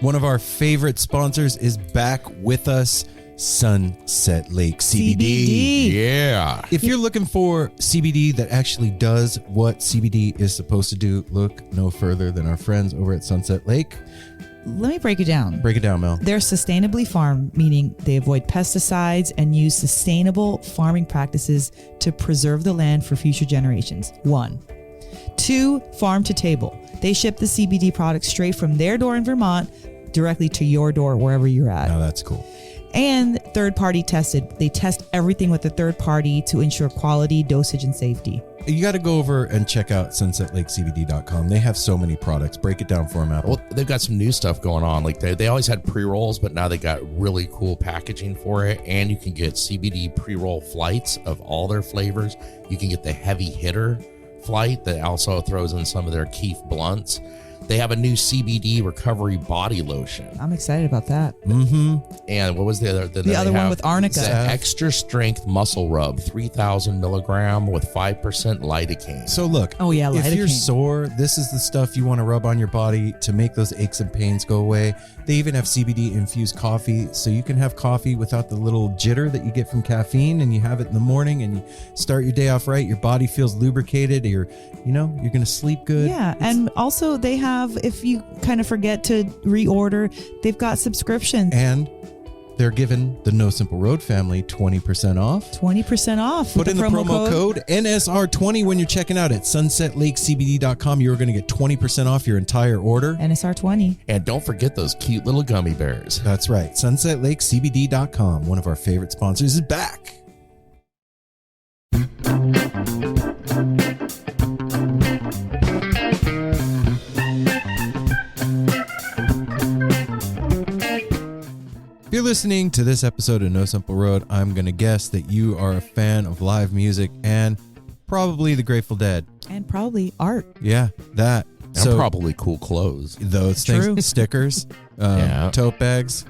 One of our favorite sponsors is back with us, Sunset Lake CBD. Yeah. If you're looking for CBD that actually does what CBD is supposed to do, look no further than our friends over at Sunset Lake. Let me break it down. Break it down, Mel. They're sustainably farmed, meaning they avoid pesticides and use sustainable farming practices to preserve the land for future generations. 1. 2, farm to table. They ship the CBD products straight from their door in Vermont directly to your door wherever you're at. Now that's cool. And third party tested. They test everything with a third party to ensure quality, dosage, and safety. You got to go over and check out sunsetlakecbd.com. They have so many products. Break it down for them, Apple. Well, they've got some new stuff going on. Like they always had pre-rolls, but now they got really cool packaging for it. And you can get CBD pre-roll flights of all their flavors. You can get the heavy hitter flight that also throws in some of their Keef blunts. They have a new CBD recovery body lotion. I'm excited about that. Mm-hmm. And what was the other? The other one with arnica. The extra strength muscle rub, 3,000 milligram with 5% lidocaine. So look, Oh, yeah, if you're lidocaine. sore, this is the stuff you want to rub on your body to make those aches and pains go away. They even have CBD infused coffee, so you can have coffee without the little jitter that you get from caffeine, and you have it in the morning and you start your day off right. Your body feels lubricated. You're going to sleep good. Yeah, and also they have, if you kind of forget to reorder, they've got subscriptions. And they're giving the No Simple Road family 20% off. 20% off. Put with in the promo code NSR20 when you're checking out at sunsetlakecbd.com. You're going to get 20% off your entire order. NSR20. And don't forget those cute little gummy bears. That's right. sunsetlakecbd.com. One of our favorite sponsors is back. If you're listening to this episode of No Simple Road, I'm going to guess that you are a fan of live music and probably the Grateful Dead. And probably art. Yeah, that. And probably cool clothes. Those True. things, stickers, Yeah. tote bags,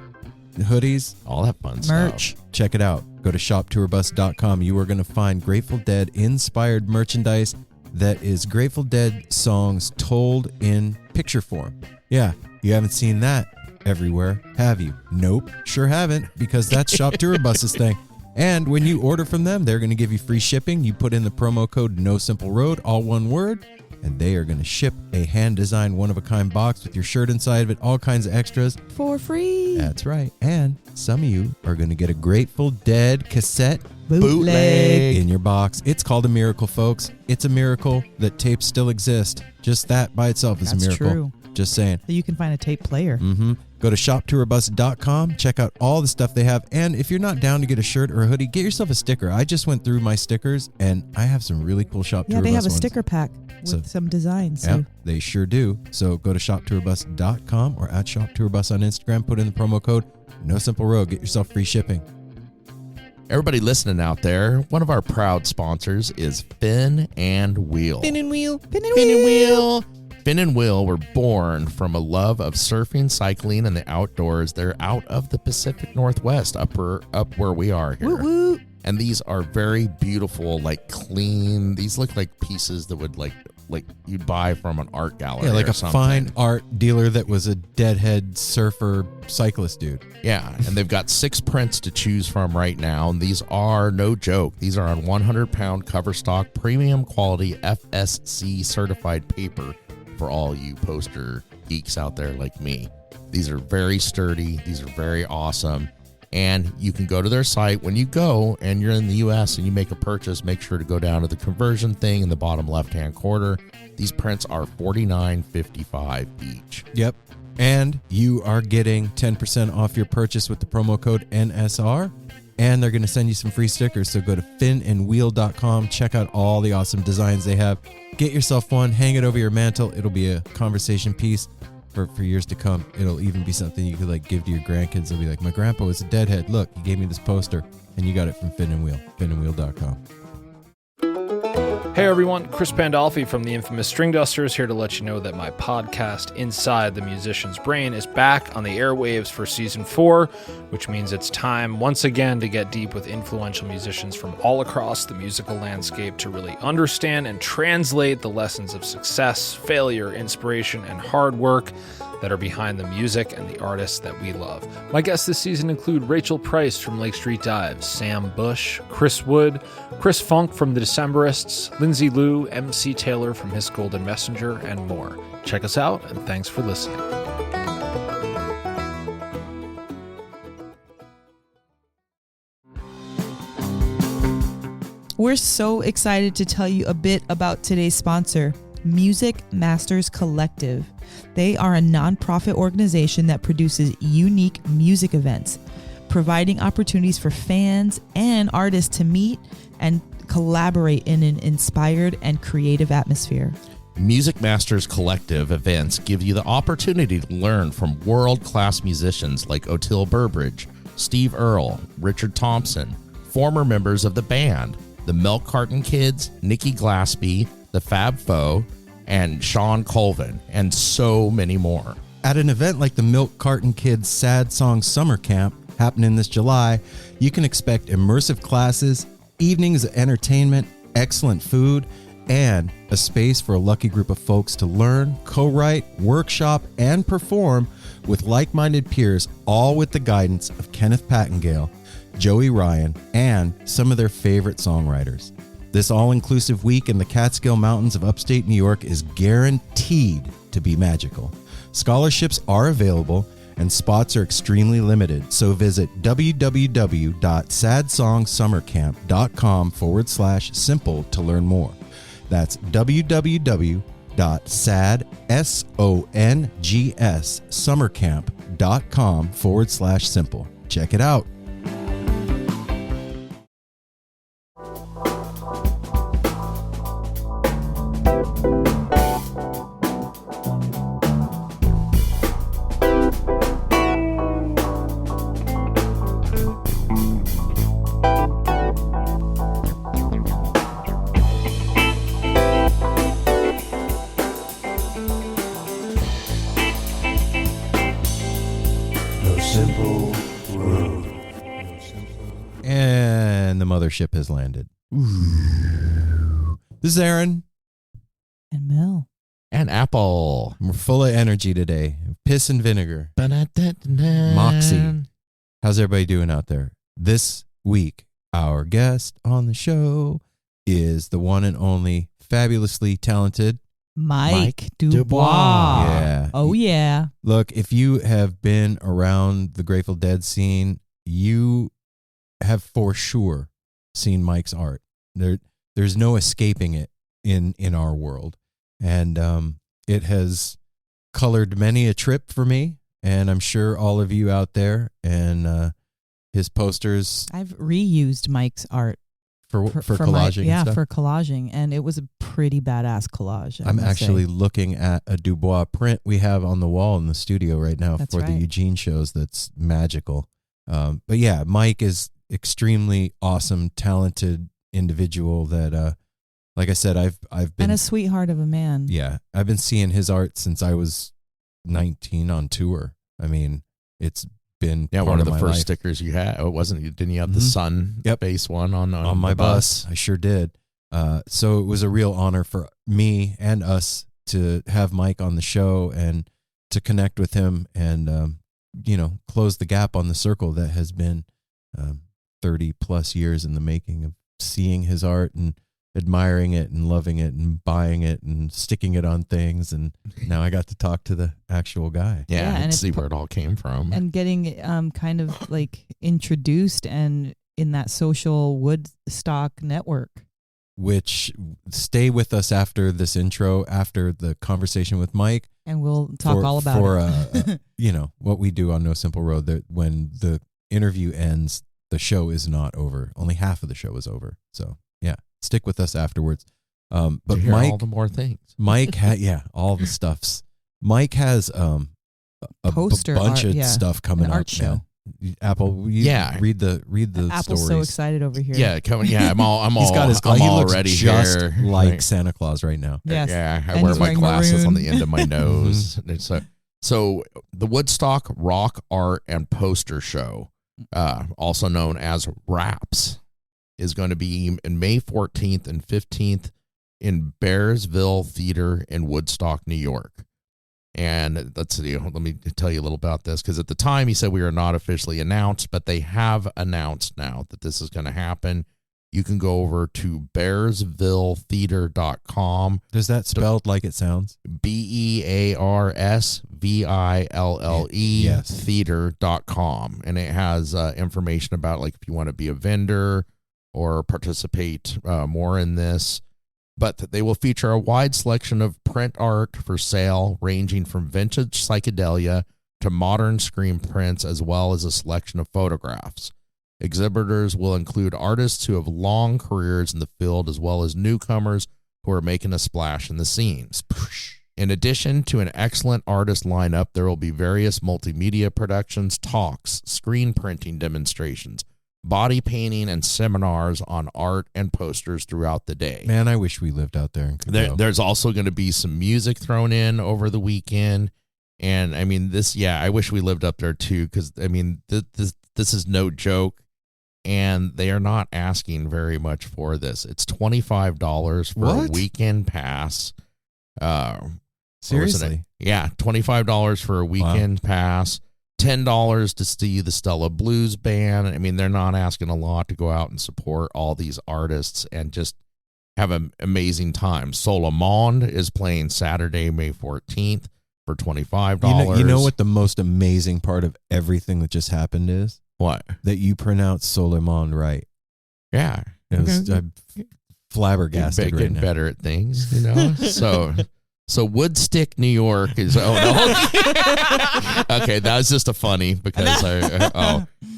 hoodies, All that fun Merch. stuff. check it out. Go to shoptourbus.com. You are going to find Grateful Dead inspired merchandise that is Grateful Dead songs told in picture form. Yeah, you haven't seen that everywhere, have you? Nope, sure haven't, because that's Shop Tour Bus's thing. And when you order from them, they're going to give you free shipping. You put in the promo code No Simple Road, all one word, and they are going to ship a hand-designed, one-of-a-kind box with your shirt inside of it, all kinds of extras. For free. That's right. And some of you are going to get a Grateful Dead cassette Bootleg. in your box. It's called a miracle, folks. It's a miracle that tapes still exist. Just that by itself is That's a miracle. true. Just saying. So you can find a tape player. Mm-hmm. Go to shoptourbus.com. Check out all the stuff they have. And if you're not down to get a shirt or a hoodie, get yourself a sticker. I just went through my stickers, and I have some really cool Shop Yeah, Tour they Bus have a ones. sticker pack with some designs. Yeah, So they sure do. So go to shoptourbus.com or at shoptourbus on Instagram. Put in the promo code No Simple Road. Get yourself free shipping. Everybody listening out there, one of our proud sponsors is Fin and Wheel. Spin and wheel. Pin and wheel. Fin and Wheel were born from a love of surfing, cycling, and the outdoors. They're out of the Pacific Northwest, up where we are here. Woot woot. And these are very beautiful, like clean. These look like pieces that would like you'd buy from an art gallery. Yeah, like or a something. fine art dealer that was a deadhead surfer cyclist dude. Yeah, and they've got 6 prints to choose from right now, and these are no joke. These are on 100-pound cover stock, premium quality FSC certified paper for all you poster geeks out there like me. These are very sturdy. These are very awesome. And you can go to their site. When you go and you're in the U.S. and you make a purchase, make sure to go down to the conversion thing in the bottom left-hand corner. These prints are $49.55 each. Yep. And you are getting 10% off your purchase with the promo code NSR. And they're going to send you some free stickers. So go to finandwheel.com. Check out all the awesome designs they have. Get yourself one. Hang it over your mantle. It'll be a conversation piece for years to come. It'll even be something you could like give to your grandkids. They'll be like, my grandpa was a deadhead. Look, he gave me this poster. And you got it from Fin and Wheel. finandwheel.com. Hey everyone, Chris Pandolfi from the infamous String Dusters here to let you know that my podcast, Inside the Musician's Brain, is back on the airwaves for Season 4, which means it's time once again to get deep with influential musicians from all across the musical landscape to really understand and translate the lessons of success, failure, inspiration, and hard work that are behind the music and the artists that we love. My guests this season include Rachel Price from Lake Street Dives, Sam Bush, Chris Wood, Chris Funk from The Decemberists, Lindsay Liu, MC Taylor from His Golden Messenger, and more. Check us out, and thanks for listening. We're so excited to tell you a bit about today's sponsor, Music Masters Collective. They are a nonprofit organization that produces unique music events, providing opportunities for fans and artists to meet and collaborate in an inspired and creative atmosphere. Music Masters Collective events give you the opportunity to learn from world-class musicians like Otil Burbridge, Steve Earle, Richard Thompson, former members of the band, the Milk Carton Kids, Nikki Glaspie, the Fab Four, and Sean Colvin, and so many more. At an event like the Milk Carton Kids Sad Song Summer Camp happening this July, you can expect immersive classes, evenings of entertainment, excellent food, and a space for a lucky group of folks to learn, co-write, workshop, and perform with like-minded peers, all with the guidance of Kenneth Pattengale, Joey Ryan, and some of their favorite songwriters. This all-inclusive week in the Catskill Mountains of upstate New York is guaranteed to be magical. Scholarships are available and spots are extremely limited, so visit www.sadsongsummercamp.com/simple to learn more. That's www.sadsongsummercamp.com/simple. Check it out. And the mothership has landed. This is Aaron. And Mel. And Apple. We're full of energy today. Piss and vinegar. Moxie. How's everybody doing out there? This week, our guest on the show is the one and only fabulously talented Mike Dubois. Yeah. Oh, yeah. Look, if you have been around the Grateful Dead scene, you have for sure seen Mike's art. There's no escaping it in our world. And it has colored many a trip for me, and I'm sure all of you out there. And his posters. I've reused Mike's art for collaging. Yeah, and stuff. for collaging, and it was a pretty badass collage. I'm actually looking at a Dubois print we have on the wall in the studio right now. That's for right. the Eugene shows. That's magical. But yeah, Mike is extremely awesome, talented individual that, like I said, I've been, and a sweetheart of a man. Yeah, I've been seeing his art since I was 19 on tour. I mean, it's been one of the my first life. stickers you had. Oh, didn't you have the sun base one on my the bus? I sure did. So it was a real honor for me and us to have Mike on the show and to connect with him and close the gap on the circle that has been 30 plus years in the making of seeing his art and admiring it and loving it and buying it and sticking it on things. And now I got to talk to the actual guy. Yeah, and see where it all came from. And getting kind of like introduced and in that social Woodstock network. Which stay with us after this intro, after the conversation with Mike. And we'll talk all about it. What we do on No Simple Road, that when the interview ends, the show is not over. Only half of the show is over. So yeah, stick with us afterwards. But Mike, all the more things. Mike all the stuffs. Mike has a Poster bunch art, of stuff coming an up. art show. Man. Apple, read the Apple's stories. so excited over here. Yeah, I'm all. He's got his. I'm he all looks ready just here. like Right. Santa Claus right now. Yes. Yeah, I And wear he's my wearing glasses maroon. on the end of my nose. So the Woodstock Rock Art and Poster Show, also known as RAPS, is going to be in May 14th and 15th in Bearsville Theater in Woodstock, New York. And let's see, let me tell you a little about this, because at the time he said we are not officially announced, but they have announced now that this is going to happen. You can go over to bearsvilletheater.com. Is that spelled like it sounds? BEARSVILLE Yes. theater.com. And it has information about, like, if you want to be a vendor or participate more in this. But they will feature a wide selection of print art for sale, ranging from vintage psychedelia to modern screen prints, as well as a selection of photographs. Exhibitors will include artists who have long careers in the field, as well as newcomers who are making a splash in the scene. In addition to an excellent artist lineup, there will be various multimedia productions, talks, screen printing demonstrations, body painting, and seminars on art and posters throughout the day. Man, I wish we lived out there and could go. There's also going to be some music thrown in over the weekend. And I mean, I wish we lived up there too, because I mean, this is no joke. And they are not asking very much for this. It's $25 for a weekend pass. Seriously? Yeah, $25 for a weekend pass. $10 to see the Stella Blues Band. I mean, they're not asking a lot to go out and support all these artists and just have an amazing time. Solomon is playing Saturday, May 14th for $25. You know what the most amazing part of everything that just happened is? What? That you pronounce Solomon right. Yeah. I'm flabbergasted right now. Better at things, you know? So Woodstick, New York is, okay, that was just a funny because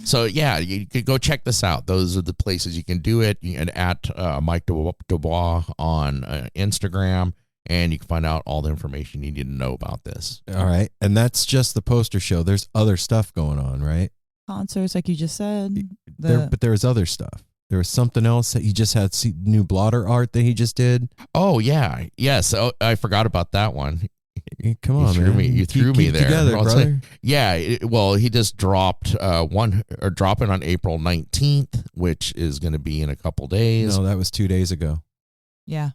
so yeah, you could go check this out. Those are the places you can do it. You can at Mike Dubois on Instagram, and you can find out all the information you need to know about this. All right. And that's just the poster show. There's other stuff going on, right? Concerts, like you just said. But there was other stuff. There was something else that he just had new blotter art that he just did. Oh yeah, yes. Oh, I forgot about that one. Come on, man! You threw me there. Together, brother. He just dropped dropping on April 19th, which is going to be in a couple days. No, that was 2 days ago. Yeah.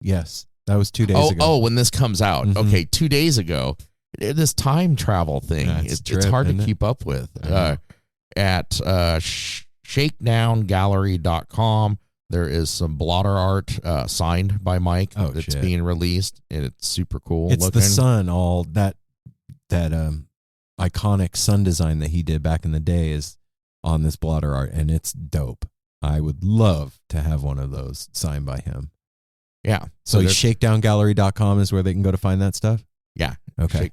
Yes, that was 2 days ago. Oh, when this comes out, okay, 2 days ago. This time travel thing, it's hard to keep up with. At shakedowngallery.com, there is some blotter art signed by Mike that's being released, and it's super cool. It's the sun, all that iconic sun design that he did back in the day is on this blotter art, and it's dope. I would love to have one of those signed by him. Yeah. So shakedowngallery.com is where they can go to find that stuff? Yeah. Okay.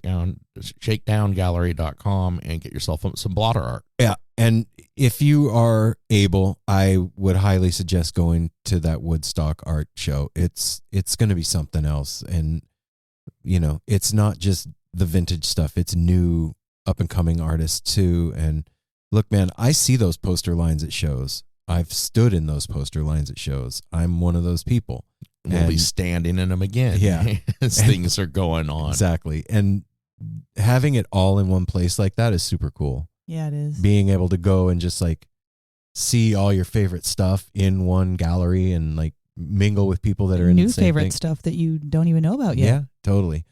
Shakedowngallery.com and get yourself some blotter art. Yeah. And if you are able, I would highly suggest going to that Woodstock art show. It's going to be something else. And, you know, it's not just the vintage stuff. It's new up and coming artists too. And look, man, I see those poster lines at shows. I've stood in those poster lines at shows. I'm one of those people. We'll be standing in them again. Yeah. As things are going on. Exactly. And having it all in one place like that is super cool. Yeah, it is. Being able to go and just like see all your favorite stuff in one gallery and like mingle with people that are in new the same favorite thing. Stuff that you don't even know about yet. Yeah, totally.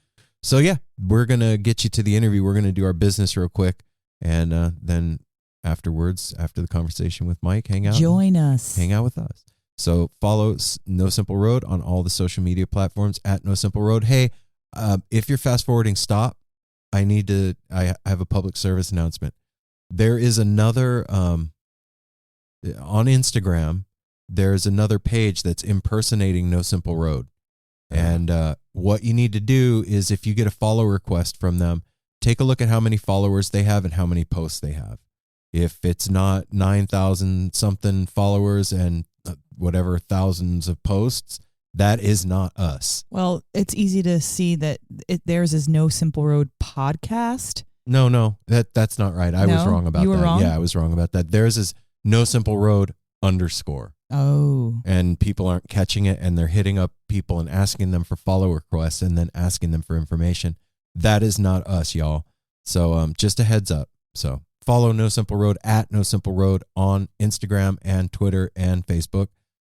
So yeah, we're going to get you to the interview. We're going to do our business real quick. And then afterwards, after the conversation with Mike, Join us. Hang out with us. So follow No Simple Road on all the social media platforms at No Simple Road. Hey, if you're fast forwarding, stop. I have a public service announcement. There is another, on Instagram, there's another page that's impersonating No Simple Road. And what you need to do is if you get a follow request from them, take a look at how many followers they have and how many posts they have. If it's not 9,000 something followers and whatever thousands of posts, that is not us. Well, it's easy to see that theirs is No Simple Road podcast. No, that's not right. I was wrong about that. You were wrong? Yeah, I was wrong about that. Theirs is No Simple Road _ Oh. And people aren't catching it, and they're hitting up people and asking them for follow requests and then asking them for information. That is not us, y'all. So just a heads up. So follow No Simple Road at No Simple Road on Instagram and Twitter and Facebook.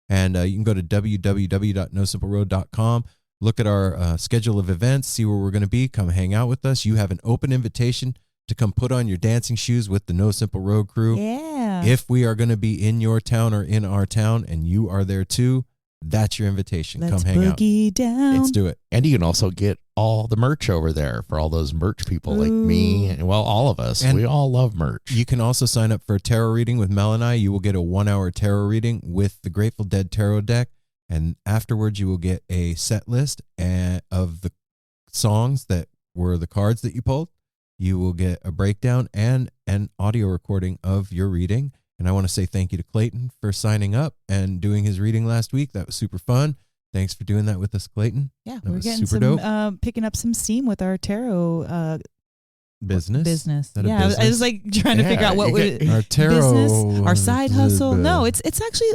And you can go to www.nosimpleroad.com. look at our schedule of events, see where we're going to be, come hang out with us. You have an open invitation to come put on your dancing shoes with the No Simple Road crew. Yeah. If we are going to be in your town or in our town and you are there too, that's your invitation. Let's come hang out. boogie down. Let's do it. And you can also get all the merch over there for all those merch people like me. And, well, all of us. And we all love merch. You can also sign up for a tarot reading with Mel and I. You will get a 1-hour tarot reading with the Grateful Dead tarot deck. And afterwards, you will get a set list of the songs that were the cards that you pulled. You will get a breakdown and an audio recording of your reading. And I want to say thank you to Clayton for signing up and doing his reading last week. That was super fun. Thanks for doing that with us, Clayton. Yeah, That we're was getting super some picking up some steam with our tarot Business. Business. Is that a Yeah, I was business? like trying to figure out what would Our tarot business, our side hustle. No, it's actually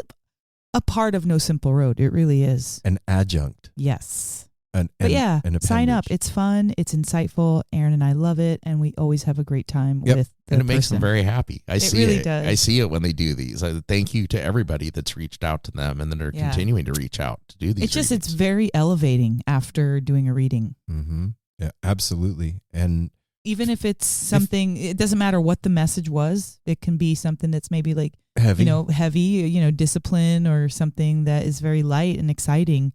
a part of No Simple Road. It really is. an adjunct. Yes. But yeah, an sign up. appendage. It's fun. It's insightful. Aaron and I love it, and we always have a great time Yep. with the and it makes person. them very happy. I see really it. does. I see it when they do these. Thank you to everybody that's reached out to them and then are Yeah. continuing to reach out to do these. It's just, readings. it's very elevating after doing a reading. Mm-hmm. Yeah, absolutely. And Even if it's something, it doesn't matter what the message was. It can be something that's maybe like, heavy. heavy, discipline or something that is very light and exciting.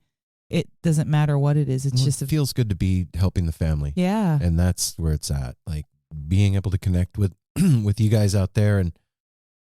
It doesn't matter what it is. It's Well, just, it feels good to be helping the family. yeah. And that's where it's at. Like being able to connect with with you guys out there and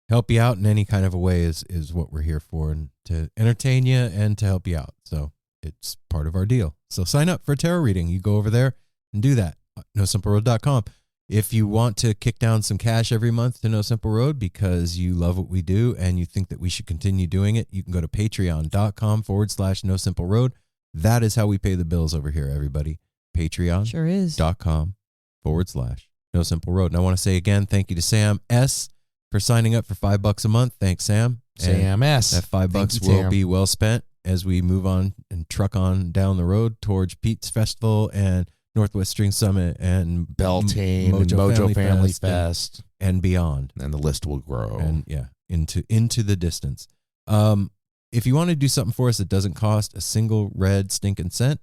help you out in any kind of a way is what we're here for, and to entertain you and to help you out. So it's part of our deal. So sign up for a tarot reading. You go over there and do that. NoSimpleRoad.com. If you want to kick down some cash every month to No Simple Road because you love what we do and you think that we should continue doing it, you can go to patreon.com/No Simple Road. That is how we pay the bills over here, everybody. Patreon.com Sure is. /No Simple Road. And I want to say again, thank you to Sam S. for signing up for $5 a month. Thanks, Sam. And CMS. that $5 you, will Sam. be well spent as we move on and truck on down the road towards Pete's Festival and Northwest String Summit and Beltane, Mojo Family Fest, and beyond. and the list will grow. And yeah, into the distance. If you want to do something for us that doesn't cost a single red stinking cent,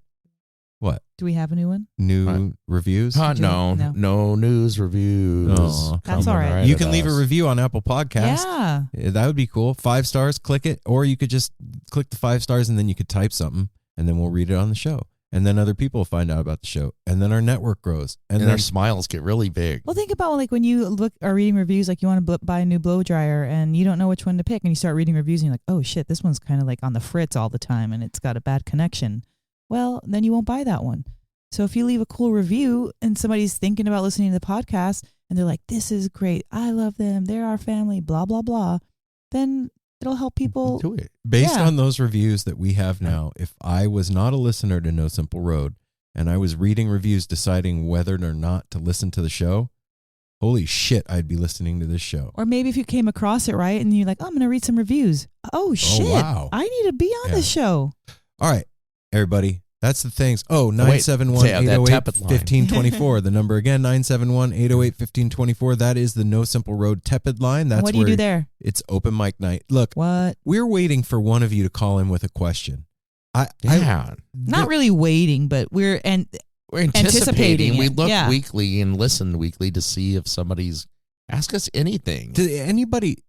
what? Do we have a new one? New reviews? No news reviews. Aw, That's Come all right. right You at can leave a us. review on Apple Podcasts. Yeah. That would be cool. 5 stars, click it. Or you could just click the 5 stars and then you could type something and then we'll read it on the show. And then other people will find out about the show. And then our network grows. And then their smiles get really big. Well, think about like when you are reading reviews, like you want to buy a new blow dryer and you don't know which one to pick, and you start reading reviews and you're like, oh shit, this one's kind of like on the fritz all the time and it's got a bad connection. Well, then you won't buy that one. So if you leave a cool review and somebody's thinking about listening to the podcast and they're like, this is great, I love them, they're our family, blah, blah, blah, then it'll help people. Do it. based Yeah. on those reviews that we have now, if I was not a listener to No Simple Road and I was reading reviews deciding whether or not to listen to the show, holy shit, I'd be listening to this show. Or maybe if you came across it right and you're like, oh, I'm going to read some reviews. Oh, shit. wow. I need to be on Yeah. this show. All right, everybody. That's the things. Oh, wait, 971-808-1524. The number again, 971-808-1524. That is the No Simple Road tepid line. That's And what do you where do there? it's open mic night. Look, What? we're waiting for one of you to call in with a question. Not really waiting, but we're We're anticipating. Anticipating We it, look yeah. weekly and listen weekly to see if somebody's ask us anything. Did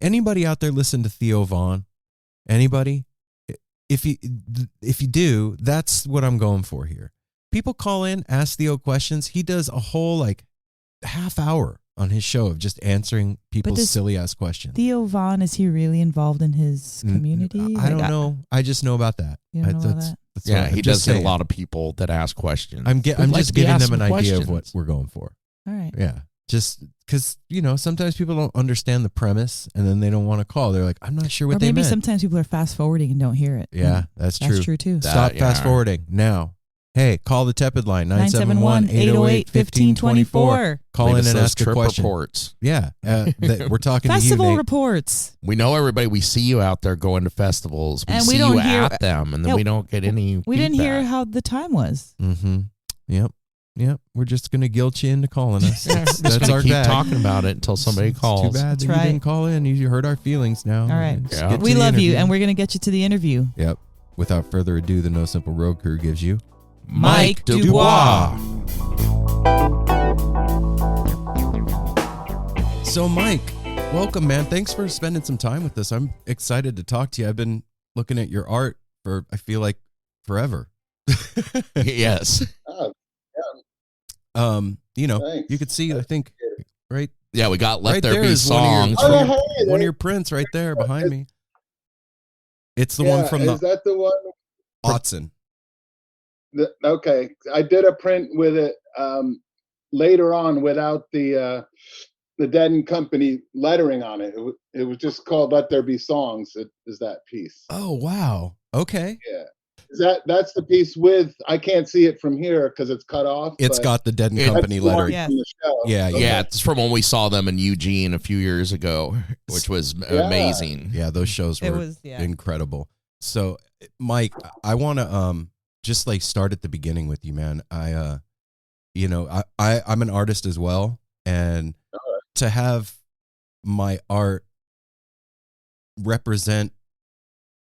anybody out there listen to Theo Vaughn? Anybody? If you do, that's what I'm going for here. People call in, ask Theo questions. He does a whole like half hour on his show of just answering people's does silly ass questions. Theo Vaughn, is he really involved in his community? I don't know. I just know about that. You don't know about that? That's Yeah, what I'm he just does get a saying. lot of people that ask questions. I'm We'd just like to be giving asked them an some idea of questions. what we're going for. All right. Yeah. Just because, sometimes people don't understand the premise and then they don't want to call. They're like, I'm not sure what Or they maybe meant. sometimes people are fast forwarding and don't hear it. Yeah, that's true. That's true too. Stop yeah. fast forwarding now. Hey, call the tepid line, 971-808-1524. Call Leave in us and those ask a trip question. reports. Yeah, we're talking to you, Festival Nate. reports. We know everybody. We see you out there going to festivals. We And see we don't you hear- at them, and then Yeah, we don't get any. We didn't hear feedback. how the time was. Mm-hmm. Yep. We're just gonna guilt you into calling us. That's Just gonna our keep bag. talking about it until somebody It's calls. Too bad That's that you right. didn't call in. You hurt our feelings now. All right. Let's Yeah. get to We the love you, interview. and we're going to get you to the interview. Yep. Without further ado, the No Simple Road crew gives you Mike Dubois. So, Mike, welcome, man. Thanks for spending some time with us. I'm excited to talk to you. I've been looking at your art for, I feel like, forever. Yes. Oh, You know, thanks. you could see, I think, right Yeah, we got Let right There there Be is one of Songs. your, Oh, one of your- hey, one of your prints right there behind me. It's the one from is the that the one? Autzen. Okay, I did a print with it later on without the Dead and Company lettering on it. It was just called "Let There Be Songs." It is that piece. Oh, wow. Okay. Yeah, that's the piece with. I can't see it from here because it's cut off. It's but got the Dead and It- Company that's the one lettering. Yeah. from the show. Yeah, Okay. Yeah, it's from when we saw them in Eugene a few years ago, which was Yeah. amazing. Yeah, those shows It were was, yeah. incredible. So, Mike, I want to just like start at the beginning with you, man. I'm an artist as well, and to have my art represent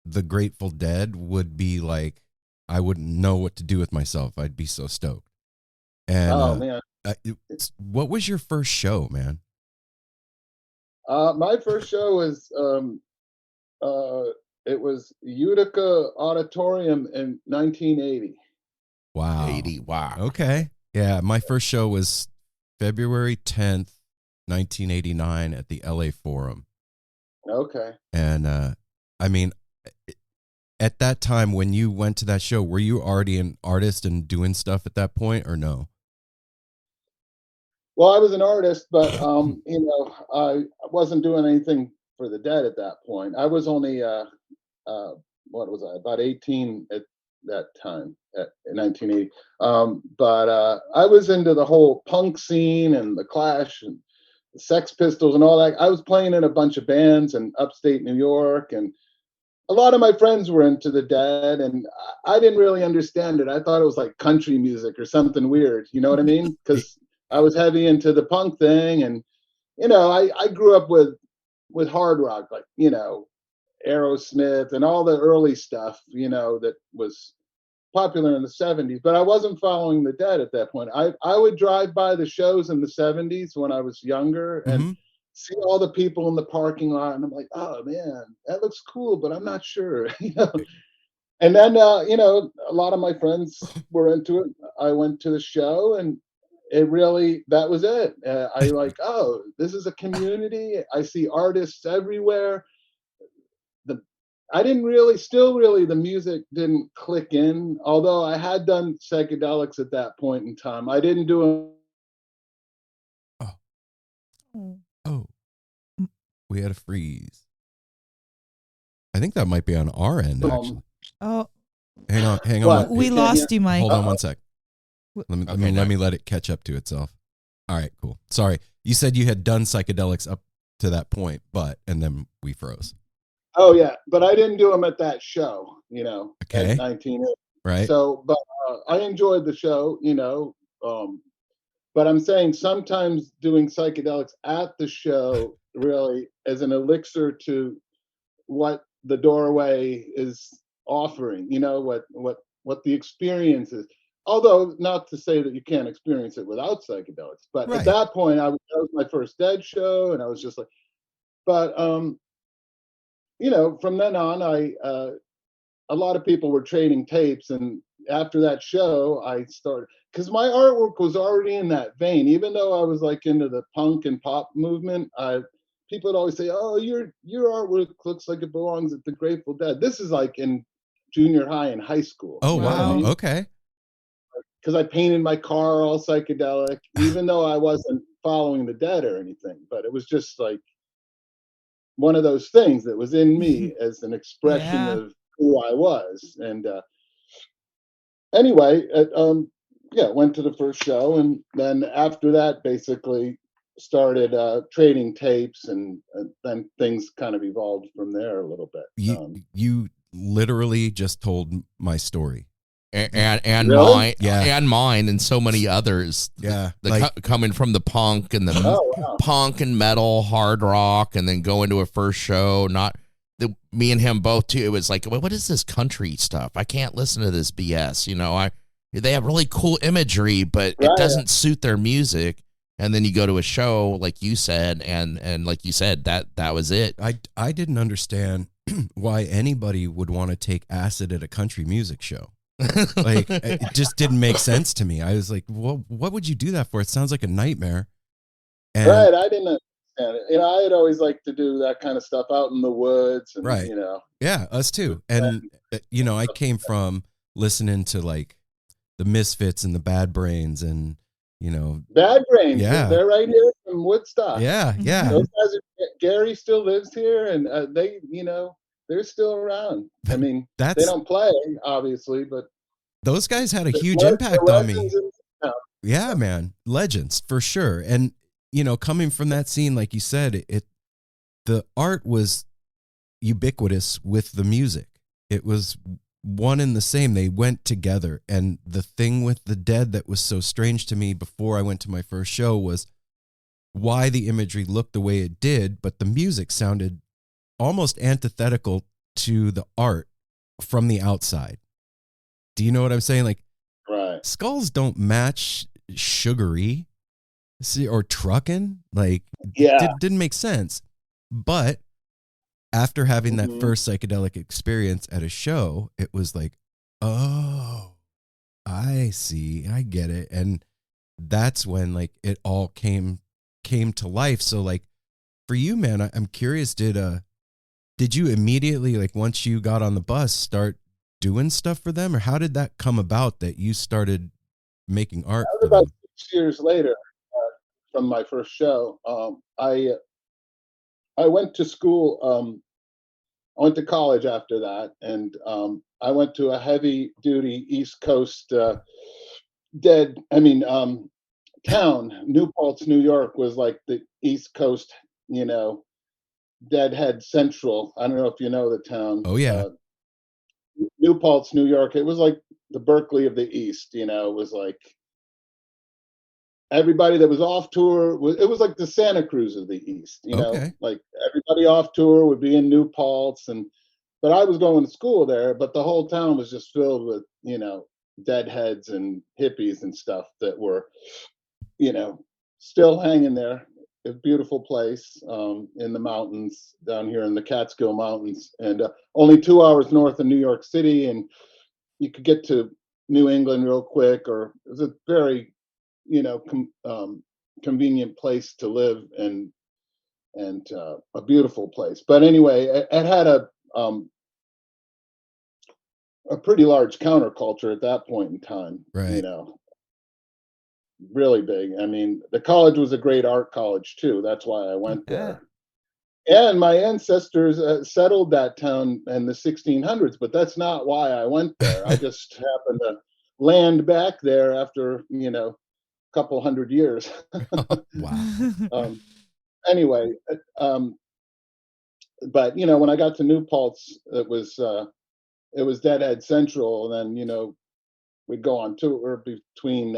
the Grateful Dead would be like I wouldn't know what to do with myself. I'd be so stoked. And Oh man, what was your first show, man? my first show was it was Utica Auditorium in 1980. Wow. 80. Wow. Okay. Yeah, my first show was February 10th, 1989 at the LA Forum. Okay. And I mean, at that time when you went to that show, were you already an artist and doing stuff at that point or no? Well, I was an artist, but I wasn't doing anything for the Dead at that point. I was only what was I, about 18 at that time in 1980. But I was into the whole punk scene and the Clash and the Sex Pistols and all that. I was playing in a bunch of bands in upstate New York, and a lot of my friends were into the Dead, and I didn't really understand it. I thought it was like country music or something weird. You know what I mean? Because I was heavy into the punk thing, and I grew up with hard rock, like Aerosmith and all the early stuff, that was popular in the 70s, but I wasn't following the Dead at that point. I would drive by the shows in the 70s when I was younger and see all the people in the parking lot, and I'm like, oh man, that looks cool, but I'm not sure. And then a lot of my friends were into it. I went to the show, and that was it. I like, oh, this is a community. I see artists everywhere. The music didn't click in, although I had done psychedelics at that point in time. I didn't do Oh, we had a freeze. I think that might be on our end, actually. Oh, Hang on. What? we lost you, Mike. Hold on one sec. Let Okay, me let it catch up to itself. All right, cool. Sorry. You said you had done psychedelics up to that point, and then we froze. Oh yeah, but I didn't do them at that show, Okay. at 19. Right? So, but I enjoyed the show, but I'm saying sometimes doing psychedelics at the show really is an elixir to what the doorway is offering, what the experience is. Although not to say that you can't experience it without psychedelics, but Right. at that point, that was my first Dead show, and I was just like, but from then on, a lot of people were trading tapes, and after that show, I started, because my artwork was already in that vein. Even though I was like into the punk and pop movement, people would always say, "Oh, your artwork looks like it belongs at the Grateful Dead." This is like in junior high and high school. Oh, you know what I wow. mean? Okay. Because I painted my car all psychedelic, even though I wasn't following the Dead or anything. But it was just like one of those things that was in me as an expression Yeah. of who I was. And anyway, went to the first show, and then after that, basically started trading tapes, and then things kind of evolved from there a little bit. You literally just told my story. And Really? mine, Yeah. and mine, and so many others. Yeah. Coming from the punk and the Oh, wow. punk and metal, hard rock, and then going to a first show. Me and him both too. It was like, what is this country stuff? I can't listen to this BS. they have really cool imagery, but it doesn't suit their music. And then you go to a show, like you said, and like you said, that was it. I didn't understand why anybody would want to take acid at a country music show. Like, it just didn't make sense to me. I was like, well, what would you do that for? It sounds like a nightmare. And, right. I didn't understand it. I had always liked to do that kind of stuff out in the woods. And, right. Yeah, us too. And, I came from listening to like the Misfits and the Bad Brains and, Bad Brains. Yeah. They're right here from Woodstock. Yeah. Yeah. Those guys Gary still lives here, and they're still around. I mean, they don't play, obviously, but those guys had a huge impact on me. Yeah, man. Legends, for sure. And, coming from that scene, like you said, the art was ubiquitous with the music. It was one and the same. They went together. And the thing with the Dead that was so strange to me before I went to my first show was why the imagery looked the way it did, but the music sounded almost antithetical to the art from the outside. Do you know what I'm saying? Like, right. Skulls don't match Sugary or Truckin'. Like, didn't make sense. But after having that first psychedelic experience at a show, it was like, oh, I see, I get it. And that's when like it all came to life. So like for you, man, I'm curious, did you immediately, like once you got on the bus, start doing stuff for them, or how did that come about that you started making art? That was about 6 years later from my first show. I went to school. I went to college after that, and I went to a heavy duty East Coast town. New Paltz, New York was like the East Coast, Deadhead Central. I don't know if you know the town. Oh yeah. New Paltz, New York. It was like the Berkeley of the East. It was like everybody that was off tour. It was like the Santa Cruz of the East. Okay. Like everybody off tour would be in New Paltz, but I was going to school there. But the whole town was just filled with deadheads and hippies and stuff that were still hanging there. A beautiful place in the mountains down here in the Catskill Mountains, and only 2 hours north of New York City, and you could get to New England real quick. Or it was a very convenient place to live, and a beautiful place. But anyway, it had a pretty large counterculture at that point in time. Right. Really big. I mean, the college was a great art college too. That's why I went there. And my ancestors settled that town in the 1600s, but that's not why I went there. I just happened to land back there after, a couple hundred years. Wow. Anyway, but when I got to New Paltz, it was Deadhead Central, and then we'd go on tour between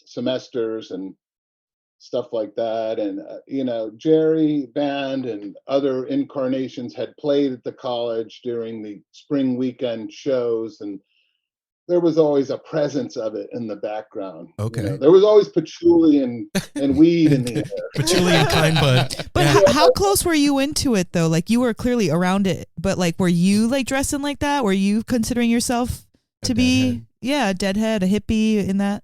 semesters and stuff like that. And Jerry Band and other incarnations had played at the college during the spring weekend shows, and there was always a presence of it in the background. Okay. There was always patchouli and weed in the air. Patchouli and kind bud. But how close were you into it though? Like you were clearly around it, but like were you like dressing like that? Were you considering yourself to be a deadhead, a hippie in that?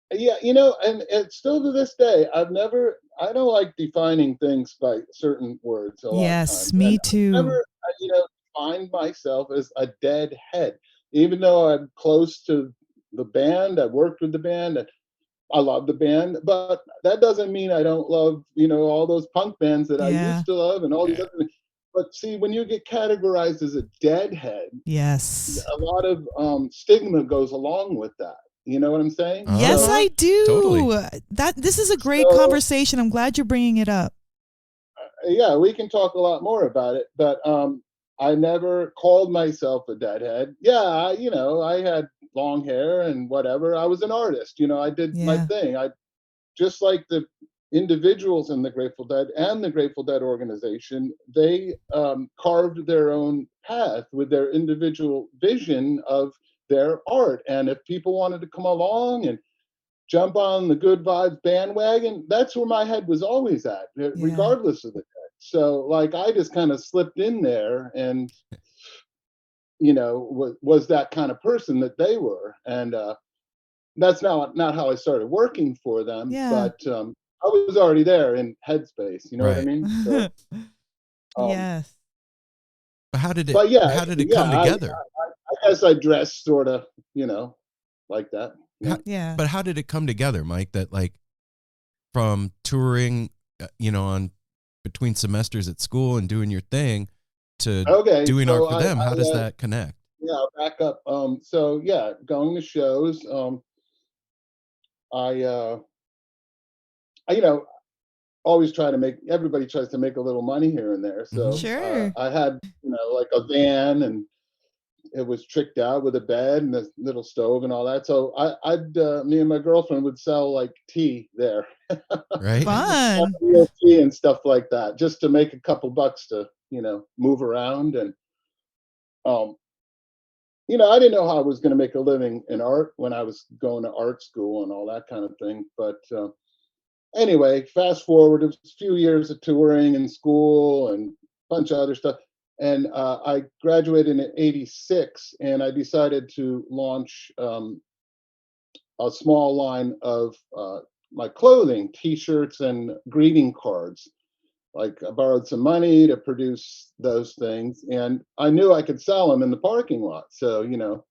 Yeah, and still to this day, I don't like defining things by certain words. Yes, me too. I never, find myself as a deadhead, even though I'm close to the band. I worked with the band. I love the band, but that doesn't mean I don't love, all those punk bands that I used to love and all these other things. But see, when you get categorized as a deadhead, yes, a lot of stigma goes along with that. You know what I'm saying? Yes, I do. Totally. This is a great conversation. I'm glad you're bringing it up. Yeah, we can talk a lot more about it, but I never called myself a deadhead. Yeah, I had long hair and whatever. I was an artist. I did my thing. I just like the individuals in the Grateful Dead and the Grateful Dead organization, they carved their own path with their individual vision of their art. And if people wanted to come along and jump on the good vibes bandwagon, that's where my head was always at, regardless of the text. So like I just kind of slipped in there and, you know, was that kind of person that they were. And that's not how I started working for them, but I was already there in headspace, you know what I mean? So, yes. How did it? But yeah, how did it come together? I guess I dressed sort of, you know, like that. But how did it come together, Mike? That like from touring, you know, on between semesters at school and doing your thing to doing art for them. How does that connect? Yeah, I'll back up. So yeah, going to shows. I you know, always everybody tries to make a little money here and there. So I had, you know, like a van, and it was tricked out with a bed and a little stove and all that. So me and my girlfriend would sell like tea there. Right. Fun. Tea and stuff like that, just to make a couple bucks to, you know, move around. And, you know, I didn't know how I was going to make a living in art when I was going to art school and all that kind of thing. But anyway, fast forward a few years of touring and school and a bunch of other stuff. And I graduated in '86, and I decided to launch a small line of my clothing, T-shirts and greeting cards. Like I borrowed some money to produce those things, and I knew I could sell them in the parking lot. So, you know,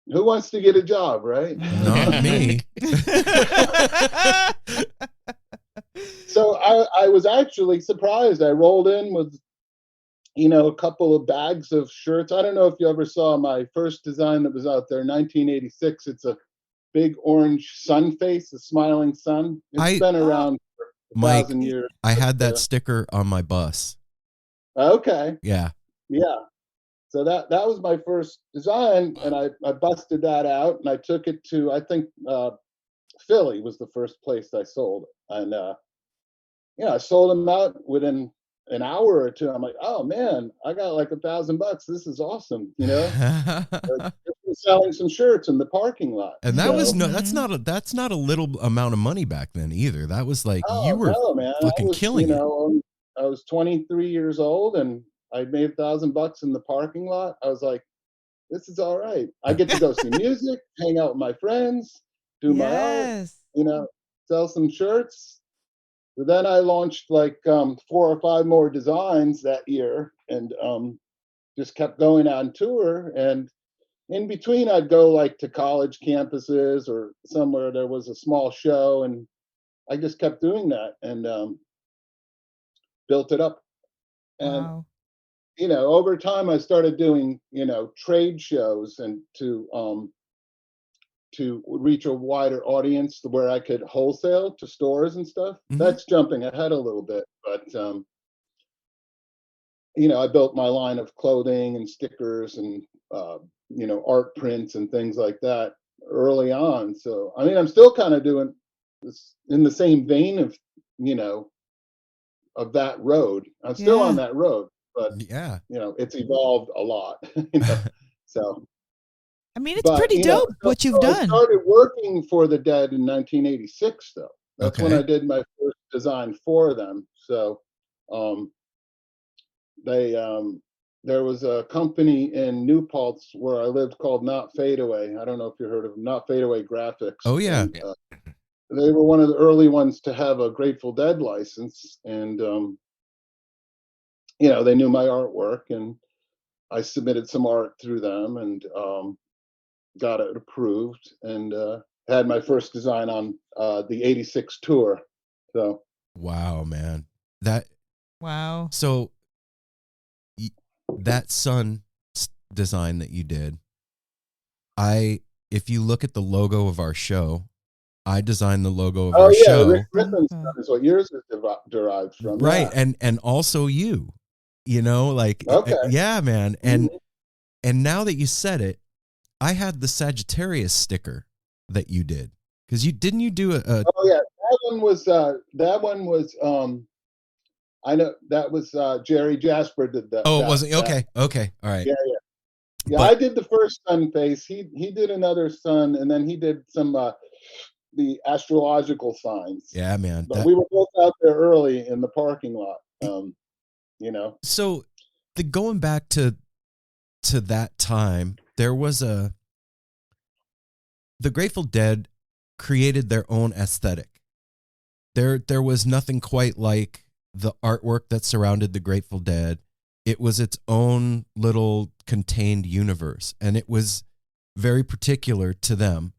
who wants to get a job, right? Not me. So I was actually surprised. I rolled in with, you know, a couple of bags of shirts. I don't know if you ever saw my first design that was out there, 1986. It's a big orange sun face, a smiling sun. It's been around for 1,000 years. I had that sticker on my bus. Okay. Yeah. Yeah. So that was my first design, and I busted that out, and I took it to, I think, Philly was the first place I sold it. And, you know, I sold them out within an hour or two. I'm like, oh man, I got like $1,000. This is awesome. You know, selling some shirts in the parking lot. And that was that's not a little amount of money back then either. That was like, you were fucking killing it. I was 23 years old, and I made $1,000 in the parking lot. I was like, this is all right. I get to go see music, hang out with my friends, do my art, you know, sell some shirts. So then I launched like 4 or 5 more designs that year, and just kept going on tour. And in between, I'd go like to college campuses or somewhere there was a small show, and I just kept doing that and built it up. And you know, over time, I started doing, you know, trade shows, and to reach a wider audience where I could wholesale to stores and stuff. That's jumping ahead a little bit, but you know, I built my line of clothing and stickers and you know, art prints and things like that early on. So I mean, I'm still kind of doing this in the same vein of, you know, of that road. I'm still on that road, but you know, it's evolved a lot. You know? So I mean, it's pretty dope what you've done. I started working for the Dead in 1986, though. That's when I did my first design for them. So there was a company in New Paltz where I lived called Not Fade Away. I don't know if you heard of them, Not Fade Away Graphics. Oh, yeah. And, they were one of the early ones to have a Grateful Dead license. And, you know, they knew my artwork, and I submitted some art through them, and got it approved, and had my first design on the '86 tour. So wow, man, so that sun design that you did, if you look at the logo of our show, I designed the logo of our show. Rick Griffin's stuff is what yours is derived from, right? And also you know, like yeah, man. And now that you said it, I had the Sagittarius sticker that you did, because you do a oh yeah, that one was I know that was Jerry Jasper did that. Oh, it wasn't okay, all right. Yeah. Yeah, But- I did the first sun face. He did another sun, and then he did some the astrological signs. Yeah, man. But we were both out there early in the parking lot. You know. So going back to that time, there was the Grateful Dead created their own aesthetic. There was nothing quite like the artwork that surrounded the Grateful Dead. It was its own little contained universe, and it was very particular to them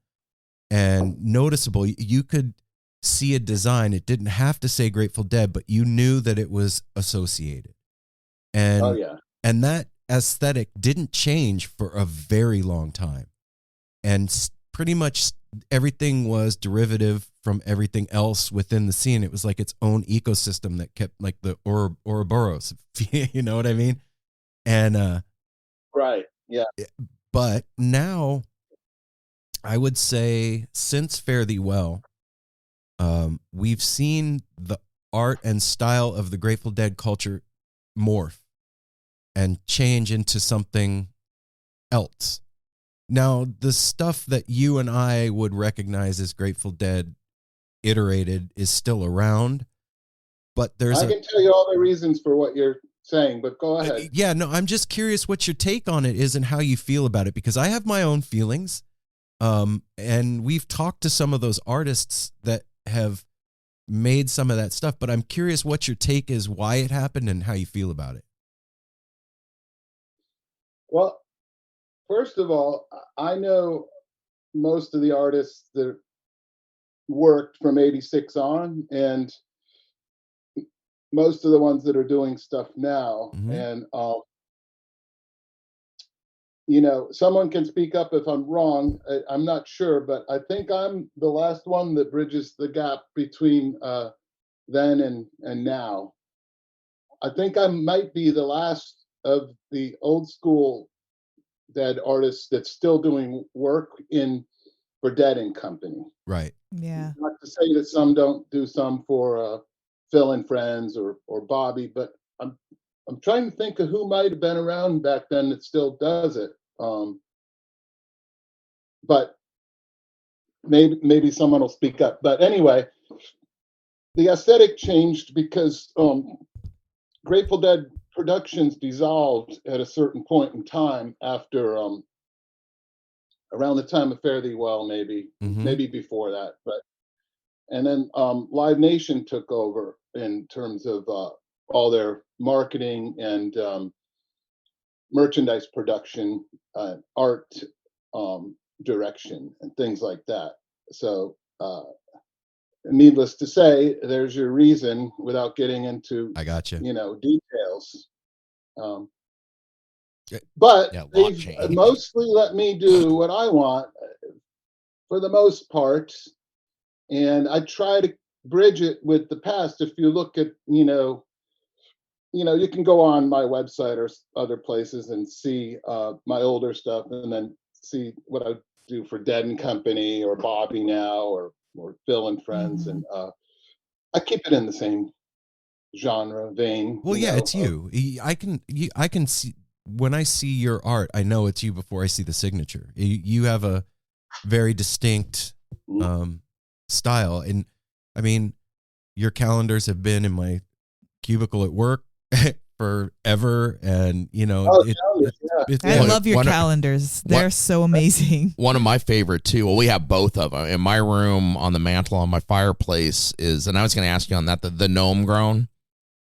and noticeable. You could see a design. It didn't have to say Grateful Dead, but you knew that it was associated. And Oh yeah. and that aesthetic didn't change for a very long time. And pretty much everything was derivative from everything else within the scene. It was like its own ecosystem that kept, like the Ouroboros, you know what I mean? And Right. Yeah. but now I would say since Fare Thee Well, we've seen the art and style of the Grateful Dead culture morph and change into something else. Now, the stuff that you and I would recognize as Grateful Dead iterated is still around, but I can tell you all the reasons for what you're saying, but go ahead. Yeah, no, I'm just curious what your take on it is and how you feel about it, because I have my own feelings. And we've talked to some of those artists that have made some of that stuff, but I'm curious what your take is, why it happened, and how you feel about it. Well, first of all, I know most of the artists that worked from 86 on, and most of the ones that are doing stuff now. Mhm. And, you know, someone can speak up if I'm wrong. I'm not sure, but I think I'm the last one that bridges the gap between then and now. I think I might be the last of the old school Dead artists that's still doing work for Dead and Company. Right. Yeah. Not to say that some don't do some for Phil and Friends or Bobby, but I'm trying to think of who might have been around back then that still does it. But maybe someone will speak up. But anyway, the aesthetic changed because Grateful Dead Productions dissolved at a certain point in time after around the time of Fare Thee Well, maybe before that, but and then Live Nation took over in terms of all their marketing and merchandise production, art direction, and things like that. So, needless to say, there's your reason without getting into I got you. Details. Yeah, But lot they've changed. mostly let me do what I want for the most part. And I try to bridge it with the past. If you look at, you can go on my website or other places and see my older stuff, and then see what I do for Dead and Company or Bobby now or Phil and Friends. Mhm. And I keep it in the same genre vein. Well, yeah, it's you. I can see, when I see your art, I know it's you before I see the signature. You have a very distinct style, and I mean, your calendars have been in my cubicle at work forever, and I love your one of- calendars. They're so amazing. One of my favorite too. Well, we have both of them in my room. On the mantle on my fireplace is, and I was going to ask you on that, the gnome grown.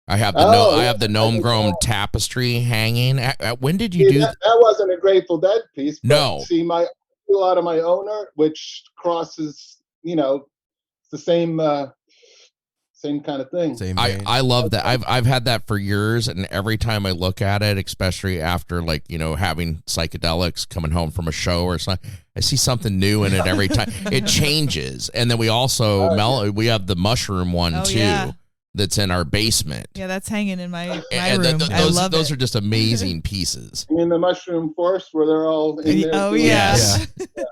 I have the I have the gnome grown tapestry hanging. When did you do that? That wasn't a Grateful Dead piece. But No. See, I do out of my own art, which crosses, the same kind of thing. Same vein. I love that. I've had that for years, and every time I look at it, especially after having psychedelics, coming home from a show or something, I see something new in it every time. It changes. And then we also we have the mushroom one too. Yeah. That's in our basement. Yeah, that's hanging in my room. I Those, love those it. are just amazing pieces. In the mushroom forest where they're all in there. Oh, doing yeah. that? Yeah.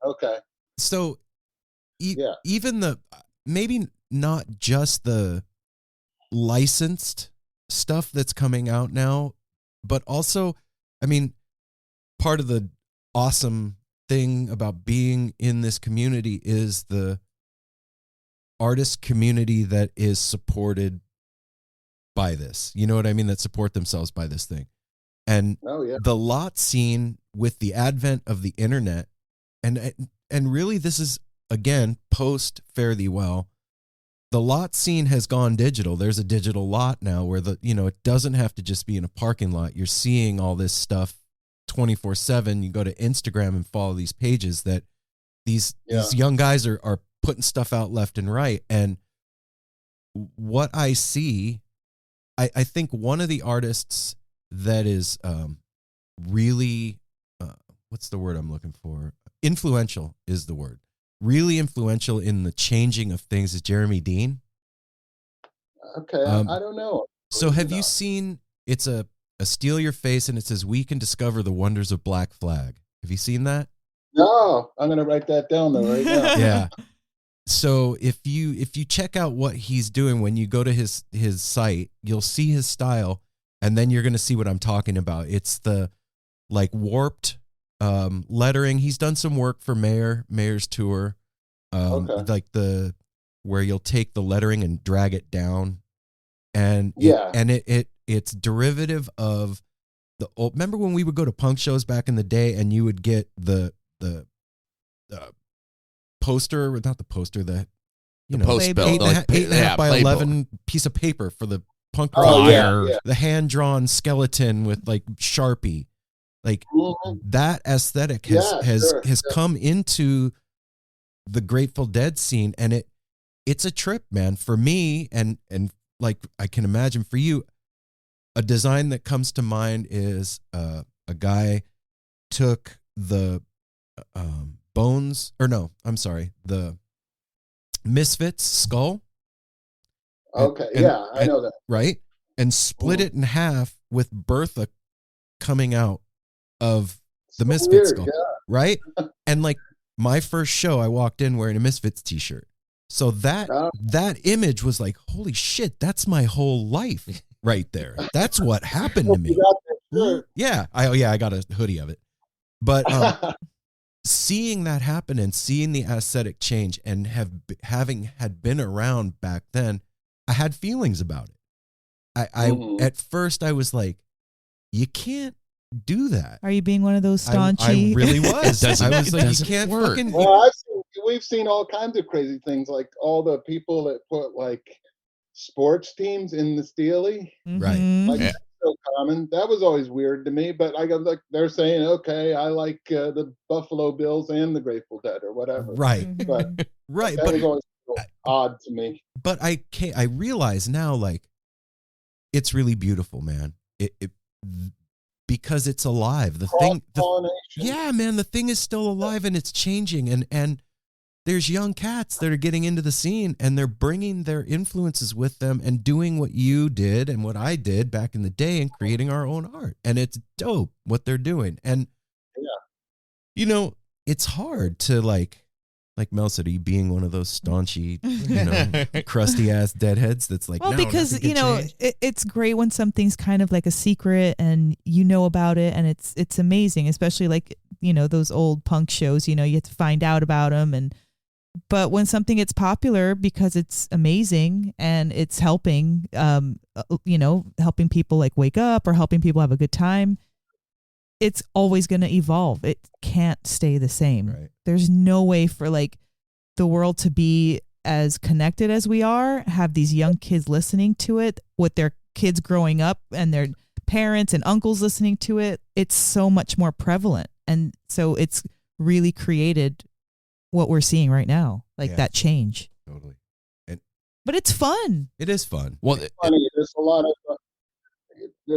Okay. So, Yeah. even maybe not just the licensed stuff that's coming out now, but also, I mean, part of the awesome thing about being in this community is the artist community that is supported by this. You know what I mean? That support themselves by this thing. And the lot scene with the advent of the internet, and really this is, again, post Fare Thee Well, the lot scene has gone digital. There's a digital lot now where it doesn't have to just be in a parking lot. You're seeing all this stuff 24/7. You go to Instagram and follow these pages that these young guys are putting stuff out left and right. And what I see, I think one of the artists that is really, what's the word I'm looking for? Influential is the word. Really influential in the changing of things is Jeremy Dean. Okay, I don't know. So have you seen, it's a Steal Your Face, and it says, "We can discover the wonders of Black Flag." Have you seen that? No, I'm going to write that down though right now. Yeah. So if you check out what he's doing, when you go to his site, you'll see his style, and then you're going to see what I'm talking about. It's the like warped lettering. He's done some work for Mayor's Tour, like where you'll take the lettering and drag it down, and it's derivative of the old. Remember when we would go to punk shows back in the day, and you would get the poster, not the poster, the post belt, 8.5 by 11 piece of paper for the punk rock, the hand drawn skeleton with like Sharpie, like that aesthetic has come into the Grateful Dead scene, and it's a trip, man, for me, and like I can imagine for you. A design that comes to mind is a guy took the the Misfits skull. Okay, I know that. Right? And split it in half with Bertha coming out of the Misfits skull. Yeah. Right? And like my first show, I walked in wearing a Misfits t-shirt. So that image was like, holy shit, that's my whole life right there. That's what happened to me. Yeah, I got a hoodie of it. But seeing that happen and seeing the aesthetic change and having had been around back then, I had feelings about it. I at first I was like, you can't do that. Are you being one of those staunchy? I really was. I was like, you can't fucking. Well, we've seen all kinds of crazy things, like all the people that put like sports teams in the Steely. Right. Like that's so common. That was always weird to me, but I got like they're saying, okay, I like the Buffalo Bills and the Grateful Dead or whatever. Right. But right. That was always so odd to me. But I realize now, like, it's really beautiful, man. It because it's alive. The thing, yeah, man, the thing is still alive and it's changing, and there's young cats that are getting into the scene and they're bringing their influences with them and doing what you did and what I did back in the day and creating our own art. And it's dope what they're doing. And, it's hard to like Mel said, being one of those staunchy, crusty ass deadheads that's like, well, because, it's great when something's kind of like a secret and you know about it and it's amazing, especially like, those old punk shows, you have to find out about them. But when something gets popular because it's amazing and it's helping, helping people like wake up or helping people have a good time, it's always going to evolve. It can't stay the same. Right. There's no way for like the world to be as connected as we are, have these young kids listening to it with their kids growing up and their parents and uncles listening to it. It's so much more prevalent. And so it's really created what we're seeing right now, like that change. Totally. But it's fun. It is fun. Well, it's funny. There's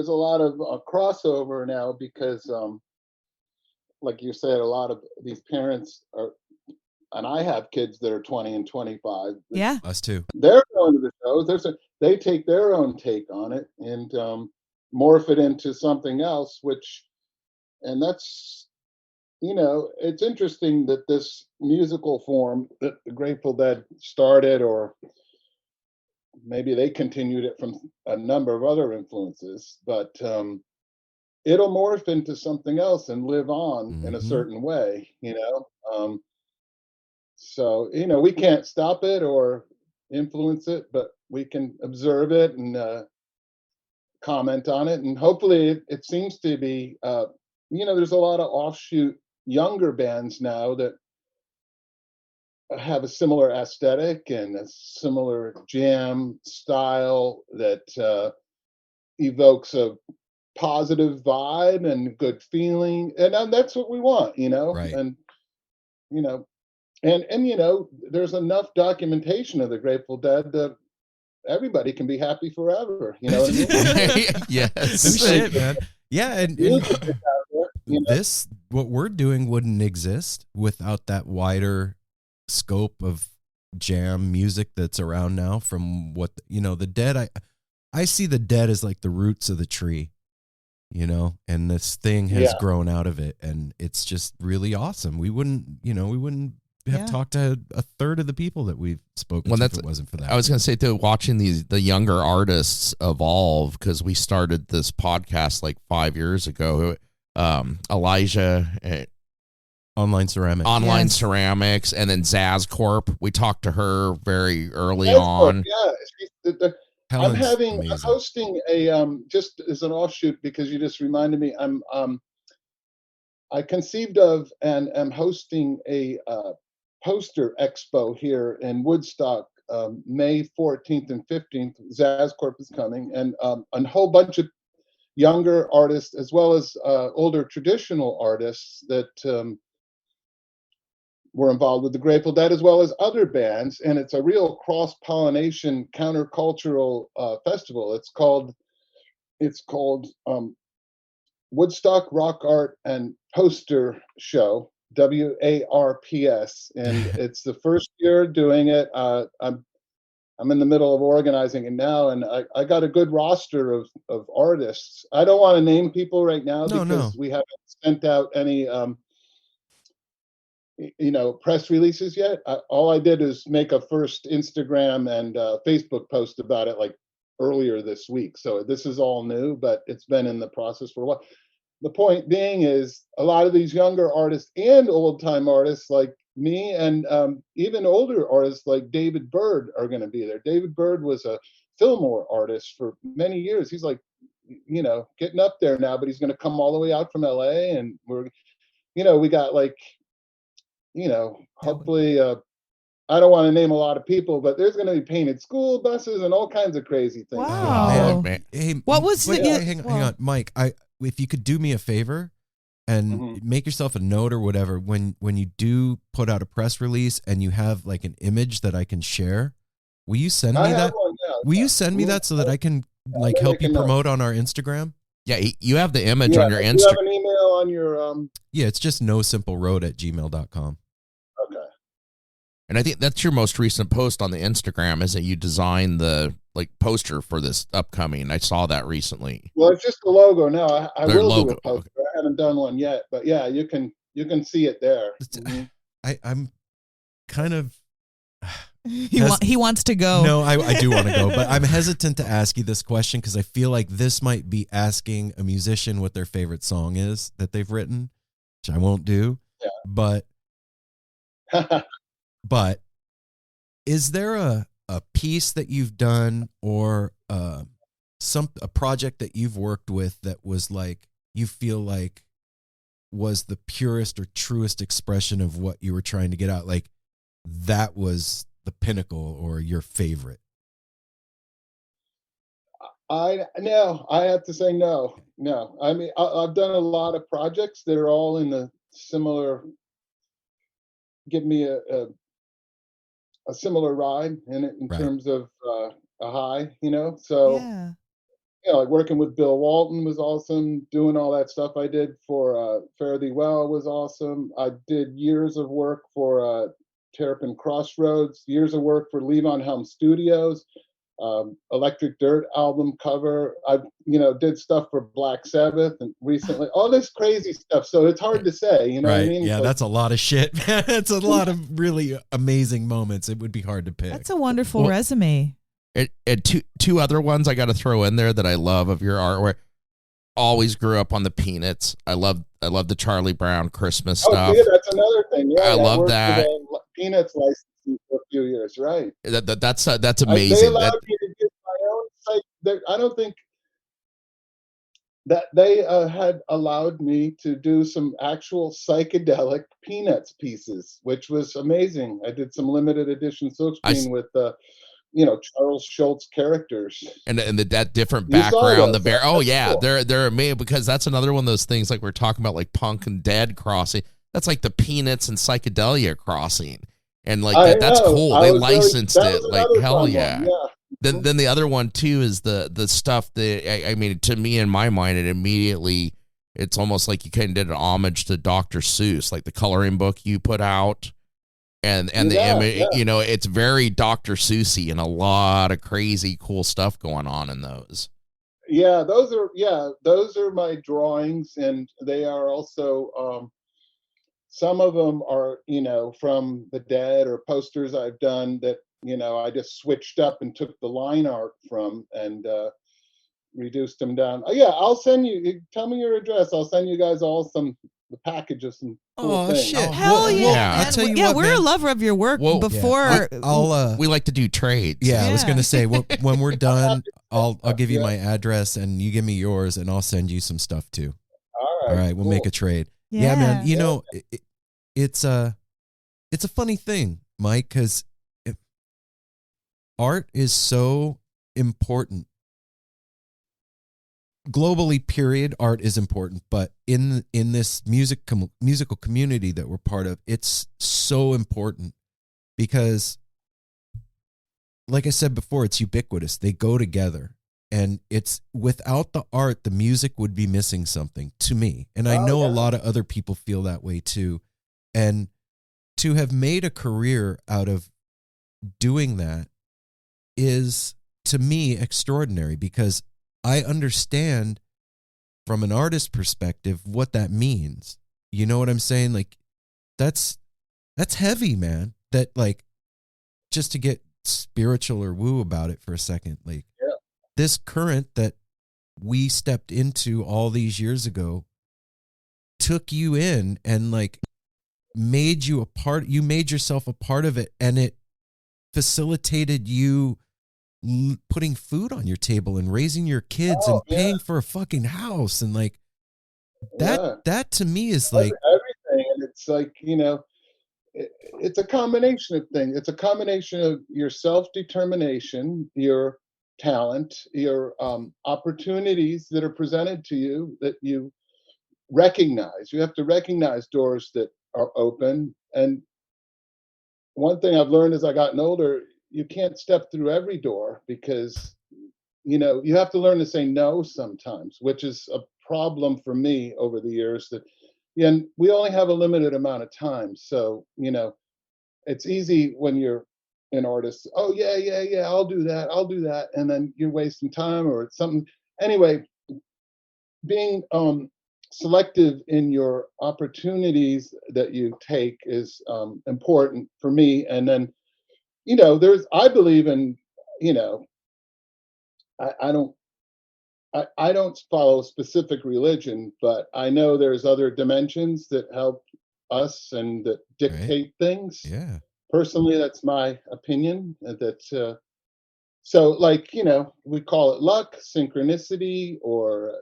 a lot of crossover now because, like you said, a lot of these parents are, and I have kids that are 20 and 25. Yeah, us too. They're going to the shows. They take their own take on it and morph it into something else. And that's, it's interesting that this musical form that the Grateful Dead started, or maybe they continued it from a number of other influences, but it'll morph into something else and live on in a Mhm. certain way, so, we can't stop it or influence it, but we can observe it and comment on it. And hopefully it seems to be, there's a lot of offshoot younger bands now that have a similar aesthetic and a similar jam style that evokes a positive vibe and good feeling. And that's what we want, Right. and, you know, there's enough documentation of the Grateful Dead that everybody can be happy forever. You know what I mean? No Yes. shit, man. Yeah, and Music is out there, this, what we're doing wouldn't exist without that wider scope of jam music that's around now. From what the Dead, I see the Dead as like the roots of the tree, and this thing has Yeah. grown out of it, and it's just really awesome. We wouldn't have Yeah. talked to a third of the people that we've spoken Well, to if that's- it wasn't for that. I was going to say too, watching the younger artists evolve, because we started this podcast like 5 years ago. Elijah, Online ceramics. Online Yes. Ceramics, and then Zaz Corp. We talked to her very early That's on. what- yeah, I'm Helen's I'm amazing. hosting a just as an offshoot, because you just reminded me. I conceived of and am hosting a poster expo here in Woodstock, May 14th and 15th. Zaz Corp is coming, and a whole bunch of younger artists as well as older traditional artists that were involved with the Grateful Dead, as well as other bands. And it's a real cross-pollination countercultural festival. It's called Woodstock Rock Art and Poster Show, WARPS, and it's the first year doing it. I'm in the middle of organizing it now, and I got a good roster of artists. I don't want to name people right now because we haven't sent out any press releases yet. All I did is make a first Instagram and Facebook post about it like earlier this week. So this is all new, but it's been in the process for a while. The point being is a lot of these younger artists and old time artists like me, and even older artists like David Byrd are going to be there. David Byrd was a Fillmore artist for many years. He's like, getting up there now, but he's going to come all the way out from LA, and we got like, hopefully, I don't want to name a lot of people, but there's going to be painted school buses and all kinds of crazy things. Wow. Oh, man. Hey, What was wait, the- hang on, Mike. If you could do me a favor and make yourself a note or whatever, when you do put out a press release and you have like an image that I can share, will you send me I have that? one now. Will you send me that so that I can like I'll help make you a note. promote on our Instagram? Yeah, you have the image on your You have Instagram. an email on your Yeah, it's just nosimpleroad@gmail.com. okay. And I think that's your most recent post on the Instagram, is that you designed the poster for this upcoming. I saw that recently. Well, it's just the logo now. I Their will do logo, a poster. I haven't done one yet, but yeah, you can see it there. I'm kind of He wants to go. No, I do want to go, but I'm hesitant to ask you this question because I feel like this might be asking a musician what their favorite song is that they've written, which I won't do. Yeah. But is there a piece that you've done or a project that you've worked with that was like you feel like was the purest or truest expression of what you were trying to get out? Like that was the pinnacle or your favorite? I have to say no. I mean, I've done a lot of projects that are all in the similar. Give me a similar ride in it in Right. terms of a high, So Yeah. like working with Bill Walton was awesome. Doing all that stuff I did for Fare Thee Well was awesome. I did years of work for Terrapin Crossroads, years of work for Levon Helm Studios, Electric Dirt album cover. I did stuff for Black Sabbath and recently all this crazy stuff. So it's hard to say, you know what I mean? Yeah, It's like, that's a lot of shit. That's a lot of really amazing moments. It would be hard to pick. That's a wonderful resume. And two other ones I got to throw in there that I love of your artwork. always grew up on the Peanuts. I love the Charlie Brown Christmas Oh, stuff. yeah, that's another thing. Yeah, I love worked for that. the Peanuts licensing for a few years, right? That's They amazing. allowed me to do my own site. I don't think that they had allowed me to do some actual psychedelic Peanuts pieces, which was amazing. I did some limited edition silkscreen with Charles Schultz characters. and that different You saw background, those, yeah, cool. they're amazing, because that's another one of those things, like we're talking about, like Punk and Dead crossing. That's like the Peanuts and psychedelia crossing, and like that's cool. They licensed it, like hell yeah. Then the other one too is the stuff that I mean, to me, in my mind, it's almost like you kind of did an homage to Dr. Seuss, like the coloring book you put out. And the image, it's very Dr. Seussy, and a lot of crazy cool stuff going on in those. Yeah, those are my drawings, and they are also some of them are from the Dead or posters I've done that I just switched up and took the line art from and reduced them down. Oh, yeah, I'll send you. Tell me your address. I'll send you guys all the package of some cool things. Shit! Hell yeah! I'll tell you yeah, what, we're man. a lover of your work. Before we like to do trades. Yeah, I was gonna say when we're done, I'll give you my address and you give me yours, and I'll send you some stuff too. All right, we'll make a trade. Yeah, man. It's a funny thing, Mike, because art is so important. Globally, period, art is important, but in this musical community that we're part of, it's so important because, like I said before, it's ubiquitous. They go together, and it's without the art, the music would be missing something to me, and I know a lot of other people feel that way too. And to have made a career out of doing that is, to me, extraordinary, because I understand from an artist perspective what that means. You know what I'm saying? Like, that's heavy, man. That, like, just to get spiritual or woo about it for a second, like this current that we stepped into all these years ago took you in and like made you a part. You made yourself a part of it, and it facilitated you putting food on your table and raising your kids and paying for a fucking house, and like that to me is like everything. And it's like, it's a combination of things. It's a combination of your self-determination, your talent, your opportunities that are presented to you that you recognize. You have to recognize doors that are open. And one thing I've learned as I gotten older, you can't step through every door, because you have to learn to say no sometimes, which is a problem for me over the years. That and we only have a limited amount of time, so it's easy when you're an artist. Oh yeah, I'll do that, and then you're wasting time or it's something. Anyway, being selective in your opportunities that you take is important for me. And then I believe in, I don't follow specific religion, but I know there's other dimensions that help us and that dictate things. Yeah. Personally, that's my opinion. So like, we call it luck, synchronicity, or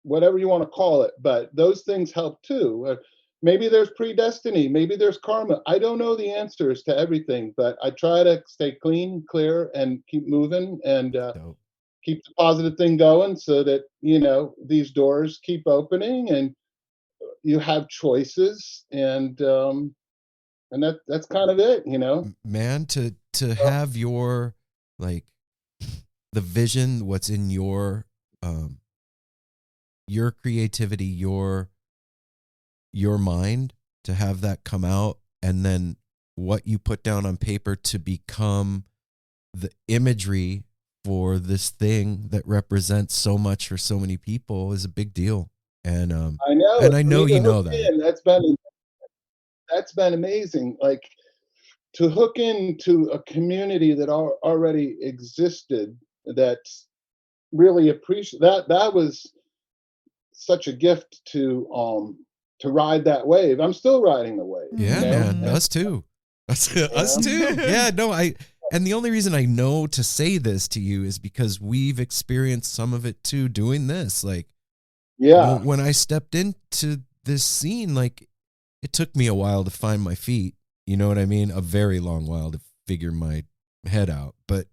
whatever you want to call it, but those things help too. Maybe there's predestiny, maybe there's karma. I don't know the answers to everything, but I try to stay clean, clear, and keep moving, and keep the positive thing going, so that these doors keep opening and you have choices, and that's kind of it, Man, to have your, like, the vision, what's in your creativity, your mind, to have that come out, and then what you put down on paper to become the imagery for this thing that represents so much for so many people is a big deal. And I know, and I know you know that. That's been amazing. Like, to hook into a community that already existed, that really appreciate that was such a gift to ride that wave. I'm still riding the wave. Yeah, you know? man. Us too. Us too. Yeah, no, and the only reason I know to say this to you is because we've experienced some of it too doing this. Like, Yeah. when I stepped into this scene, like, it took me a while to find my feet. You know what I mean? A very long while to figure my head out, but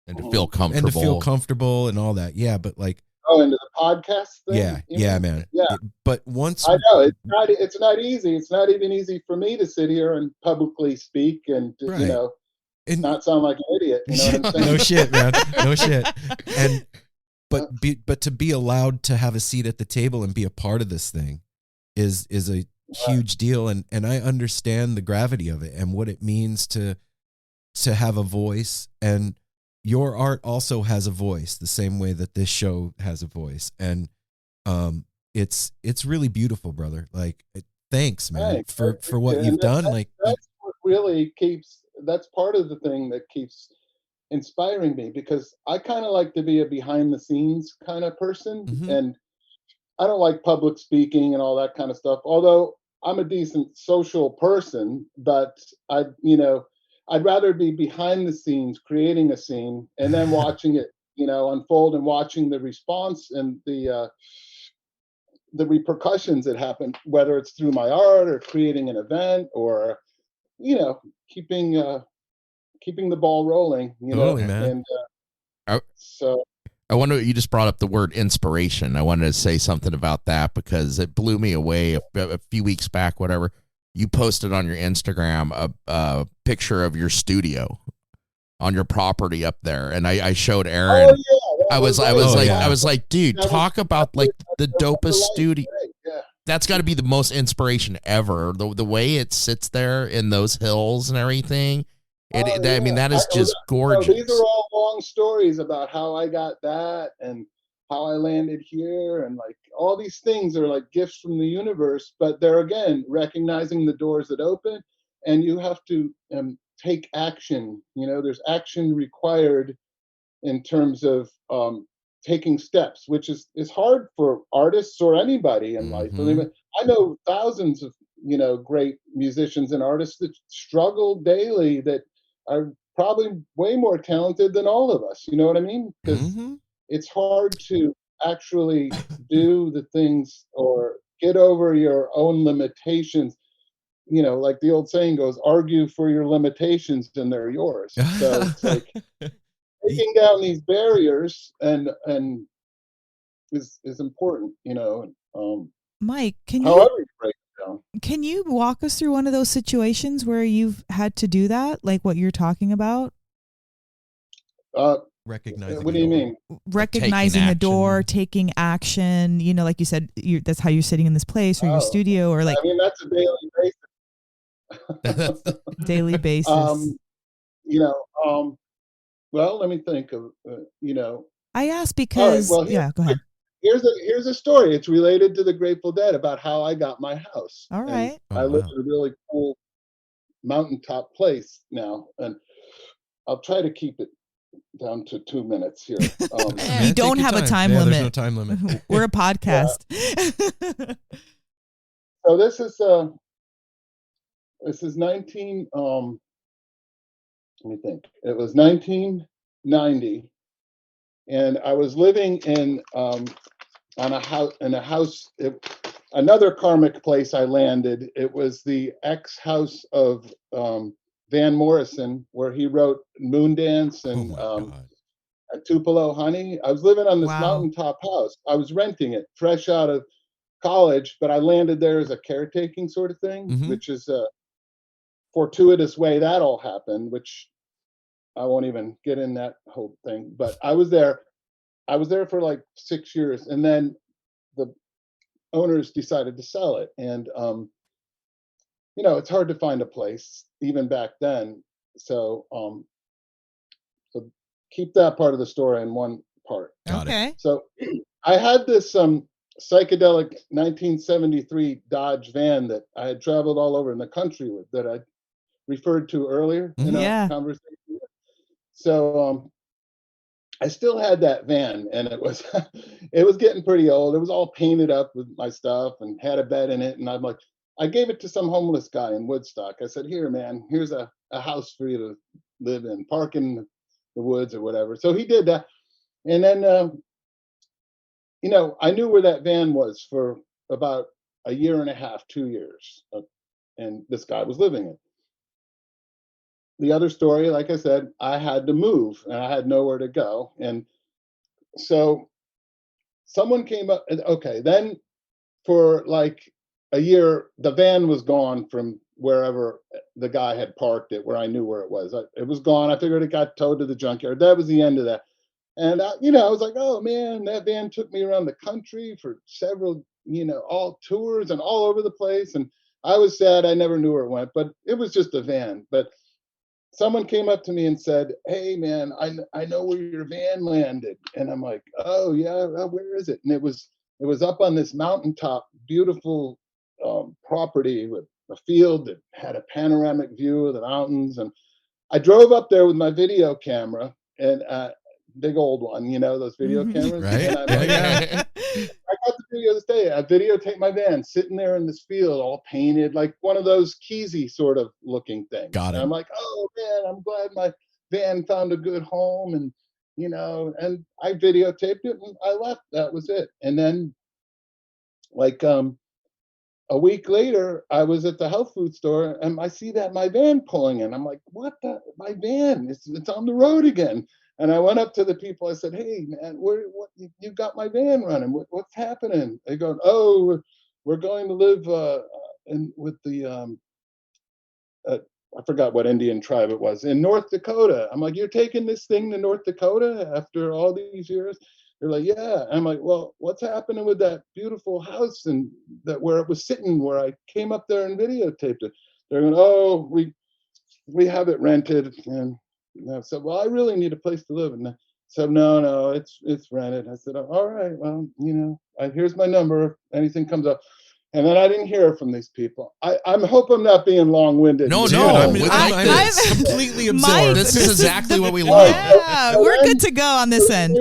And to feel comfortable. and to feel comfortable and all that. Yeah, but like, Into the podcast thing. yeah, you yeah, mean? man. Yeah. But once I know it's not easy. It's not even easy for me to sit here and publicly speak and Right. And not sound like an idiot. You know what I'm saying? no shit, man. No shit. And but to be allowed to have a seat at the table and be a part of this thing is a huge deal, and I understand the gravity of it and what it means to have a voice, and your art also has a voice the same way that this show has a voice, and it's really beautiful, brother. Like, thanks, man, for what you've done. Like, that's what really that's part of the thing that keeps inspiring me, because I kind of like to be a behind the scenes kind of person, and I don't like public speaking and all that kind of stuff, although I'm a decent social person, but I'd rather be behind the scenes creating a scene and then watching it, unfold, and watching the response and the repercussions that happen, whether it's through my art or creating an event or, keeping the ball rolling, Totally, man. And so I wonder, you just brought up the word inspiration. I wanted to say something about that because it blew me away a few weeks back, whatever. You posted on your Instagram a picture of your studio on your property up there. And I showed Aaron. Oh, yeah, I was like, dude, talk about like the dopest studio. Yeah. That's got to be the most inspiration ever. The way it sits there in those hills and everything. I mean, that is just gorgeous. These are all long stories about how I got that and how I landed here, and like all these things are like gifts from the universe, but they're, again, recognizing the doors that open, and you have to take action. There's action required in terms of taking steps, which is hard for artists or anybody in life. I mean, I know thousands of great musicians and artists that struggle daily, that are probably way more talented than all of us. You know what I mean? Because it's hard to actually do the things or get over your own limitations. Like the old saying goes, argue for your limitations and they're yours. So it's like taking down these barriers and is important, Mike, however you break it down. Can you walk us through one of those situations where you've had to do that, like what you're talking about? Recognizing. What do you mean? Recognizing a door, taking action. Like you said, that's how you're sitting in this place or your studio, or like. I mean, that's a daily basis. Daily basis. Well, let me think of. I asked because. All right, well, go ahead. Here's a story. It's related to the Grateful Dead about how I got my house. All right. I live in a really cool mountaintop place now, and I'll try to keep it down to 2 minutes here. We don't have a time limit. There's no time limit. We're a podcast. So this is 19. Let me think. It was 1990, and I was living in a house. Another karmic place I landed. It was the ex-house of Van Morrison, where he wrote Moondance and Tupelo Honey. I was living on this mountaintop house. I was renting it fresh out of college, but I landed there as a caretaking sort of thing, which is a fortuitous way that all happened, which I won't even get in that whole thing. But I was there for like 6 years, and then the owners decided to sell it. And it's hard to find a place even back then. So so keep that part of the story in one part. Okay. So I had this psychedelic 1973 Dodge van that I had traveled all over in the country with, that I referred to earlier in our conversation. So I still had that van, and it was it was getting pretty old. It was all painted up with my stuff and had a bed in it. And I'm like, I gave it to some homeless guy in Woodstock. I said, "Here, man, here's a house for you to live in, park in the woods or whatever." So he did that, and then I knew where that van was for about a year and a half, 2 years, and this guy was living in it. The other story, like I said, I had to move and I had nowhere to go. And so someone came up and okay, then for like a year, the van was gone from wherever the guy had parked it, where I knew where it was. It was gone. I figured it got towed to the junkyard. That was the end of that. And I was like, oh man, that van took me around the country for several, all tours and all over the place. And I was sad I never knew where it went, but it was just a van. But someone came up to me and said, "Hey, man, I know where your van landed." And I'm like, "Oh yeah, where is it?" And it was up on this mountaintop, beautiful property with a field that had a panoramic view of the mountains. And I drove up there with my video camera, and big old one, those video cameras. Right? And I'm like, Yeah. I got the video this day. I videotaped my van sitting there in this field, all painted, like one of those Keezy sort of looking things. Got it. And I'm like, oh man, I'm glad my van found a good home. And, and I videotaped it and I left. That was it. And then like a week later, I was at the health food store and I see that my van pulling in. I'm like, what my van? It's on the road again. And I went up to the people. I said, "Hey, man, what you got my van running? What's happening?" They go, "Oh, we're going to live with the I forgot what Indian tribe it was in North Dakota." I'm like, "You're taking this thing to North Dakota after all these years?" They're like, "Yeah." I'm like, "Well, what's happening with that beautiful house and that where it was sitting, where I came up there and videotaped it?" They're going, "Oh, we have it rented." And I said, "Well, I really need a place to live." And they said, No, it's rented." I said, "All right, well, here's my number if anything comes up." And then I didn't hear from these people. I hope I'm not being long-winded. No, Dude, no, I'm completely absorbed. This is exactly what we love. Yeah, we're good to go on this end.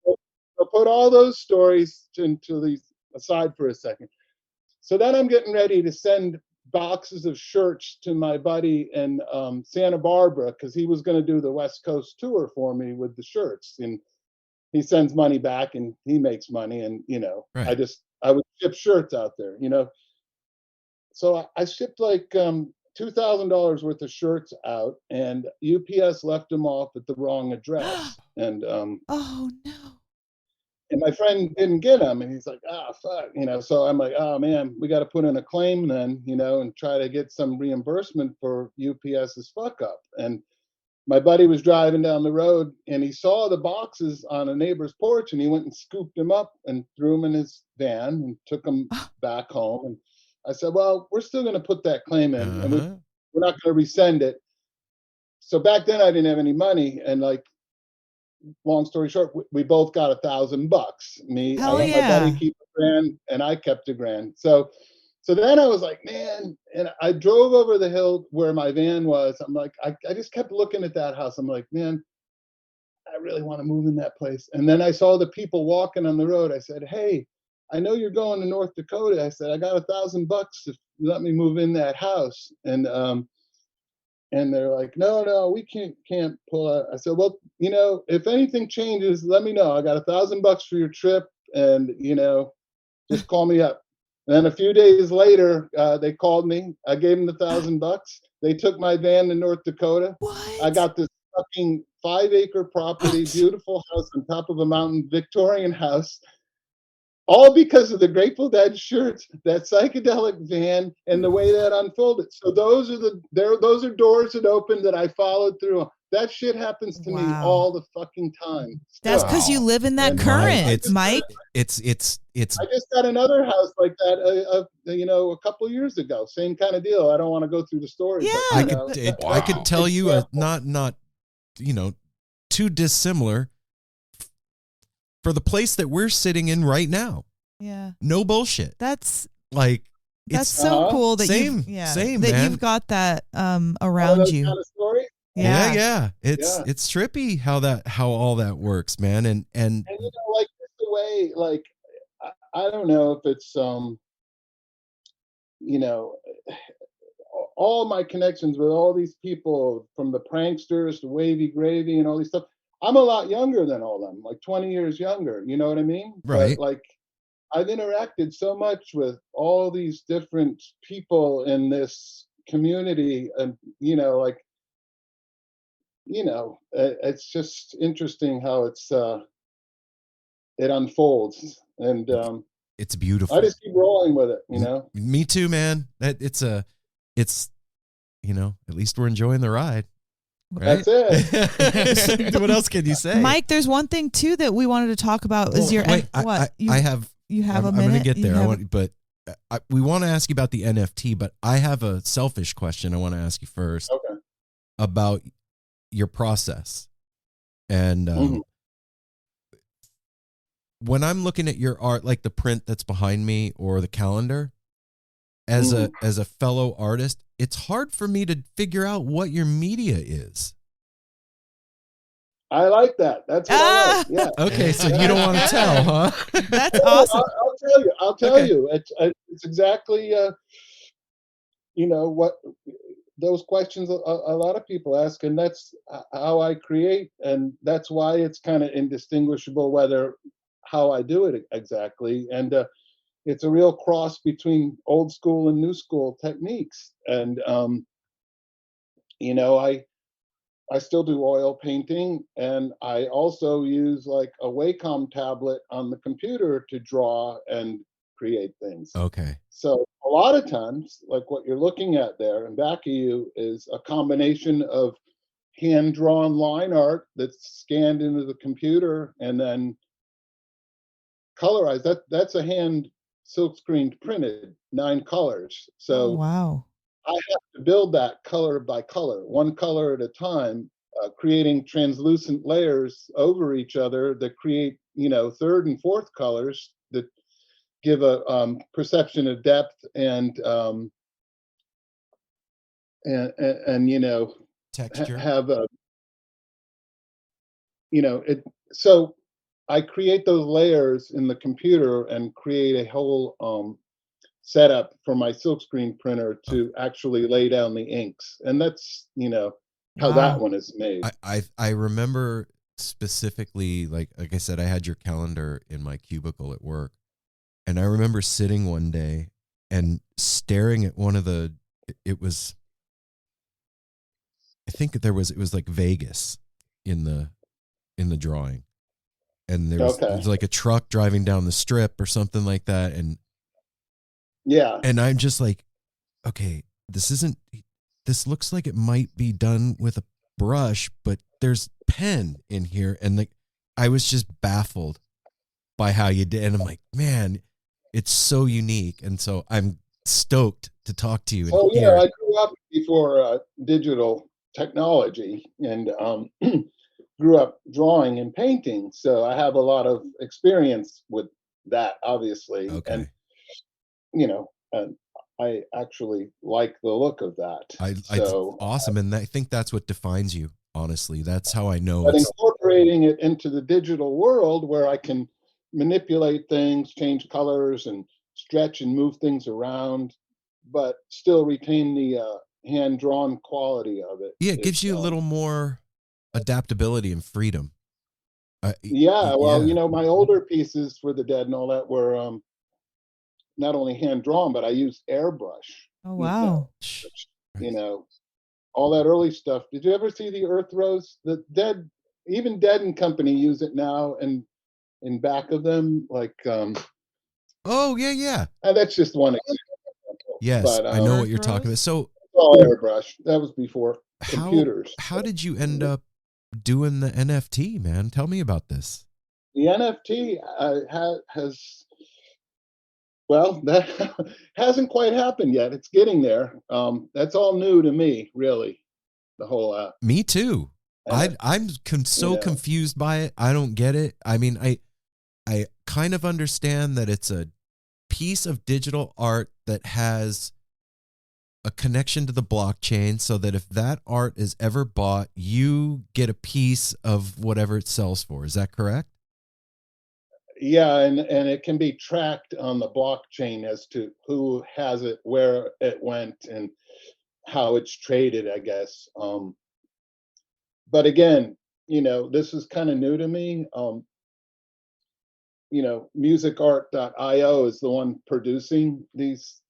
I'll put all those stories into these aside for a second. So then I'm getting ready to send boxes of shirts to my buddy in Santa Barbara, because he was going to do the West Coast tour for me with the shirts, and he sends money back and he makes money, and Right. I would ship shirts out there, so I shipped like $2,000 worth of shirts out, and UPS left them off at the wrong address. And Oh no. and my friend didn't get them, and he's like, fuck, so I'm like, oh man, we got to put in a claim then, and try to get some reimbursement for UPS's fuck up. And my buddy was driving down the road and he saw the boxes on a neighbor's porch, and he went and scooped them up and threw them in his van and took them back home. And I said, well, we're still going to put that claim in, and we're not going to resend it. So back then I didn't have any money, and like, long story short, we both got $1,000. I let my buddy keep $1,000 and I kept $1,000. So then I was like, man, and I drove over the hill where my van was. I'm like, I just kept looking at that house. I'm like, man, I really want to move in that place. And then I saw the people walking on the road. I said, hey, I know you're going to North Dakota. I said, I got $1,000 if you let me move in that house. And they're like, no, we can't pull out. I said, well, if anything changes, let me know. I got $1,000 for your trip, and just call me up. And then a few days later, they called me. I gave them the $1,000. They took my van to North Dakota. What? I got this fucking 5-acre property, beautiful house on top of a mountain, Victorian house. All because of the Grateful Dead shirts, that psychedelic van, and the way that unfolded. So those are doors that opened that I followed through. That shit happens to me all the fucking time. That's because you live in that current, Mike. It's. I just got another house like that, a couple years ago. Same kind of deal. I don't want to go through the story. Yeah, but, I could tell you not too dissimilar for the place that we're sitting in right now. Yeah. No bullshit. That's It's so cool that same, that man. you've got that around you. Kind of story? Yeah. It's trippy how all that works, man. And like just the way, like I don't know if it's all my connections with all these people, from the pranksters to Wavy Gravy and all these stuff. I'm a lot younger than all them, like 20 years younger. You know what I mean? Right. But like I've interacted so much with all these different people in this community, and it's just interesting how it unfolds, and it's beautiful. I just keep rolling with it, Me too, man. It's at least we're enjoying the ride. Right? That's it. What else can you say? Mike, there's one thing too that we wanted to talk about. Is your wait, what? I have You have I'm a minute? going to get there. We want to ask you about the NFT, but I have a selfish question I want to ask you first. Okay. About your process. And when I'm looking at your art, like the print that's behind me or the calendar, as a fellow artist, it's hard for me to figure out what your media is. I like that. That's what I like. Yeah. Okay, so you don't want to tell, huh? That's awesome. I'll tell you. It's exactly what those questions a lot of people ask, and that's how I create, and that's why it's kind of indistinguishable how I do it exactly. And it's a real cross between old school and new school techniques. And I still do oil painting, and I also use like a Wacom tablet on the computer to draw and create things. Okay. So a lot of times, like what you're looking at there in back of you is a combination of hand-drawn line art that's scanned into the computer and then colorized. That's a hand silkscreened printed 9 colors. So wow. I have to build that color by color, one color at a time, creating translucent layers over each other that create, third and fourth colors that give a perception of depth and texture. Have a, it. So I create those layers in the computer and create a whole setup for my silkscreen printer to actually lay down the inks, and that's how that one is made. I remember specifically, like I said, I had your calendar in my cubicle at work, and I remember sitting one day and staring at one of the. It was like Vegas in the drawing, and there was like a truck driving down the strip or something like that, and. Yeah. And I'm just like, okay, this looks like it might be done with a brush, but there's pen in here. And I was just baffled by how you did. And I'm like, man, it's so unique. And so I'm stoked to talk to you. I grew up before digital technology and grew up drawing and painting. So I have a lot of experience with that, obviously. Okay. And and I actually like the look of that. It's awesome, and I think that's what defines you. Honestly, that's how I know. But incorporating it into the digital world, where I can manipulate things, change colors, and stretch and move things around, but still retain the hand-drawn quality of it. Yeah, it gives you a little more adaptability and freedom. My older pieces for the Dead and all that were. Not only hand drawn, but I used airbrush. Oh wow! All that early stuff. Did you ever see the Earth Rose? The Dead, even Dead and Company use it now, and in back of them, like. Oh yeah. And that's just one example. Yes, but, I know what you're talking about. So all airbrush. That was before computers. How did you end up doing the NFT, man? Tell me about this. The NFT has. Well, that hasn't quite happened yet. It's getting there. That's all new to me, really. The whole. Me too. I'm so confused by it. I don't get it. I mean, I kind of understand that it's a piece of digital art that has a connection to the blockchain so that if that art is ever bought, you get a piece of whatever it sells for. Is that correct? Yeah, and it can be tracked on the blockchain as to who has it, where it went, and how it's traded, I guess. But again, this is kind of new to me. Musicart.io is the one producing these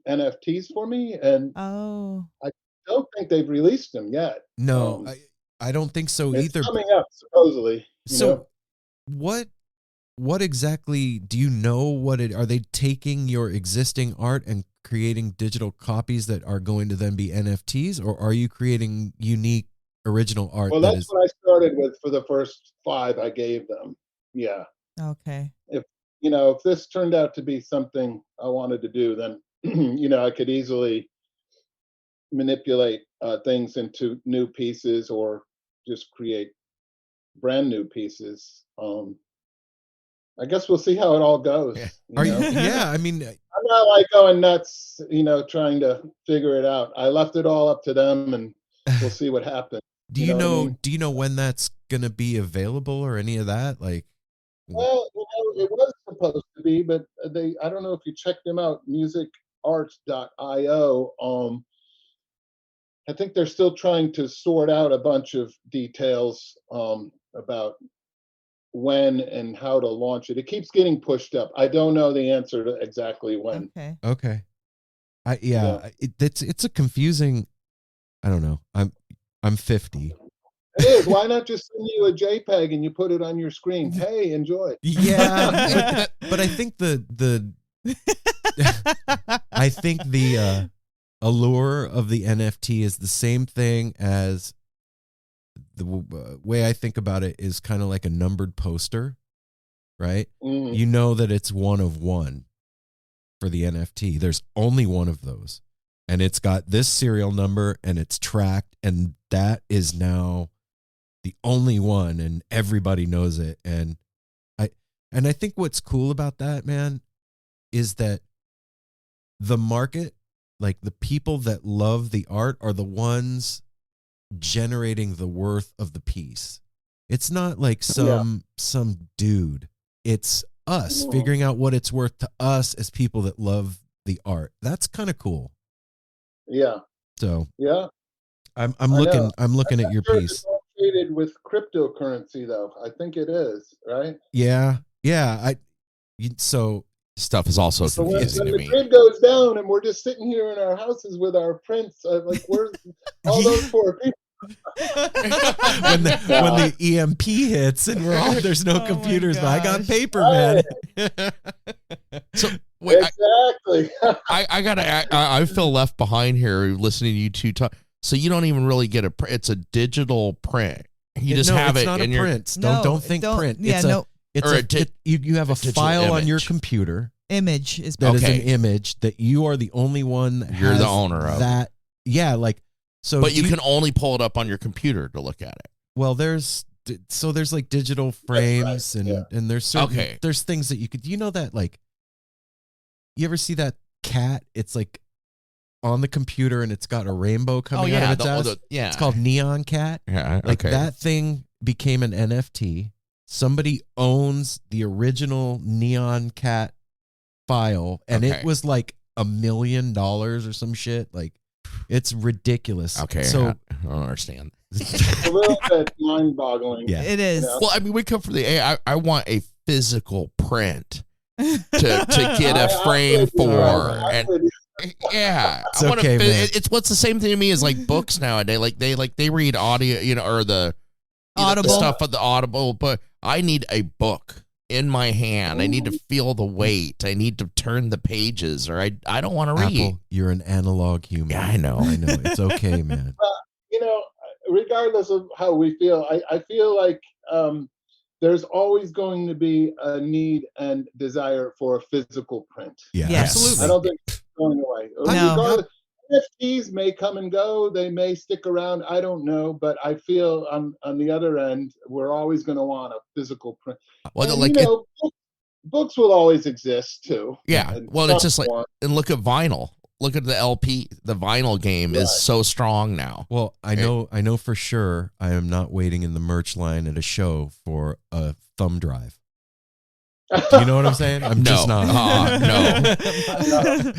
NFTs for me, and Oh. I don't think they've released them yet. No, I don't think so It's either. coming up supposedly. So what exactly do you know? Are they taking your existing art and creating digital copies that are going to then be NFTs, or are you creating unique original art? Well, that's what I started with for the first 5 I gave them. Yeah. Okay. If this turned out to be something I wanted to do, then I could easily manipulate things into new pieces or just create brand new pieces. I guess we'll see how it all goes. Are you? Yeah, I mean, I'm not like going nuts, trying to figure it out. I left it all up to them, and we'll see what happens. Do you know? Do you know when that's gonna be available or any of that? Like, well, it was supposed to be, but I don't know if you checked them out, musicart.io. I think they're still trying to sort out a bunch of details about when and how to launch it. It keeps getting pushed up. I don't know the answer to exactly when. Okay. It's a confusing. I don't know. I'm 50. It is. Why not just send you a JPEG and you put it on your screen? Hey, enjoy. Yeah, but I think the allure of the NFT is the same thing as the way I think about it is kind of like a numbered poster, right? Mm. You know that it's one of one for the NFT. There's only one of those, and it's got this serial number and it's tracked, and that is now the only one, and everybody knows it. And I think what's cool about that, man, is that the market, like the people that love the art, are the ones generating the worth of the piece. It's not like some dude. It's us figuring out what it's worth to us as people that love the art. That's kind of cool. Yeah. So yeah, I'm looking at your piece. It's all traded with cryptocurrency, though. I think it is, right? Yeah. So stuff is also confusing when to the me. grid goes down and we're just sitting here in our houses with our prints, like, where's all those poor people? when the EMP hits and there's no computers, but I got paper, man. So wait, exactly. I feel left behind here listening to you two talk. So you don't even really get it's a digital print. You just have it's it not in a your print. Don't think print. Yeah, you have a file image on your computer. Image is that is an image that you are the only one that you're has the owner of that. Yeah, like so. But you can only pull it up on your computer to look at it. Well, there's like digital frames and there's certain there's things that you could that like you ever see that cat? It's like on the computer and it's got a rainbow coming out of its ass. It's called Neon Cat. Yeah, like that thing became an NFT. Somebody owns the original Neon Cat file, and it was like $1 million or some shit. Like, it's ridiculous. Okay, so I don't understand. It's a little bit mind-boggling. Yeah, it is. Well, I mean, we come from the AI. I want a physical print to get a frame for, and yeah, it's okay, man. It's what's the same thing to me as like books nowadays. Like they read audio, or the Audible stuff of the Audible, but I need a book in my hand. I need to feel the weight. I need to turn the pages, or I don't want to read. Apple, you're an analog human. Yeah, I know. It's okay, man. Regardless of how we feel, I feel like there's always going to be a need and desire for a physical print. Yeah, absolutely. I don't think it's going away. No. NFTs may come and go. They may stick around. I don't know. But I feel on the other end, we're always going to want a physical print. Well, and, books will always exist too. Yeah. Well, it's just like, and look at vinyl. look at the LP. The vinyl game is so strong now. Well, I know for sure I am not waiting in the merch line at a show for a thumb drive. Do you know what I'm saying? I'm just not. No.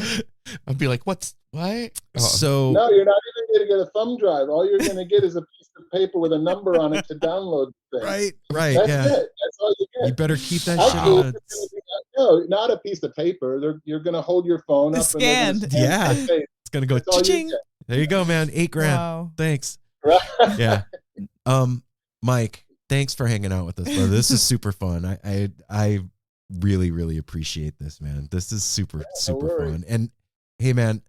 I'd be like, what? Oh. So no, you're not even going to get a thumb drive. All you're going to get is a piece of paper with a number on it to download things. Right. That's Yeah. it. That's all you get. You better keep that Actually, shit on. no, not a piece of paper. You're going to hold your phone up Scanned. and they're gonna scan the face. It's gonna go That's all you ching. get. There you go, man. $8,000. Wow. Thanks. Right. Yeah. Mike, thanks for hanging out with us, brother. This is super fun. I really, really appreciate this, man. This is super fun. And hey, man,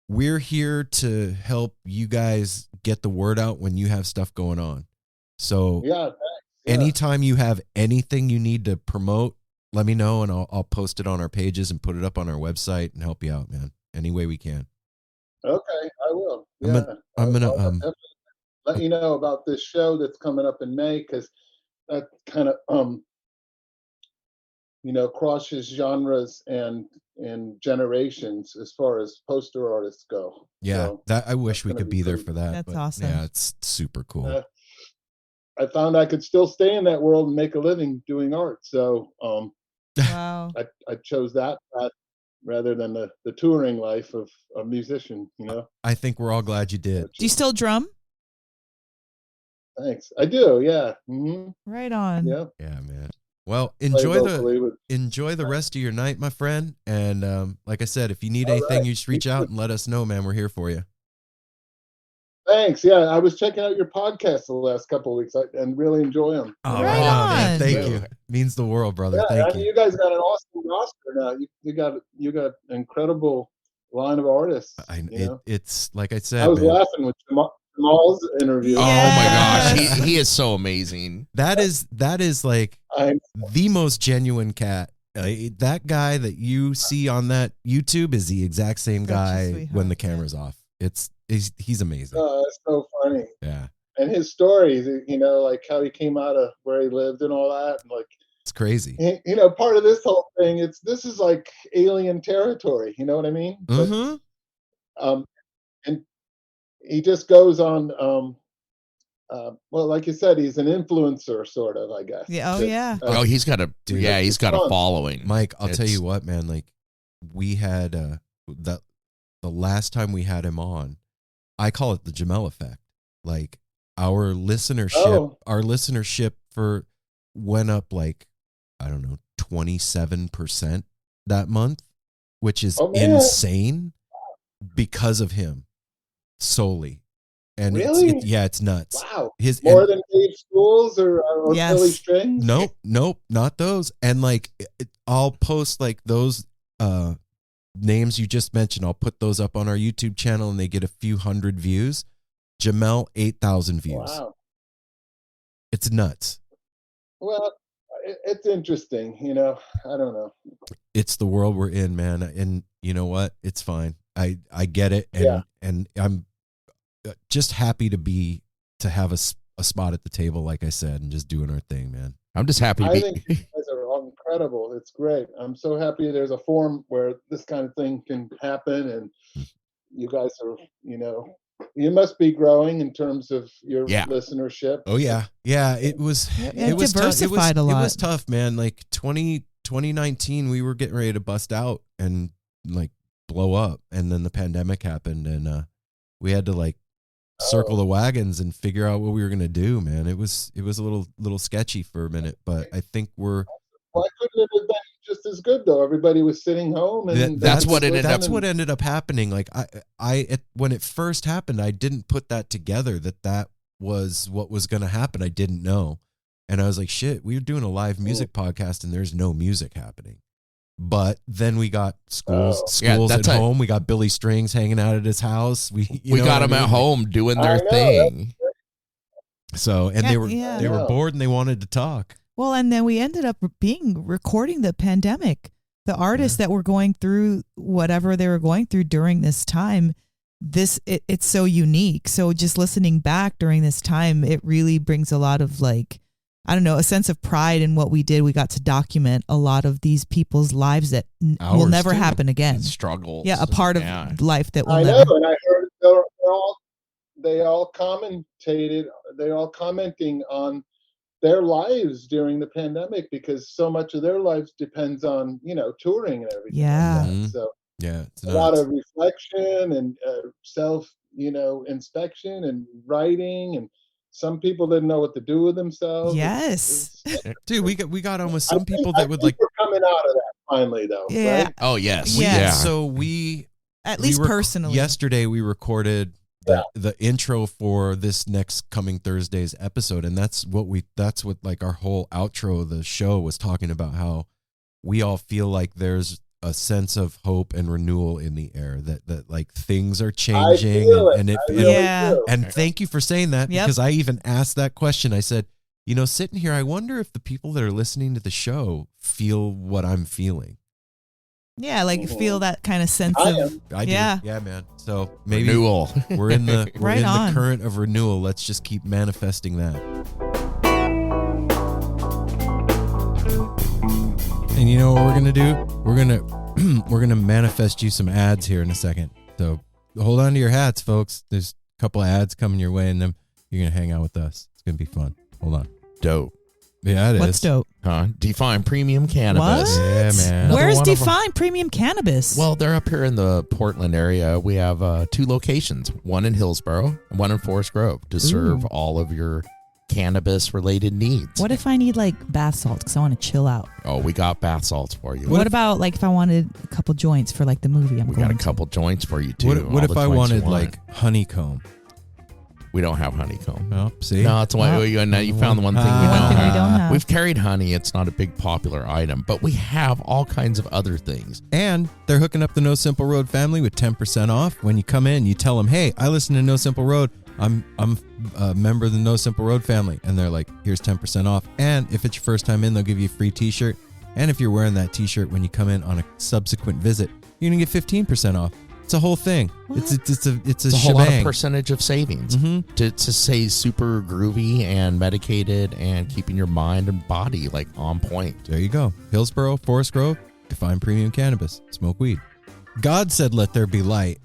we're here to help you guys get the word out when you have stuff going on. So Yeah. anytime you have anything you need to promote, let me know and I'll post it on our pages and put it up on our website and help you out, man. Any way we can. Okay, I will. I'm Yeah. gonna I'll definitely let you know about this show that's coming up in May, because that kind of crosses genres and generations as far as poster artists go. Yeah, So that I wish we gonna could be be there pretty- for that. That's but awesome. Yeah, it's super cool. I found I could still stay in that world and make a living doing art. So Wow. I chose that path rather than the touring life of a musician, I think we're all glad you did. Do you still drum? Thanks. I do, yeah. Hmm. Right on. Yeah. Yeah, man. Well, Play enjoy vocally with- the rest of your night, my friend. And like I said, if you need All anything, right. you just reach out and let us know, man. We're here for you. Thanks. Yeah, I was checking out your podcast the last couple of weeks and really enjoy them. Oh, Right man, on. thank you. Means the world, brother. Yeah, Thank I mean, you. you guys got an awesome roster now. You got an incredible line of artists. It's like I said, I was man. laughing with Jamal's interview. Oh my Yeah. gosh, he is so amazing. That is like I the most genuine cat. That guy that you see on that YouTube is the exact same Such a guy sweetheart, when the yeah. camera's off. He's amazing. it's so funny. Yeah, And his stories, like how he came out of where he lived and all that, and like, it's crazy. part of this whole thing, this is like alien territory. You know what I mean? But, Mm-hmm. and he just goes on. Well, like you said, he's an influencer, sort of, I guess. Yeah, oh, yeah. Oh, he's got a Dude, he's got a fun. following. Mike, I'll tell It's- you what, man. Like we had the last time we had him on, I call it the Jamel effect. Like our listenership went up like, I don't know, 27% that month, which is Oh, man. insane because of him solely. And Really? it's nuts. Wow. His More than Dave Schools or Yes. Billy Strings? Nope, not those. And like I'll post like those names you just mentioned. I'll put those up on our YouTube channel and they get a few hundred views. Jamel, 8,000 views. Wow. It's nuts. Well, it's interesting, I don't know. It's the world we're in, man. And you know what? It's fine. I get it. And I'm just happy to have a spot at the table, like I said, and just doing our thing, man. I'm just happy to I be. think you guys are incredible. It's great. I'm so happy there's a forum where this kind of thing can happen, and you guys are, you must be growing in terms of your listenership. Oh yeah. It was It was diversified a lot. It was tough, man. Like 2019 we were getting ready to bust out and like blow up, and then the pandemic happened, and we had to like circle the wagons and figure out what we were gonna do, man. It was a little sketchy for a minute, but I think we're. Why couldn't it have been just as good though? Everybody was sitting home, and That's what ended up happening. Like when it first happened, I didn't put that together that was what was gonna happen. I didn't know, and I was like, shit, we were doing a live music podcast, and there's no music happening. But then we got schools at home. We got Billy Strings hanging out at his house. We got them at home doing their thing. So, and they were bored and they wanted to talk. Well, and then we ended up recording the pandemic. The artists that were going through whatever they were going through during this time, it's so unique. So just listening back during this time, it really brings a lot of like I don't know, a sense of pride in what we did. We got to document a lot of these people's lives that will Ours, never too. happen again. Struggles. Yeah, a part Yeah. of life that will I never. know, and I heard they all commentated. They're all commenting on their lives during the pandemic because so much of their lives depends on touring and everything. Yeah. Like that. Mhm. So Yeah, it's a lot nuts. of reflection and self inspection and writing, and some people didn't know what to do with themselves. Yes. Dude, we got almost I some think- people I that would think like. we're coming out of that finally, though. Yeah. Right? Oh, yes. Yeah. Yeah. So we At we least rec- personally. Yesterday we recorded the intro for this next coming Thursday's episode, and that's what like our whole outro of the show was talking about, how we all feel like there's a sense of hope and renewal in the air, that like things are changing, feel it. and I really Yeah. do. and thank you for saying that, Yep. because I even asked that question. I said, sitting here, I wonder if the people that are listening to the show feel what I'm feeling. Yeah, like feel that kind of sense I of. am. I do. Yeah. Yeah, man. So maybe Renewal. we're in the Right on. current of renewal. Let's just keep manifesting that. And you know what we're gonna do? We're gonna manifest you some ads here in a second. So hold on to your hats, folks. There's a couple of ads coming your way, and then you're gonna hang out with us. It's gonna be fun. Hold on. Dope. Yeah, it is. What's dope? Huh? Define premium cannabis. What? Yeah, man. Another Where's one of 'em. Define Premium Cannabis? Well, they're up here in the Portland area. We have 2 locations, one in Hillsboro and one in Forest Grove, to serve all of your cannabis-related needs. What if I need like bath salts because I want to chill out? Oh, we got bath salts for you. What about like if I wanted a couple joints for like the movie I'm We going got a to? couple joints for you, too. What All if the I joints you wanted want. like honeycomb? We don't have honeycomb. Oh, see? No, it's why you found the one thing we One don't thing we have. don't have. We've carried honey. It's not a big popular item, but we have all kinds of other things. And they're hooking up the No Simple Road family with 10% off. When you come in, you tell them, hey, I listen to No Simple Road. I'm a member of the No Simple Road family. And they're like, here's 10% off. And if it's your first time in, they'll give you a free t-shirt. And if you're wearing that t-shirt when you come in on a subsequent visit, you're going to get 15% off. It's a whole thing. It's a It's a whole lot of shebang. percentage of savings Mhm. to stay super groovy and medicated and keeping your mind and body like on point. There you go. Hillsboro, Forest Grove, Define Premium Cannabis. Smoke weed. God said, let there be light.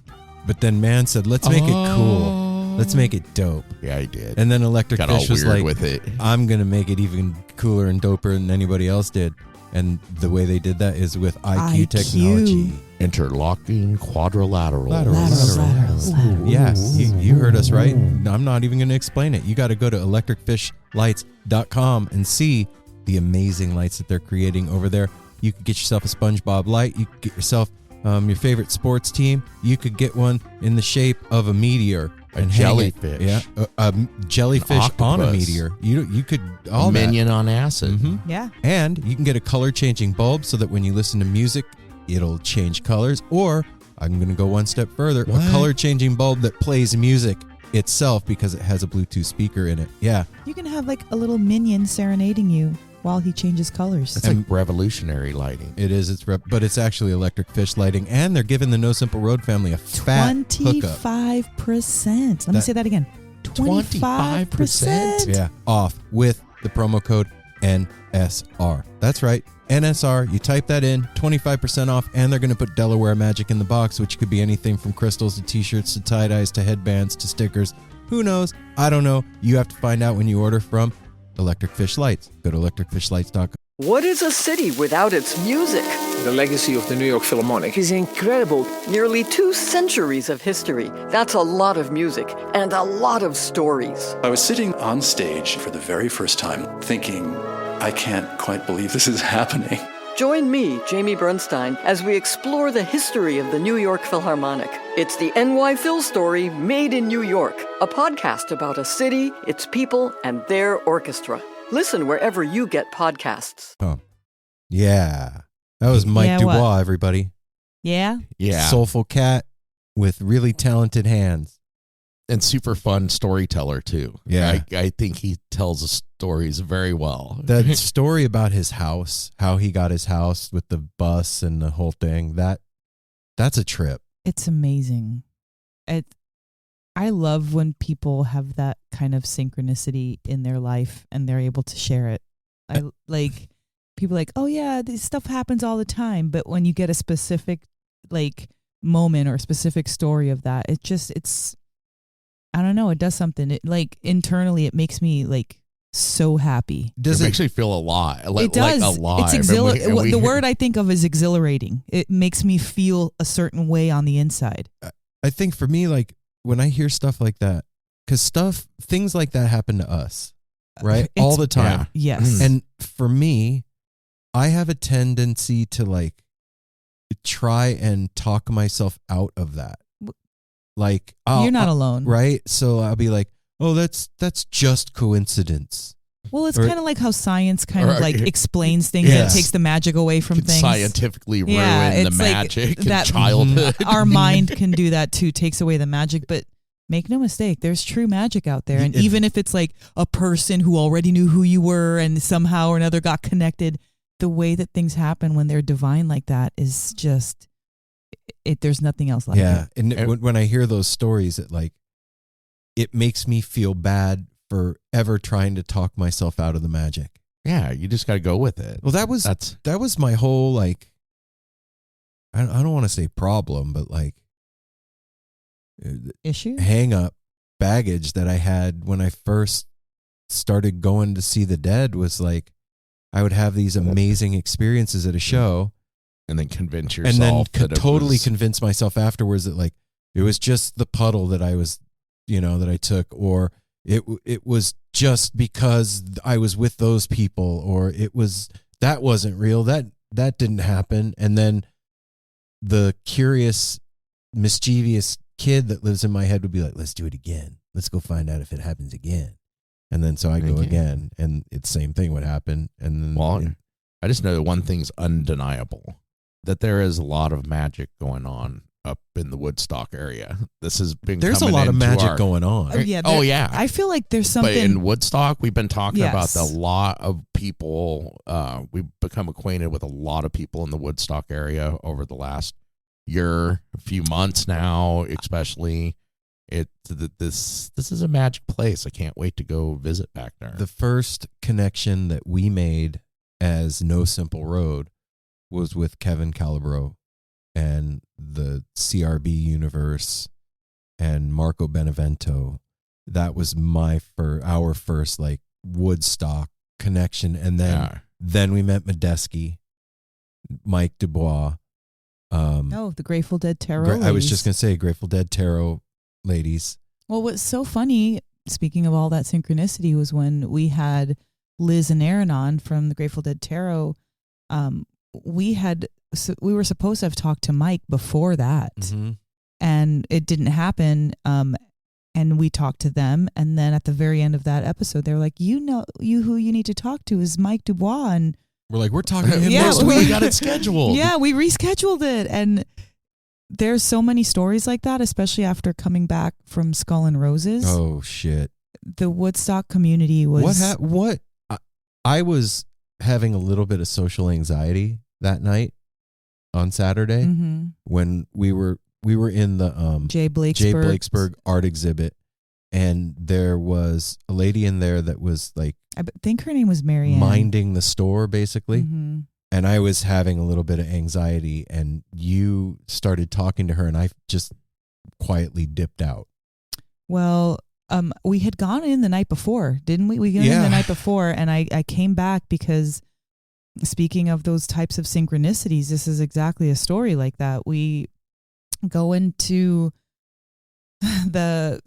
But then man said, let's make it cool. Let's make it dope. Yeah, I did. And then Electric Got all Fish was weird like, with it. I'm going to make it even cooler and doper than anybody else did. And the way they did that is with IQ technology. Interlocking quadrilateral. Lateral. Yeah, you heard us right. I'm not even going to explain it. You got to go to electricfishlights.com and see the amazing lights that they're creating over there. You could get yourself a SpongeBob light. You could get yourself your favorite sports team. You could get one in the shape of a meteor. A and hang it. jellyfish. Yeah, a jellyfish An on a octopus. meteor. You could all A that. minion on acid. Mhm. Yeah. And you can get a color changing bulb so that when you listen to music, it'll change colors. Or I'm going to go one step further, What? a color changing bulb that plays music itself because it has a Bluetooth speaker in it. Yeah. You can have like a little minion serenading you while he changes colors. It's like revolutionary lighting. It is. But it's actually Electric Fish lighting. And they're giving the No Simple Road family a fat hookup. 25%. Let me say that again. 25%? Yeah. Off with the promo code NSR. That's right. NSR. You type that in, 25% off, and they're going to put Delaware Magic in the box, which could be anything from crystals to t-shirts to tie-dyes to headbands to stickers. Who knows? I don't know. You have to find out when you order from Electric Fish Lights. Go to electricfishlights.com. What is a city without its music? The legacy of the New York Philharmonic is incredible. Nearly 2 centuries of history. That's a lot of music and a lot of stories. I was sitting on stage for the very first time thinking, I can't quite believe this is happening. Join me, Jamie Bernstein, as we explore the history of the New York Philharmonic. It's the NY Phil story made in New York, a podcast about a city, its people, and their orchestra. Listen wherever you get podcasts. Oh, yeah. That was Mike Yeah, Dubois, what? everybody. Yeah. Yeah. Soulful cat with really talented hands. And super fun storyteller, too. Yeah. I think he tells the stories very well. That story about his house, how he got his house with the bus and the whole thing, that's a trip. It's amazing. I love when people have that kind of synchronicity in their life and they're able to share it. I like people like, oh yeah, this stuff happens all the time. But when you get a specific like moment or a specific story of that, it's, I don't know, it does something. It like internally, it makes me like so happy. It makes me feel a lot. It does. Like alive. It's the word I think of is exhilarating. It makes me feel a certain way on the inside. I think for me, like when I hear stuff like that, because things like that happen to us, right? All the time. Yeah. Yes. And for me, I have a tendency to like try and talk myself out of that. Like, you're not alone. Right? So I'll be like, oh, that's just coincidence. Well, it's kind of like how science kind of like explains things and takes the magic away from things. Scientifically ruin the magic in that childhood. Our mind can do that too, takes away the magic. But make no mistake, there's true magic out there. And even if it's like a person who already knew who you were and somehow or another got connected, the way that things happen when they're divine like that is just, there's nothing else like it. Yeah. And when I hear those stories, it makes me feel bad for ever trying to talk myself out of the magic. Yeah, you just got to go with it. Well, that was my whole like, I don't want to say problem, but like issue, hang up, baggage that I had when I first started going to see the dead was like, I would have these amazing experiences at a show, and then convince yourself, and then could totally convince myself afterwards that like it was just the puddle that I was, that I took, or it was just because I was with those people, or that wasn't real, that didn't happen. And then the curious, mischievous kid that lives in my head would be like, let's do it again. Let's go find out if it happens again. And then so I go again, and it's the same thing would happen. And then, I just know that one thing's undeniable, that there is a lot of magic going on up in the Woodstock area. This has been there's a lot of magic going on. Yeah, I feel like there's something. But in Woodstock, we've been talking about a lot of people. We've become acquainted with a lot of people in the Woodstock area over the last year, a few months now, especially. This is a magic place. I can't wait to go visit back there. The first connection that we made as No Simple Road was with Kevin Calabro and the CRB universe and Marco Benevento. That was our first like Woodstock connection. And then we met Medeski, Mike Dubois. The Grateful Dead Tarot. I was just going to say Grateful Dead Tarot ladies. Well, what's so funny, speaking of all that synchronicity, was when we had Liz and Aaron on from the Grateful Dead Tarot. We were supposed to have talked to Mike before that, and it didn't happen. And we talked to them, and then at the very end of that episode, they were like, who you need to talk to is Mike Dubois, and we're like, we're talking to him. We got it scheduled. Yeah, we rescheduled it, and there's so many stories like that, especially after coming back from Skull and Roses. Oh shit! The Woodstock community was what? I was having a little bit of social anxiety that night on Saturday when we were in the Jay Blakesberg art exhibit, and there was a lady in there that was like, I think her name was Marianne, minding the store basically. And I was having a little bit of anxiety, and you started talking to her, and I just quietly dipped out. Well, we had gone in the night before, didn't we? We got in the night before, and I came back because, speaking of those types of synchronicities, this is exactly a story like that. We go into the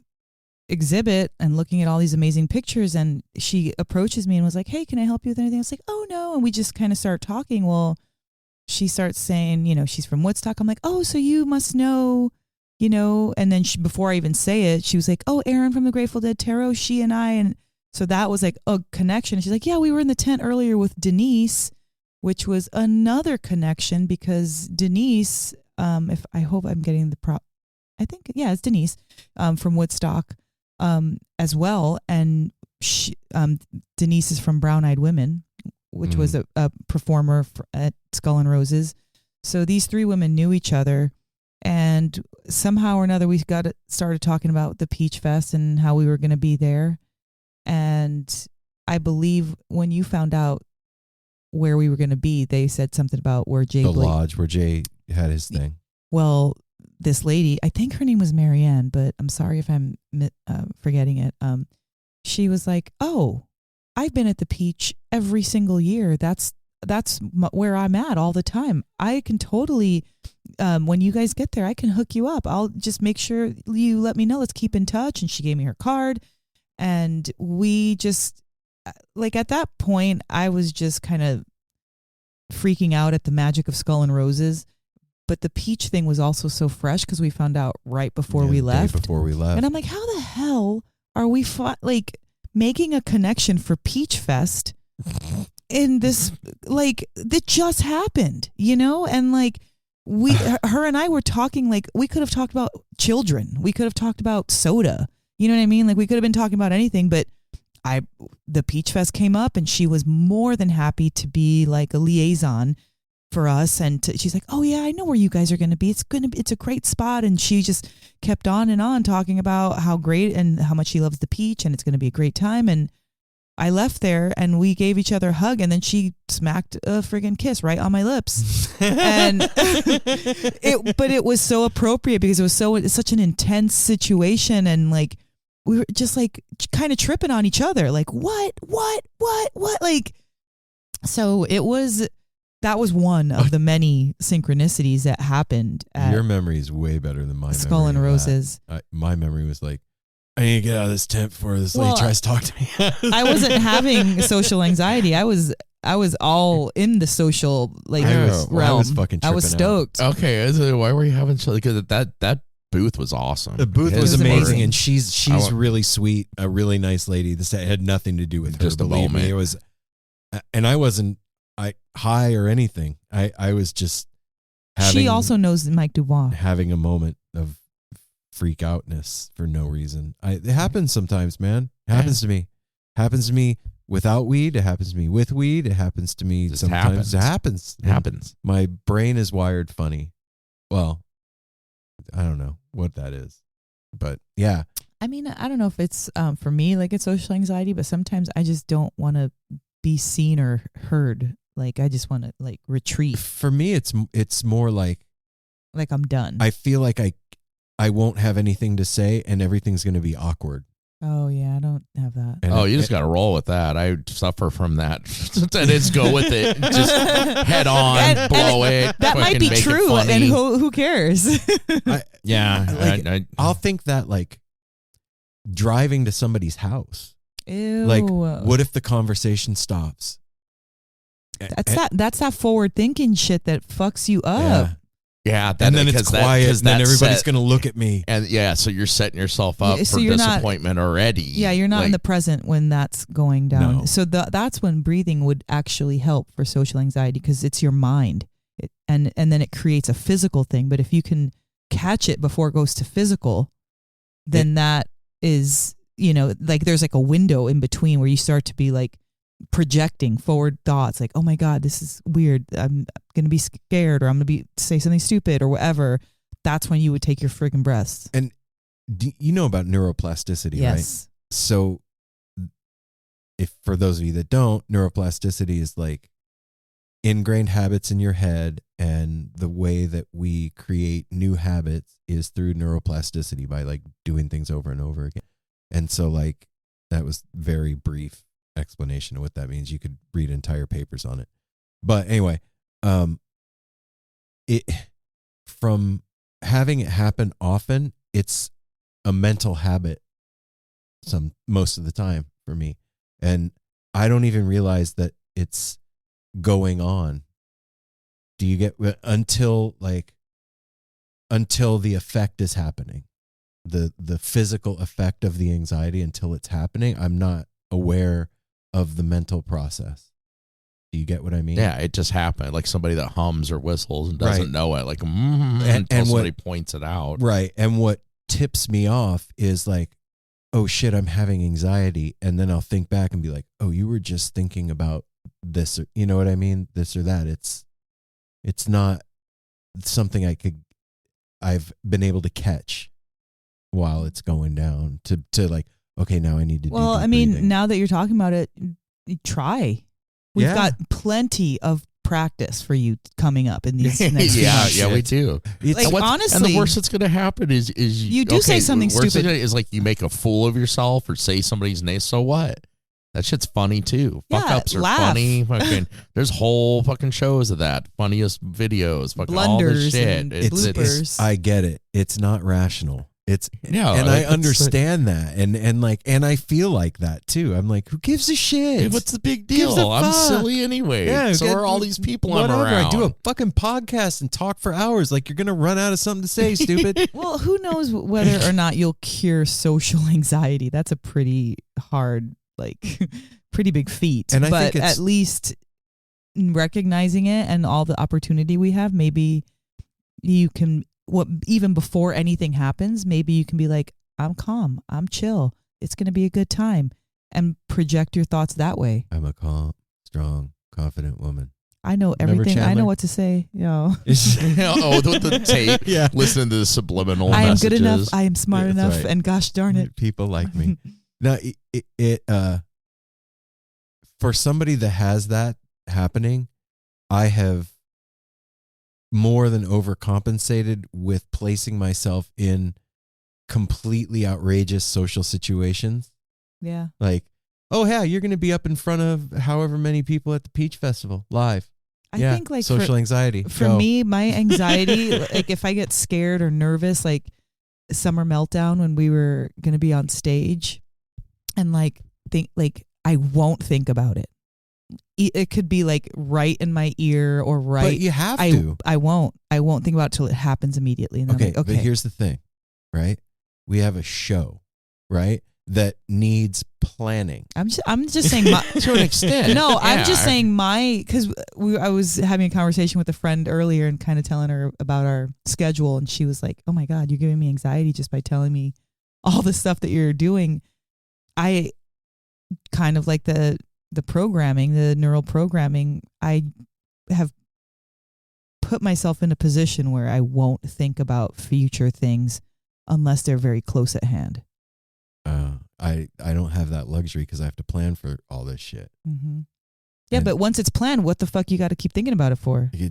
exhibit and looking at all these amazing pictures, and she approaches me and was like, hey, can I help you with anything? I was like, oh no. And we just kind of start talking. Well, she starts saying, she's from Woodstock. I'm like, oh, so you must know, and then before I even say it, she was like, oh, Aaron from the Grateful Dead Tarot, she and I. And so that was like a connection. She's like, yeah, we were in the tent earlier with Denise, which was another connection because Denise, I hope I'm getting I think, it's Denise, from Woodstock, as well. And she, Denise is from Brown Eyed Women, which was a performer at Skull and Roses. So these three women knew each other, And somehow or another, we started talking about the Peach Fest and how we were going to be there. And I believe when you found out where we were going to be, they said something about where Jay The lodge where Jay had his thing. Well, this lady, I think her name was Marianne, but I'm sorry if I'm forgetting it. She was like, "Oh, I've been at the Peach every single year. That's where I'm at all the time. I can totally, when you guys get there, I can hook you up. I'll just make sure you let me know. Let's keep in touch." And she gave me her card. And we just, like at that point, I was just kind of freaking out at the magic of Skull and Roses. But the Peach thing was also so fresh because we found out right before we left. Before we left. And I'm like, how the hell are we making a connection for Peach Fest in this, like, that just happened, you know? And like, her and I were talking, like, we could have talked about children. We could have talked about soda. You know what I mean? Like, we could have been talking about anything, but the Peach Fest came up and she was more than happy to be like a liaison for us. And she's like, "Oh yeah, I know where you guys are going to be. It's a great spot." And she just kept on and on talking about how great and how much she loves the Peach and it's going to be a great time. And I left there and we gave each other a hug and then she smacked a friggin' kiss right on my lips. And but it was so appropriate because it's such an intense situation. And like, we were just like kind of tripping on each other. Like, what? Like, so that was one of the many synchronicities that happened. Your memory is way better than my Skull and Roses. My memory was like, I need to get out of this tent before this lady tries to talk to me. I wasn't having social anxiety. I was all in the social realm. I was fucking tripping I was stoked. out. Okay, why were you having because that booth was awesome. The booth was amazing, and she's really sweet, a really nice lady. This had nothing to do with her. Just a believe me, moment. it was, and I wasn't high or anything. I was just having. She also knows Mike Dubois. Having a moment of freak outness for no reason. It happens sometimes, man. It happens to me. Happens to me without weed. It happens to me with weed. It happens to me sometimes. It happens. My brain is wired funny. Well, I don't know what that is, but yeah. I mean, I don't know if it's for me like it's social anxiety, but sometimes I just don't want to be seen or heard. Like I just want to like retreat. For me, it's more like I'm done. I feel like I won't have anything to say and everything's going to be awkward. Oh yeah, I don't have that. And you just got to roll with that. I suffer from that. And just go with it. Just head on, blow it. That might be true. And who cares? I'll think that like driving to somebody's house. Ew. Like, what if the conversation stops? That's that forward thinking shit that fucks you up. Yeah, and then it's quiet, and then everybody's going to look at me. And so you're setting yourself up for disappointment already. Yeah, you're not in the present when that's going down. No. So that's when breathing would actually help for social anxiety because it's your mind. And then it creates a physical thing. But if you can catch it before it goes to physical, then that is, like there's like a window in between where you start to be like, projecting forward thoughts like, oh my God, this is weird. I'm going to be scared or I'm going to say something stupid or whatever. That's when you would take your friggin' breaths. And you know about neuroplasticity, yes. Right? So if for those of you that don't, neuroplasticity is like ingrained habits in your head. And the way that we create new habits is through neuroplasticity by like doing things over and over again. And so like, that was very brief explanation of what that means. You could read entire papers on it. But anyway, it from having it happen often, it's a mental habit most of the time for me. And I don't even realize that it's going on. Do you get until the effect is happening? The physical effect of the anxiety until it's happening, I'm not aware of the mental process. Do you get what I mean? Yeah, it just happened. Like somebody that hums or whistles and doesn't know it. Like, until somebody points it out. Right. And what tips me off is like, oh shit, I'm having anxiety. And then I'll think back and be like, oh, you were just thinking about this, or you know what I mean? This or that. It's not something I've been able to catch while it's going down to like, okay, now I need to do Well, deep I mean, breathing. now that you're talking about it, try. We've Yeah. got plenty of practice for you coming up in these next few yeah, months. yeah, we do. Like, and honestly, and the worst that's going to happen is you do say something worst stupid. Is like you make a fool of yourself or say somebody's name. So what? That shit's funny too. Fuck Yeah, ups are laugh. funny. Fucking, there's whole fucking shows of that. Funniest videos. Fucking all this Blunders shit. and bloopers. I get it. It's not rational. It's No, and like, I understand that, and I feel like that too. I'm like, who gives a shit? Hey, what's the big Gives deal? a I'm fuck. silly anyway. Yeah, so get- are all these people I'm whatever. around. I do a fucking podcast and talk for hours. Like you're gonna run out of something to say, stupid. Well, who knows whether or not you'll cure social anxiety? That's a pretty hard, like, pretty big feat. And I but think it's- at least recognizing it and all the opportunity we have, maybe you can. Even before anything happens, maybe you can be like, I'm calm, I'm chill. It's going to be a good time, and project your thoughts that way. I'm a calm, strong, confident woman. I know Remember everything. I know Chandler? what to say. Yo. Oh, the tape. Yeah. Listening to the subliminal I am messages. good enough. I am smart That's enough. right. And gosh darn it. People like me. Now, it for somebody that has that happening, I have more than overcompensated with placing myself in completely outrageous social situations. Yeah. Like, oh yeah, you're going to be up in front of however many people at the Peach Festival live. I Yeah, think like social anxiety. for Go. me, my anxiety, like if I get scared or nervous, like Summer Meltdown when we were going to be on stage, and like I won't think about it. It could be like right in my ear or right. But you have to. I won't think about it till it happens immediately. And then Okay, I'm like, okay. but here's the thing, right? We have a show, right, that needs planning. I'm just saying my, To an extent. No, I'm Yeah. just saying because I was having a conversation with a friend earlier and kind of telling her about our schedule, and she was like, "Oh my God, you're giving me anxiety just by telling me all the stuff that you're doing." I kind of like the programming, the neural programming. I have put myself in a position where I won't think about future things unless they're very close at hand. I don't have that luxury because I have to plan for all this shit. Mm-hmm. Yeah, And- but once it's planned, what the fuck you got to keep thinking about it for? You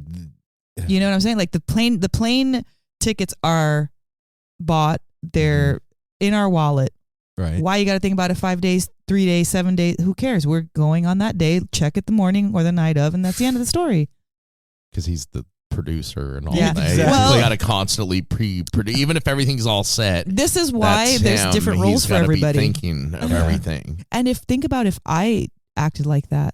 know what I'm saying? Like the plane tickets are bought. They're in our wallet. Right. Why you got to think about it 5 days, 3 days, 7 days? Who cares? We're going on that day. Check it the morning or the night of, and that's the end of the story. Because he's the producer and all Yeah, that. exactly. Well- He's got to constantly pre-produce, even if everything's all set. This is why that's there's him. different He's roles for gotta everybody. Be thinking of everything. And think about if I acted like that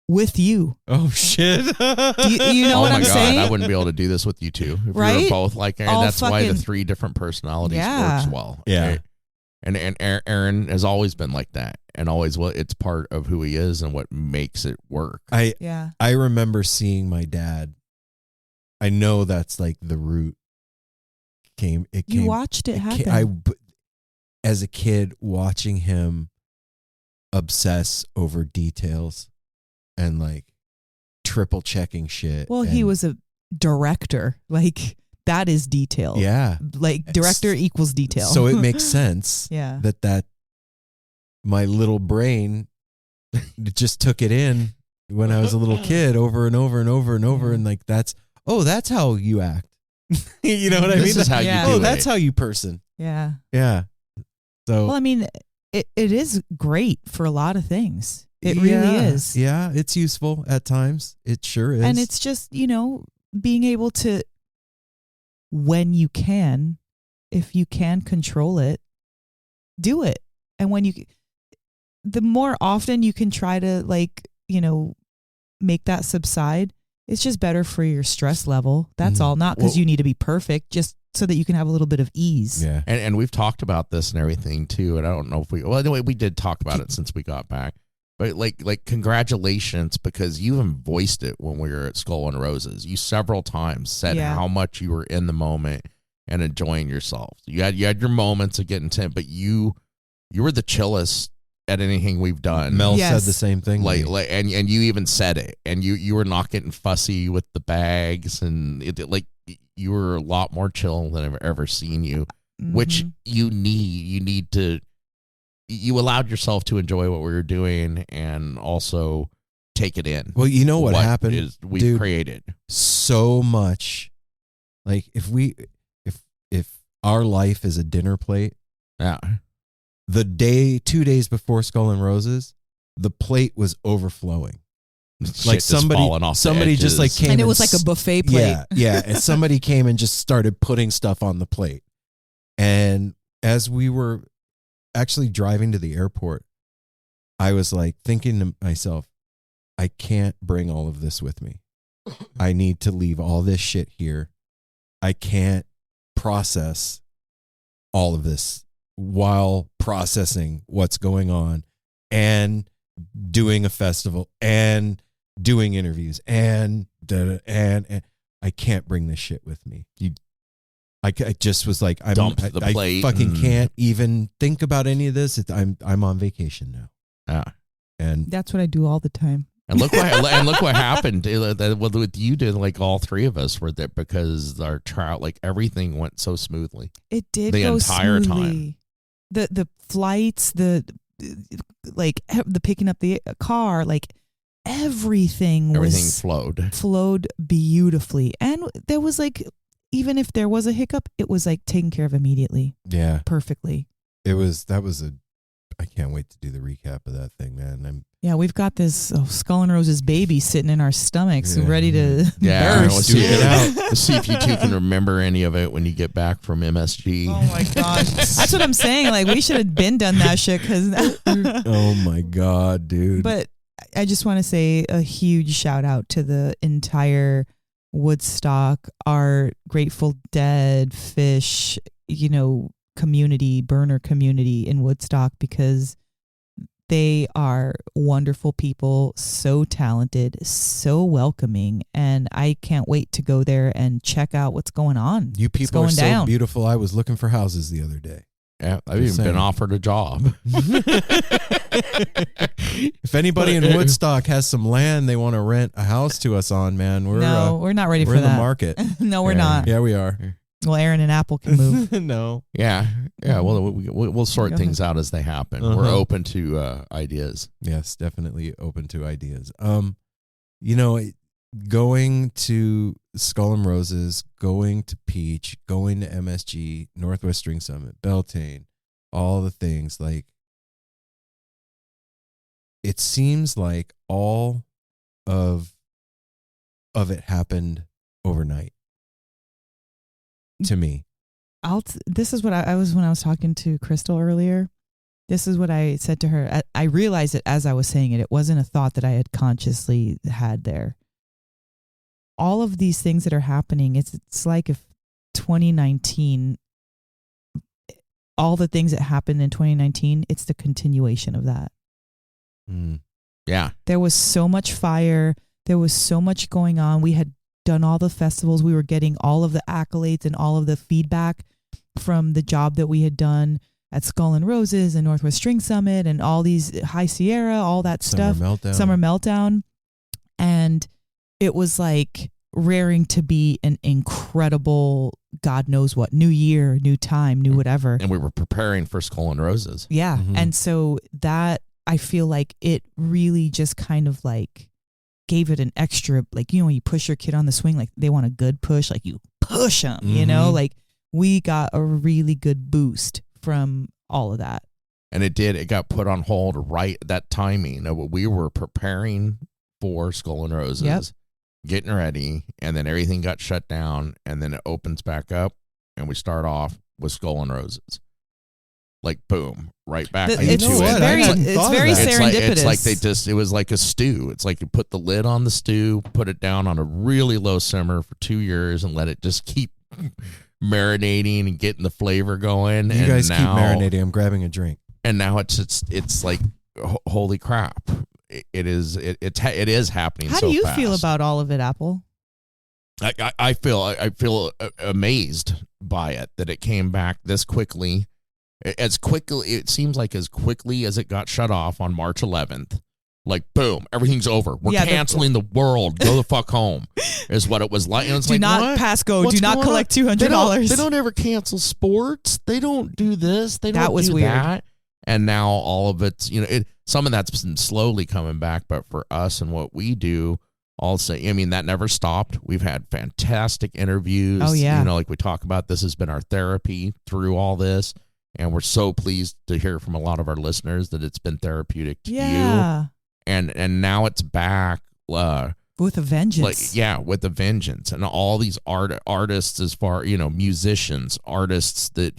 with you. Oh shit. Do you know Oh what my I'm God, saying? I wouldn't be able to do this with you two. If we Right? were both like Aaron, All that's why the fucking- 3 different personalities Yeah. works well. Yeah. Okay? And Aaron has always been like that, and always it's part of who he is and what makes it work. Yeah. I remember seeing my dad. I know that's like the root came. You watched it happen. As a kid, watching him obsess over details and like triple checking shit. Well, he and- was a director. Like that is detail. Yeah. Like director equals detail. So it makes sense Yeah. that my little brain just took it in when I was a little kid over and over and over and over. And like, that's how you act. You know what I mean? This is how Yeah. you do Oh, it. that's how you person. Yeah. Yeah. So Well, I mean, it is great for a lot of things. It really yeah, is. Yeah, it's useful at times. It sure is. And it's just, being able to, when you can, if you can control it, do it. And when the more often you can try to make that subside, it's just better for your stress level. That's Mhm. all. Not because Well- you need to be perfect, just so that you can have a little bit of ease. yeah. And we've talked about this and everything too. And I don't know if anyway, we did talk about it since we got back. But like congratulations, because you even voiced it when we were at Skull and Roses. You several times said Yeah. how much you were in the moment and enjoying yourself. You had your moments of getting tense, but you were the chillest at anything we've done. Mel Yes. said the same thing. to me. Like and you even said it, and you were not getting fussy with the bags, and you were a lot more chill than I've ever seen you, which you need to, you allowed yourself to enjoy what we were doing and also take it in. Well, you know what happened is we created so much. Like if our life is a dinner plate, yeah. The 2 days before Skull and Roses, the plate was overflowing. Like somebody just like came and it was like a buffet plate. Yeah. And somebody came and just started putting stuff on the plate. And as we were actually driving to the airport, I was like thinking to myself, I can't bring all of this with me. I need to leave all this shit here. I can't process all of this while processing what's going on and doing a festival and doing interviews and I can't bring this shit with me. I just was like, I fucking can't even think about any of this. I'm on vacation now. And that's what I do all the time. And look what happened with you did. Like all three of us were there because our trial, like everything went so smoothly. It did the go entire smoothly. time. The flights, the picking up the car, like everything flowed beautifully. And there was like, even if there was a hiccup, it was like taken care of immediately. Yeah, perfectly. I can't wait to do the recap of that thing, man. We've got this Skull and Roses baby sitting in our stomachs, ready to burst. Let's see if you two can remember any of it when you get back from MSG. Oh my gosh, that's what I'm saying. Like we should have been done that shit. Oh my god, dude! But I just want to say a huge shout out to the entire Woodstock, our Grateful Dead, Fish, community, burner community in Woodstock, because they are wonderful people, so talented, so welcoming, and I can't wait to go there and check out what's going on. You people are so beautiful. I was looking for houses the other day. Yeah, I've even been offered a job. If anybody in Woodstock has some land they want to rent a house to us on, man, we're not ready for that. We're in the market. No, we're not. Yeah, we are. Well, Aaron and Apple can move. No. Yeah. Well, we'll sort things out as they happen. We're open to ideas. Yes, definitely open to ideas. Going to Skull and Roses, going to Peach, going to MSG, Northwest String Summit, Beltane, all the things, like it seems like all of it happened overnight to me. This is what I was when I was talking to Crystal earlier. This is what I said to her. I realized it as I was saying it. It wasn't a thought that I had consciously had there. All of these things that are happening, it's like if 2019, all the things that happened in 2019, it's the continuation of that. Yeah. There was so much fire. There was so much going on. We had done all the festivals. We were getting all of the accolades and all of the feedback from the job that we had done at Skull and Roses and Northwest String Summit and all these High Sierra, all that stuff. Summer Meltdown. And it was like raring to be an incredible, God knows what, new year, new time, new whatever. And we were preparing for Skull and Roses. Yeah. Mm-hmm. And so that, I feel like it really just kind of like gave it an extra, like, when you push your kid on the swing, like they want a good push, like you push them, like we got a really good boost from all of that. And it got put on hold right at that timing. We were preparing for Skull and Roses, getting ready, and then everything got shut down, and then it opens back up, and we start off with Skull and Roses. Like, boom, right back into it. It's very serendipitous. It was like a stew. It's like you put the lid on the stew, put it down on a really low simmer for 2 years, and let it just keep marinating and getting the flavor going. You guys keep marinating. I'm grabbing a drink. And now it's like, holy crap. It is happening so fast. How do you feel about all of it, Apple? I feel amazed by it, that it came back this quickly. It seems like as quickly as it got shut off on March 11th, Like, boom, everything's over. We're canceling the world. Go the fuck home, is what it was like. And it's do not pass go. What's do not collect $200. They don't ever cancel sports. They don't do this. They don't That was do weird. that. And now all of it's, some of that's been slowly coming back. But for us and what we do, also, I mean, that never stopped. We've had fantastic interviews. Oh, yeah. Like we talk about, this has been our therapy through all this. And we're so pleased to hear from a lot of our listeners that it's been therapeutic to you. And now it's back with a vengeance. With a vengeance. And all these artists, as far, musicians, artists that,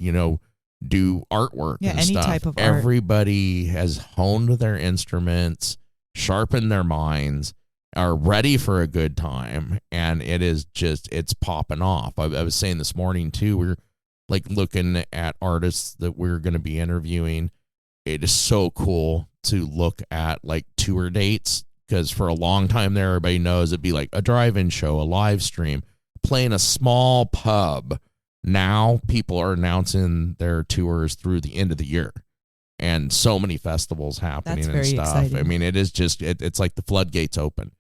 do artwork and any stuff. type of art. Everybody has honed their instruments, sharpened their minds, are ready for a good time. And it is just, it's popping off. I was saying this morning too, we're like looking at artists that we're going to be interviewing. It is so cool to look at like tour dates, because for a long time there, everybody knows it'd be like a drive-in show, a live stream, playing a small pub. Now people are announcing their tours through the end of the year, and so many festivals happening. That's and very stuff. exciting. I mean, it is just, it's like the floodgates open.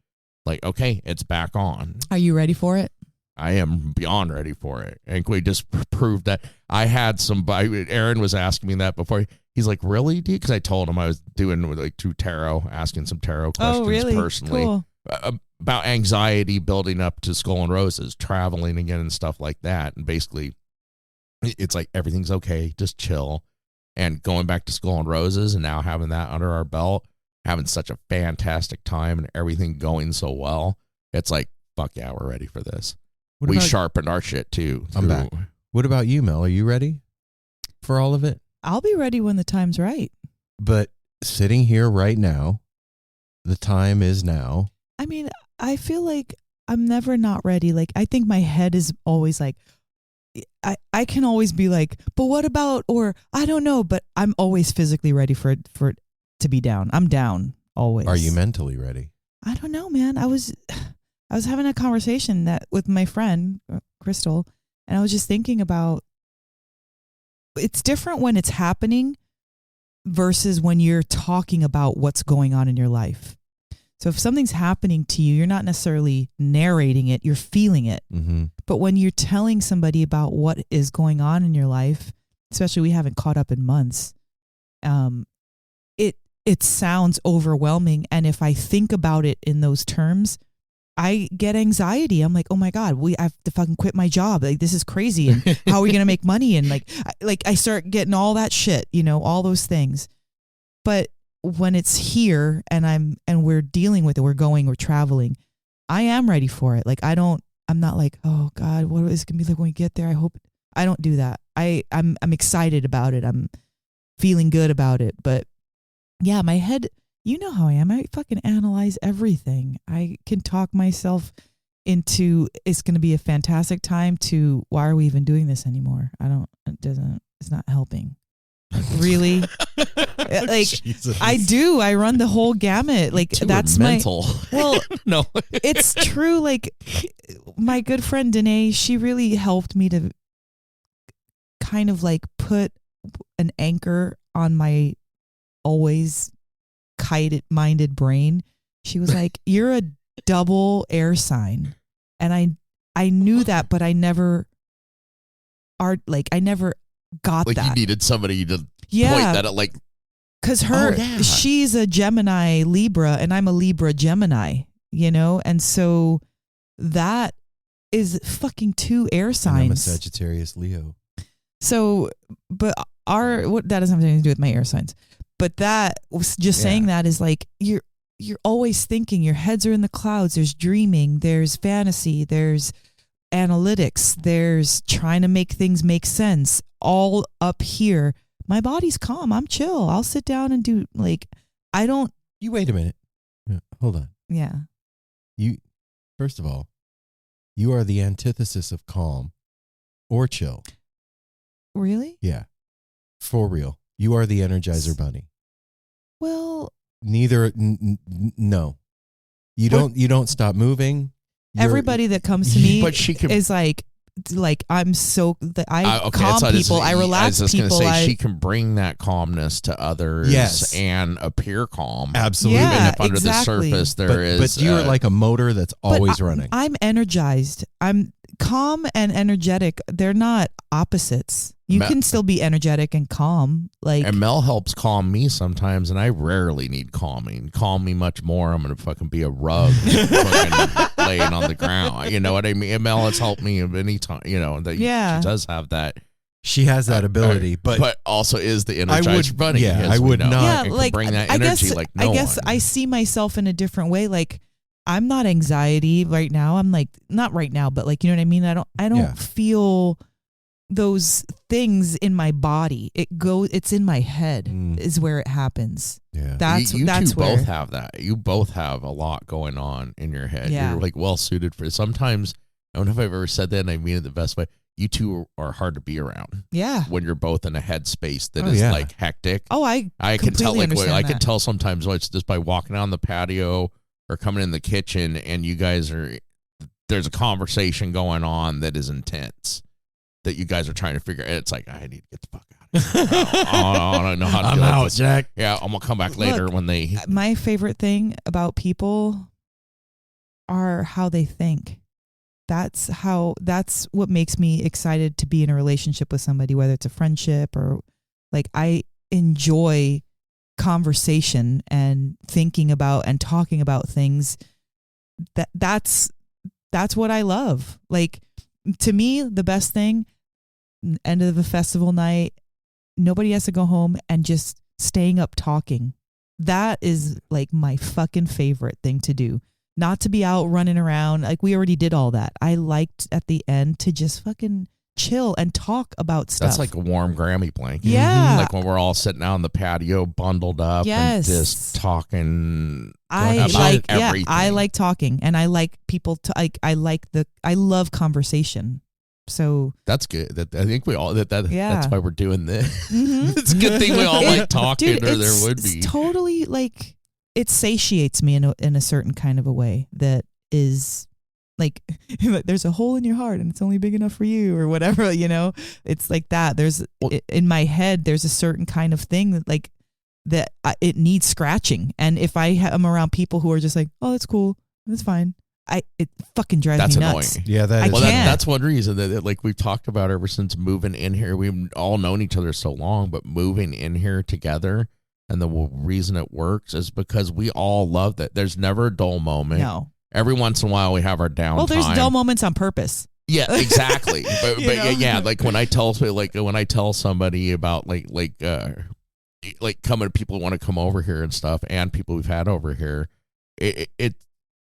Like, okay, it's back on. Are you ready for it? I am beyond ready for it. And we just proved that. I had Aaron was asking me that before. He's like, really, dude? Because I told him I was doing like through tarot, asking some tarot questions personally. Cool. About anxiety building up to Skull and Roses, traveling again and stuff like that. And basically, it's like everything's okay, just chill. And going back to Skull and Roses and now having that under our belt, having such a fantastic time and everything going so well, it's like, fuck yeah, we're ready for this. We sharpened our shit too. I'm back. What about you, Mel? Are you ready for all of it? I'll be ready when the time's right. But sitting here right now, the time is now. I mean, I feel like I'm never not ready. Like, I think my head is always like, I can always be like, but what about, or I don't know, but I'm always physically ready for it to be down. I'm down always. Are you mentally ready? I don't know, man. I was having a conversation with my friend, Crystal, and I was just thinking about, it's different when it's happening versus when you're talking about what's going on in your life. So if something's happening to you, you're not necessarily narrating it, you're feeling it. Mm-hmm. But when you're telling somebody about what is going on in your life, especially we haven't caught up in months, it sounds overwhelming. And if I think about it in those terms, I get anxiety. I'm like, oh my God, I have to fucking quit my job. Like, this is crazy. And how are we going to make money? And I start getting all that shit, all those things. But when it's here and we're dealing with it, we're traveling, I am ready for it. Like, I'm not like, oh God, what is it going to be like when we get there? I don't do that. I'm excited about it. I'm feeling good about it. But yeah, my head, you know how I am. I fucking analyze everything. I can talk myself into, it's going to be a fantastic time, to, why are we even doing this anymore? It's not helping. Like, really? Like, Jesus. I run the whole gamut. Like, that's mental. Well, no, it's true. Like, my good friend Danae, she really helped me to kind of like put an anchor on my always kite-minded brain. She was like, you're a double air sign. And I knew that, but I never got like that. You needed somebody to point that at, like, because she's a Gemini Libra and I'm a Libra Gemini, and so that is fucking two air signs. And I'm a Sagittarius Leo. So, but that doesn't have anything to do with my air signs. But that was just saying that is like, you're always thinking, your heads are in the clouds. There's dreaming, there's fantasy, there's analytics, there's trying to make things make sense, all up here. My body's calm. I'm chill. I'll sit down and do, like, I don't. You wait a minute. Hold on. Yeah. First of all, you are the antithesis of calm or chill. Really? Yeah. For real. You are the Energizer Bunny. Well, neither. No, you don't. You don't stop moving. Everybody that comes to me is like, like I'm so I okay, calm so people. I relax I was just people. gonna say she can bring that calmness to others, Yes. and appear calm. Absolutely. Yeah, Even if under exactly. the surface there is. But you're like a motor that's always running. I'm energized. I'm calm and energetic. They're not opposites. You can still be energetic and calm. Like, and Mel helps calm me sometimes, and I rarely need calming. Calm me much more, I'm gonna fucking be a rug fucking laying on the ground. You know what I mean? And Mel has helped me anytime. You know that Yeah. she does have that. She has that ability, but also is the energized bunny. yeah, as I we would know. not. yeah, And can like bring that I energy guess like no I guess one. I see myself in a different way. Like, I'm not anxiety right now. I'm like, not right now, but like, you know what I mean? I don't Yeah. feel those things in my body. It's in my head is where it happens. yeah. That's you that's two where both have that. You both have a lot going on in your head. Yeah. You're like well suited for it. Sometimes, I don't know if I've ever said that, and I mean it the best way. You two are hard to be around yeah. when you're both in a headspace that Oh, is yeah. like hectic. Oh, I can tell completely understand I can that. tell sometimes it's just by walking on the patio or coming in the kitchen, and you guys there's a conversation going on that is intense that you guys are trying to figure. It's like, I need to get the fuck out. I don't know how to I'm deal with out, this. Jack. Yeah, I'm gonna come back later Look, when they. My favorite thing about people are how they think. That's what makes me excited to be in a relationship with somebody, whether it's a friendship or like, I enjoy conversation and thinking about and talking about things. That's what I love. Like, to me, the best thing, end of the festival night, nobody has to go home, and just staying up talking. That is like my fucking favorite thing to do. Not to be out running around. Like, we already did all that. I liked at the end to just fucking chill and talk about stuff. That's like a warm Grammy blanket. Yeah. Like when we're all sitting out on the patio, bundled up, Yes. and just talking. I about like everything. I like talking, and I like people to I love conversation. So That's good. I think we all Yeah. that's why we're doing this. Mhm. It's a good thing we all like talking, dude, or there would it's be. totally like, it satiates me in a certain kind of a way that is like, there's a hole in your heart and it's only big enough for you, or whatever, you know. It's like that. There's in my head, there's a certain kind of thing that like that it needs scratching, and if I am around people who are just like, oh, it's cool, it's fine, it fucking drives me nuts. Annoying. Yeah, that I is. Well, can't. that's one reason that like we've talked about ever since moving in here. We've all known each other so long, but moving in here together, and the reason it works is because we all love that. There's never a dull moment. No. Every once in a while we have our downtime. Well, there's dull moments on purpose. Yeah, exactly. But You know? yeah, like when I tell somebody about like coming, people who want to come over here and stuff, and people we've had over here, it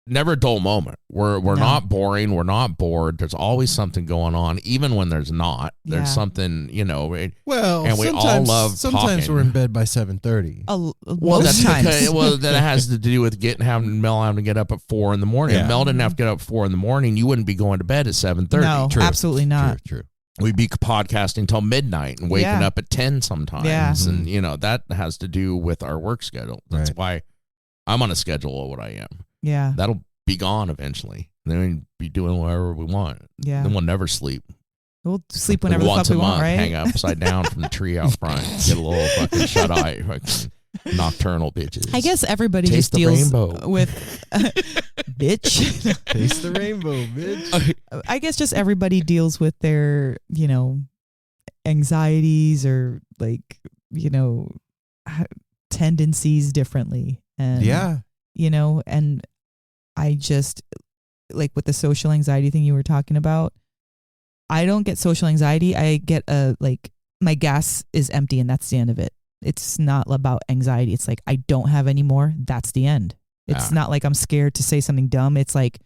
never a dull moment. We're No. not boring. We're not bored. There's always something going on, even when there's not. There's Yeah. something, you know. Well, and we all sometimes, love sometimes talking. we're in bed by 7:30. Well, Most that's times. because that has to do with Mel having to get up at 4 a.m. Yeah. If Mel didn't have to get up at 4 a.m, you wouldn't be going to bed at 7:30. No, True. absolutely not. True. We'd be podcasting till midnight and waking Yeah. up at 10 sometimes. Yeah. And, you know, that has to do with our work schedule. That's Right. why I'm on a schedule of what I am. Yeah. That'll be gone eventually. Then we'll be doing whatever we want. Yeah. Then we'll never sleep. We'll sleep Like whenever the once fuck we a month, want, right? hang upside down from the tree out front. Get a little fucking shut-eye, fucking nocturnal bitches. I guess everybody Taste just the deals rainbow. with bitch. Taste the rainbow, bitch. I guess just everybody deals with their, you know, anxieties or like, you know, tendencies differently. And Yeah. you know, and I just like with the social anxiety thing you were talking about, I don't get social anxiety. I get like my gas is empty and that's the end of it. It's not about anxiety. It's like I don't have any more. That's the end. It's not like I'm scared to say something dumb. It's like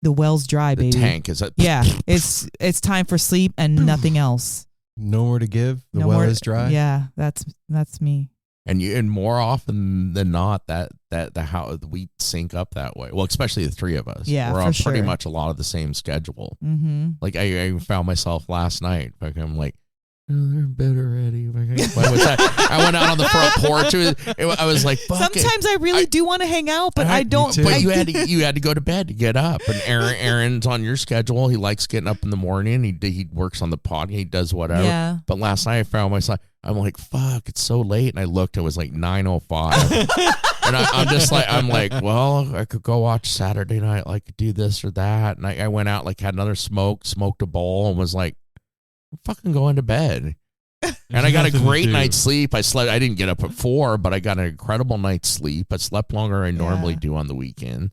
the well's dry, the baby. tank is Yeah, it's time for sleep and nothing else. No more to give. The No well more- is dry. Yeah, that's me. And more often than not, that how we sync up that way. Well, especially the three of us. Yeah, we're for on pretty sure. much a lot of the same schedule. Mm-hmm. Like I found myself last night. Like I'm like, they're in bed already. I went out on the front porch. I was like, fuck sometimes I really do want to hang out, but I don't. But you had to go to bed to get up. And Aaron's on your schedule. He likes getting up in the morning. He works on the pod. He does whatever. Yeah. But last night I found myself. I'm like, fuck, it's so late. And I looked. It was like 9:05. And I'm like, well, I could go watch Saturday night. Like, do this or that. And I went out, like, had another smoke, smoked a bowl, and was like, I'm fucking going to bed. And I got a great night's sleep. I slept. I didn't get up at 4, but I got an incredible night's sleep. I slept longer than I normally do on the weekend.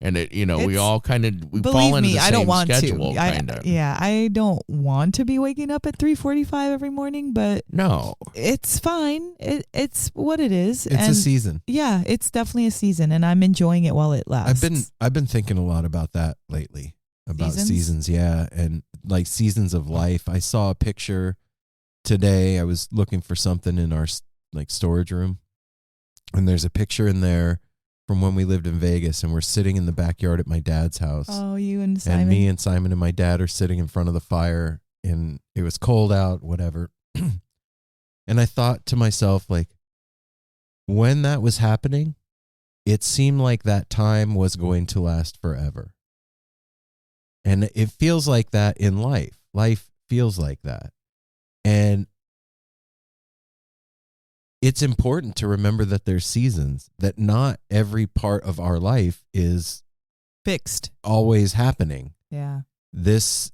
And we all kind of fall into the same schedule. I don't want to be waking up at 3:45 every morning, but no, it's fine. It's what it is. It's a season. Yeah, it's definitely a season, and I'm enjoying it while it lasts. I've been thinking a lot about that lately. About seasons, yeah, and like seasons of life. I saw a picture today. I was looking for something in our storage room, and there's a picture in there from when we lived in Vegas, and we're sitting in the backyard at my dad's house. Oh, you and Simon. And me and Simon and my dad are sitting in front of the fire, and it was cold out, whatever. And I thought to myself, like, when that was happening, it seemed like that time was going to last forever. And it feels like that in life. Life feels like that. And it's important to remember that there's seasons, that not every part of our life is fixed, always happening. Yeah. This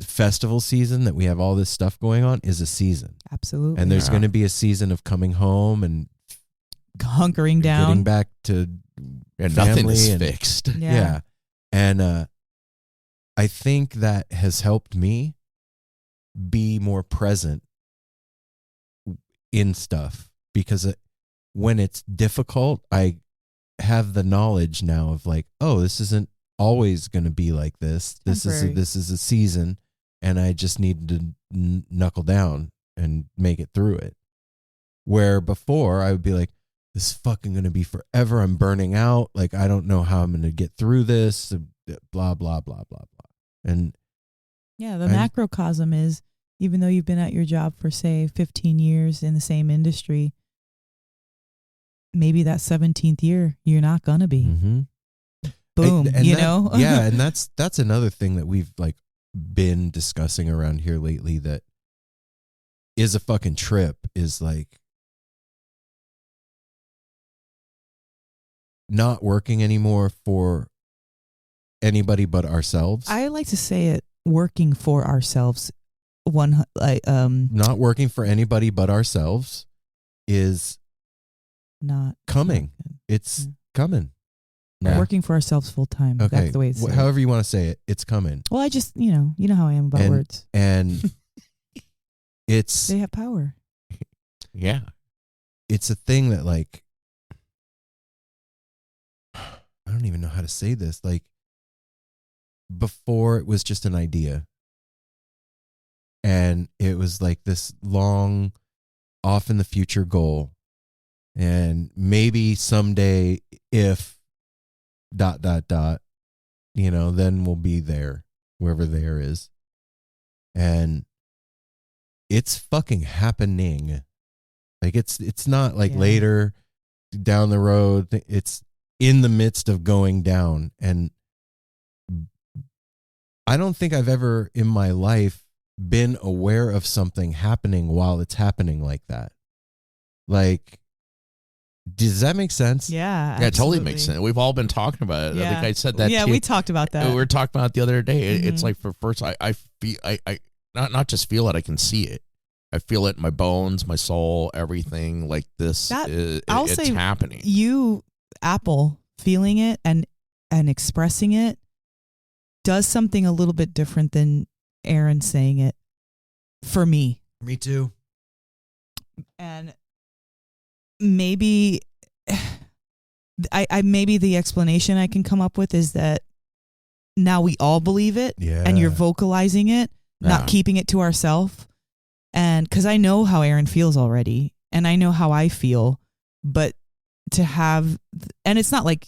festival season that we have all this stuff going on is a season. Absolutely. And there's going to be a season of coming home and hunkering down, getting back to nothing is fixed. Yeah. And I think that has helped me be more present in stuff, because when it's difficult, I have the knowledge now of like, oh, this isn't always going to be like this. This is a season, and I just need to knuckle down and make it through it. Where before I would be like, this is fucking going to be forever. I'm burning out. Like, I don't know how I'm going to get through this. Blah, blah, blah, blah, blah. And yeah, the macrocosm is, even though you've been at your job for, say, 15 years in the same industry, maybe that 17th year, you're not going to be. Mm-hmm. Boom, and know? Yeah, and that's another thing that we've like been discussing around here lately that is a fucking trip, is like not working anymore for anybody but ourselves. I like to say it, working for ourselves. Not working for anybody but ourselves is not coming. It's coming. Yeah. Working for ourselves full time. Okay. That's the way it's however you want to say it, it's coming. Well, I just, you know how I am about words. And they have power. Yeah. It's a thing that, like, I don't even know how to say this. Like, before it was just an idea. And it was like this long, off in the future goal. And maybe someday, if ... then we'll be there, wherever there is. And it's fucking happening. Like, it's not like later down the road. It's in the midst of going down. And I don't think I've ever in my life been aware of something happening while it's happening like that. Like, does that make sense? Yeah, absolutely. Yeah, it totally makes sense. We've all been talking about it. Yeah. I think I said that. Yeah, too. we talked about that. We were talking about it the other day. It's like, for first, I feel, I not just feel it, I can see it. I feel it in my bones, my soul, everything. Like this, it's happening. You, Apple, feeling it and expressing it does something a little bit different than Aaron saying it. For me. Me too. And maybe maybe the explanation I can come up with is that now we all believe it, and you're vocalizing it, not keeping it to ourselves. And because I know how Aaron feels already, and I know how I feel, but to have, and it's not like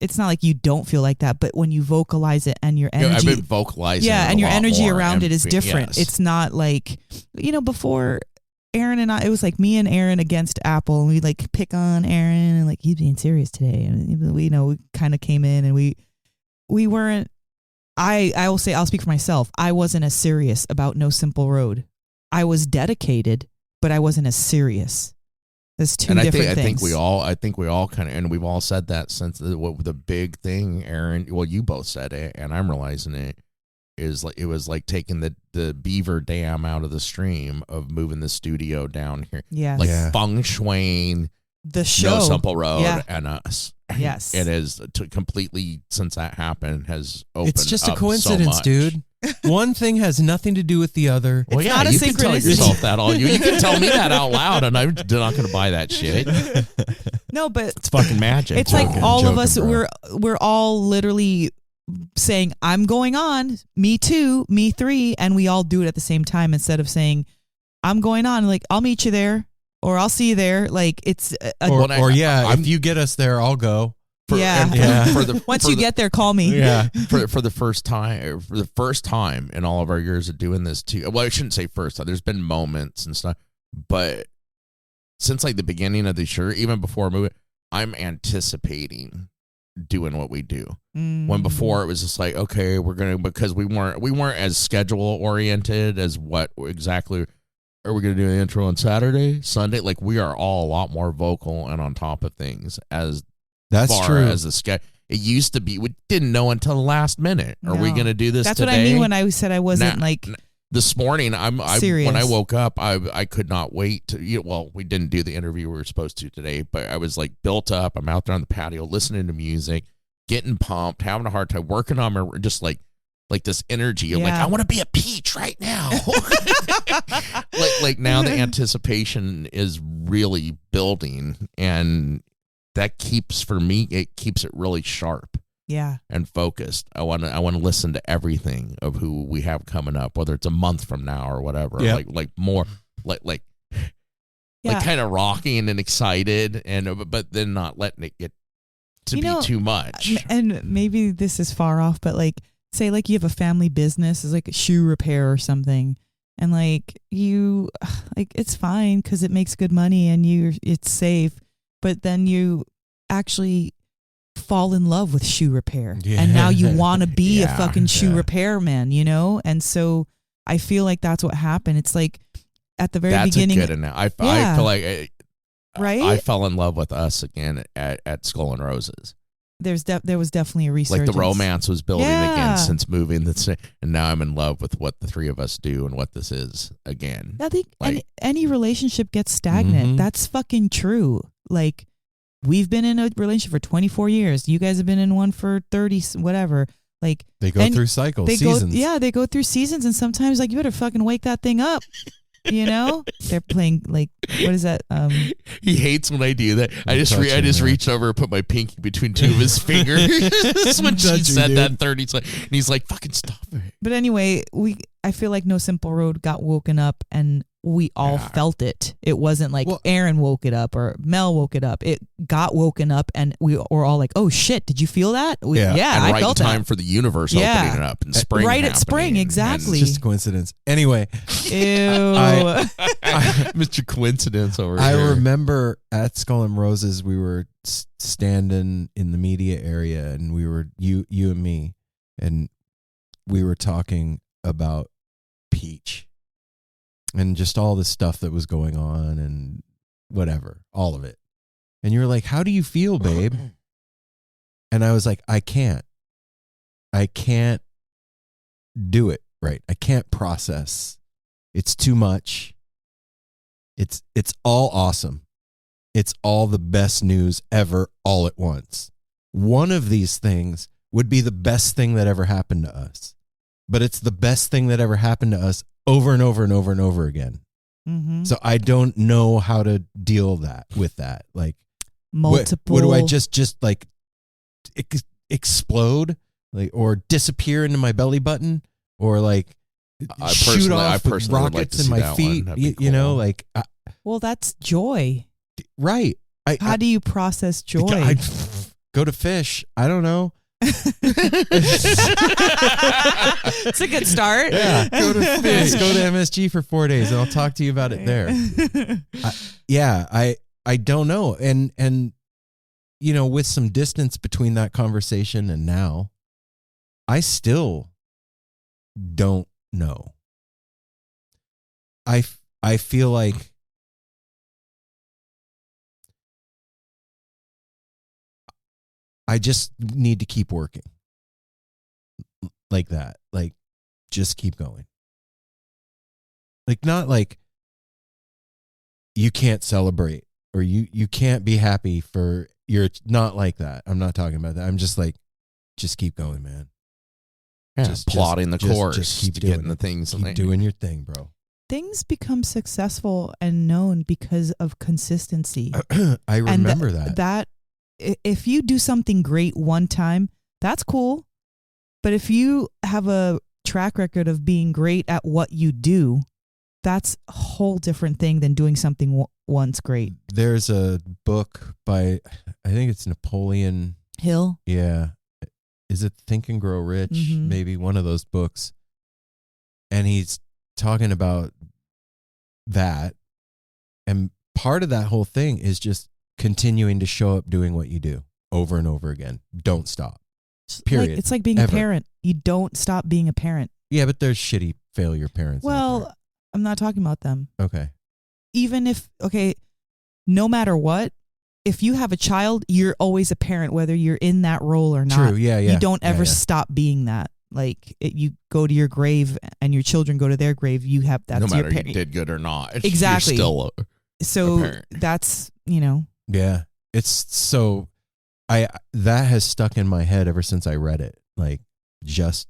it's not like you don't feel like that, but when you vocalize it and your energy, I've been vocalizing. yeah, it and a your lot energy more around and it is different. yes. It's not like, before Aaron and I, it was like me and Aaron against Apple, and we like pick on Aaron and like, he's being serious today, and we kind of came in and we weren't. I will say, I'll speak for myself. I wasn't as serious about No Simple Road. I was dedicated, but I wasn't as serious. There's two different things. I think we all kind of, and we've all said that since the big thing, Aaron. Well, you both said it, and I'm realizing it is like it was like taking the beaver dam out of the stream of moving the studio down here. Yes. Like feng shuiing the show, No Simple Road, yeah. and us. Yes, it is completely since that happened has opened. It's just a up coincidence, so much. dude. One thing has nothing to do with the other. Well, It's yeah, not a you can tell synchronicity. yourself that all you can tell me that out loud, and I'm not going to buy that shit. No, but It's fucking magic. it's like Joking, all of us, bro. we're all literally saying, I'm going on, me too, me three, and we all do it at the same time instead of saying, I'm going on, like, I'll meet you there or I'll see you there. Like, it's if you get us there, I'll go. Once you get there, call me. Yeah. For the first time in all of our years of doing this too. Well, I shouldn't say first time. There's been moments and stuff, but since like the beginning of the year, even before moving, I'm anticipating doing what we do. When before it was just like, okay, we're gonna, because we weren't as schedule oriented as what exactly are we gonna do the intro on Saturday, Sunday. Like we are all a lot more vocal and on top of things as That's far true. as the schedule. It used to be we didn't know until the last minute. Are we No. gonna do this? That's today? what I mean when I said I wasn't This morning, serious. when I woke up, I could not wait to. Well, we didn't do the interview we were supposed to today, but I was like built up. I'm out there on the patio listening to music, getting pumped, having a hard time working on my just like this energy of like I want to be a peach right now. like now the anticipation is really building, and that keeps it keeps it really sharp. Yeah. And focused. I want to listen to everything of who we have coming up, whether it's a month from now or whatever. Yep. Like more like kind of rocking and excited, and but then not letting it get to be too much. And maybe this is far off, but like say like you have a family business, it's like a shoe repair or something, and like you like it's fine because it makes good money and it's safe, but then you actually fall in love with shoe repair, and now you want to be a fucking shoe repairman, and so I feel like that's what happened. It's like at the very beginning, a good I feel like right? I fell in love with us again at Skull and Roses. There was definitely a resurgence. Like the romance was building again since moving, and now I'm in love with what the three of us do and what this is again. I think any relationship gets stagnant. That's fucking true. Like we've been in a relationship for 24 years. You guys have been in one for 30, whatever. Like they go through cycles, seasons. They go through seasons, and sometimes like you better fucking wake that thing up. They're playing like, what is that? He hates when I do that. I just reached over and put my pinky between two of his fingers when she said that 30 times, and he's like, "Fucking stop it." But anyway, I feel like No Simple Road got woken up, and we all felt it. It wasn't like Aaron woke it up or Mel woke it up. It got woken up, and we were all like, "Oh shit, did you feel that?" And I felt that. time for the universe opening it up and spring. Right at spring, exactly. It's just a coincidence. Anyway, ew. Mr. Coincidence over I here. remember at Skull and Roses, we were standing in the media area, and we were you and me, and we were talking about Peach and just all the stuff that was going on and whatever, all of it. And you were like, "How do you feel, babe?" And I was like, I can't do it right. I can't process. It's too much. It's all awesome. It's all the best news ever all at once. One of these things would be the best thing that ever happened to us. But it's the best thing that ever happened to us over and over and over and over again. Mm-hmm. So I don't know how to deal with that. Like multiple. What do I just like explode, like, or disappear into my belly button, or like shoot off with rockets in my feet? You know, like well, that's joy, right? How do you process joy? Go to Fish. I don't know. It's a good start. Yeah, go to Fish. Go to MSG for 4 days, and I'll talk to you about it there. I don't know, and you know, with some distance between that conversation and now, I still don't know. I feel like I just need to keep working like that. Like, just keep going. Like, not like you can't celebrate or you can't be happy for you're not like that. I'm not talking about that. I'm just like, just keep going, man. Yeah, just plotting the course, just keep getting the things. Keep doing your thing, bro. Things become successful and known because of consistency. I remember that if you do something great one time, that's cool. But if you have a track record of being great at what you do, that's a whole different thing than doing something once great. There's a book by, I think it's Napoleon Hill. Yeah. Is it Think and Grow Rich? Mm-hmm. Maybe one of those books. And he's talking about that. And part of that whole thing is just continuing to show up doing what you do over and over again. Don't stop. Period. It's like being a parent. You don't stop being a parent. Yeah, but there's shitty failure parents. Well, I'm not talking about them. Okay. Even if, no matter what, if you have a child, you're always a parent, whether you're in that role or not. True, yeah. You don't ever stop being that. Like, you go to your grave and your children go to their grave, you have that's no matter your parent. You did good or not. Exactly. You're still so a parent. That's, Yeah. It's so, that has stuck in my head ever since I read it. Like, just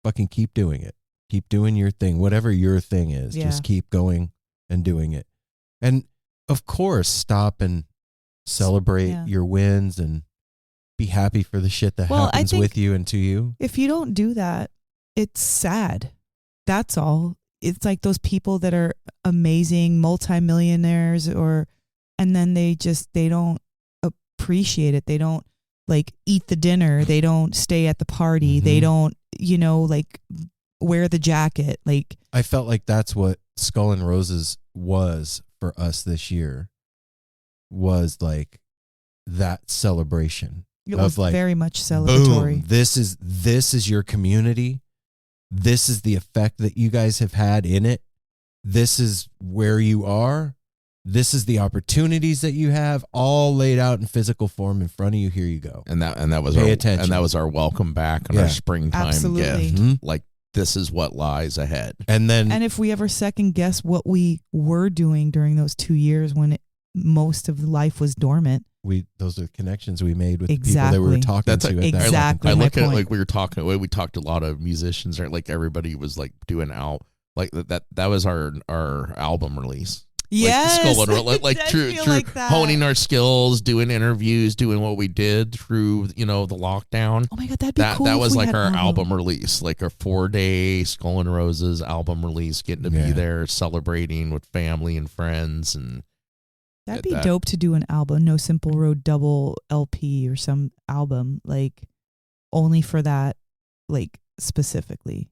fucking keep doing it. Keep doing your thing, whatever your thing is. Yeah. Just keep going and doing it. And of course, stop and celebrate your wins and be happy for the shit that happens with you and to you. If you don't do that, it's sad. That's all. It's like those people that are amazing multimillionaires and then they don't appreciate it. They don't like eat the dinner. They don't stay at the party. Mm-hmm. They don't, like wear the jacket. Like, I felt like that's what Skull and Roses was for us this year, was like that celebration. It was like, very much celebratory. Boom, this is your community. This is the effect that you guys have had in it. This is where you are. This is the opportunities that you have, all laid out in physical form in front of you. Here you go. And that was attention. And that was our welcome back and our springtime Absolutely. gift. Mm-hmm. Like, this is what lies ahead. And if we ever second guess what we were doing during those 2 years when most of life was dormant, those are the connections we made with exactly. the people that we were talking to. Exactly. I look at it like we were talking. We talked to a lot of musicians. Like everybody was like doing like that. That was our album release. Yes, like true, like honing our skills, doing interviews, doing what we did through the lockdown. Oh my god, that'd be cool. That was like our album release, like a 4-day Skull and Roses album release, getting to be there, celebrating with family and friends, and that'd be dope to do an album, No Simple Road double LP or some album, like only for that, like specifically.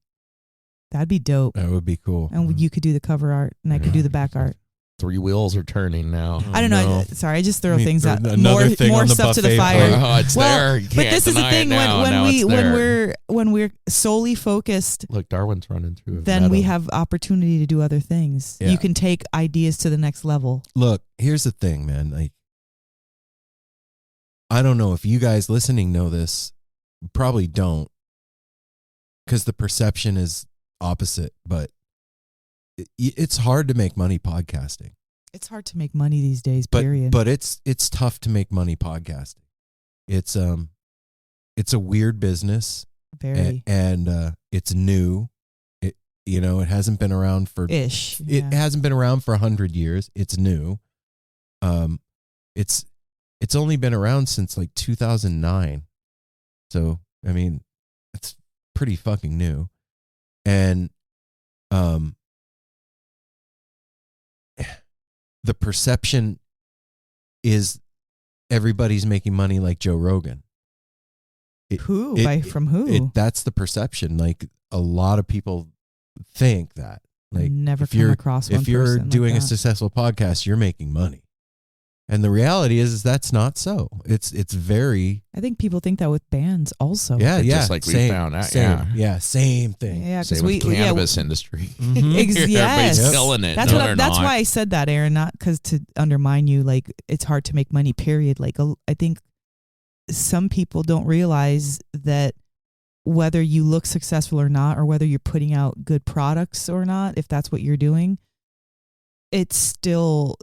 That'd be dope. That would be cool. And you could do the cover art, and I could do the back art. 3 wheels are turning now. I don't know. Sorry, I just throw things out. More stuff to the fire. Oh, it's there. You but this is the thing when we're solely focused. Look, Darwin's running through. Then we have opportunity to do other things. Yeah. You can take ideas to the next level. Look, here's the thing, man. Like, I don't know if you guys listening know this. Probably don't, because the perception is opposite. But it's hard to make money podcasting. It's hard to make money these days, period. But it's tough to make money podcasting. It's a weird business. Very. And it's new. It hasn't been around for ish. It hasn't been around for 100 years. It's new. It's only been around since like 2009. So, I mean, it's pretty fucking new. And the perception is everybody's making money like Joe Rogan. Who? From who? That's the perception. Like a lot of people think that. Like Never come across one if you're person like doing a that. successful podcast, you're making money. And the reality is that's not so. It's very I think people think that with bands also. yeah. Just like we found out. Same thing. Yeah, Same because with cannabis industry. Mhm. Yes. Everybody's killing it. That's No, what. they're That's not. why I said that, Aaron. Not because to undermine you. Like it's hard to make money. Period. Like I think some people don't realize that whether you look successful or not, or whether you're putting out good products or not, if that's what you're doing, it's still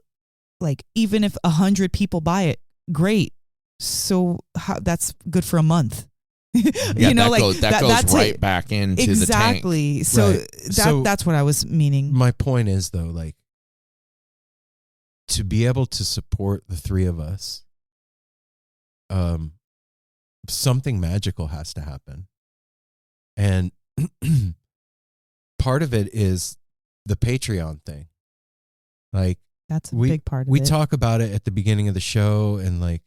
like even if 100 people buy it, great. So that's good for a month. Yeah, you know, that goes that's right it. back into Exactly. the tank. So Right. that's what I was meaning. My point is though, like to be able to support the three of us, something magical has to happen. And part of it is the Patreon thing. Like That's a big part of we it. talk about it at the beginning of the show, and like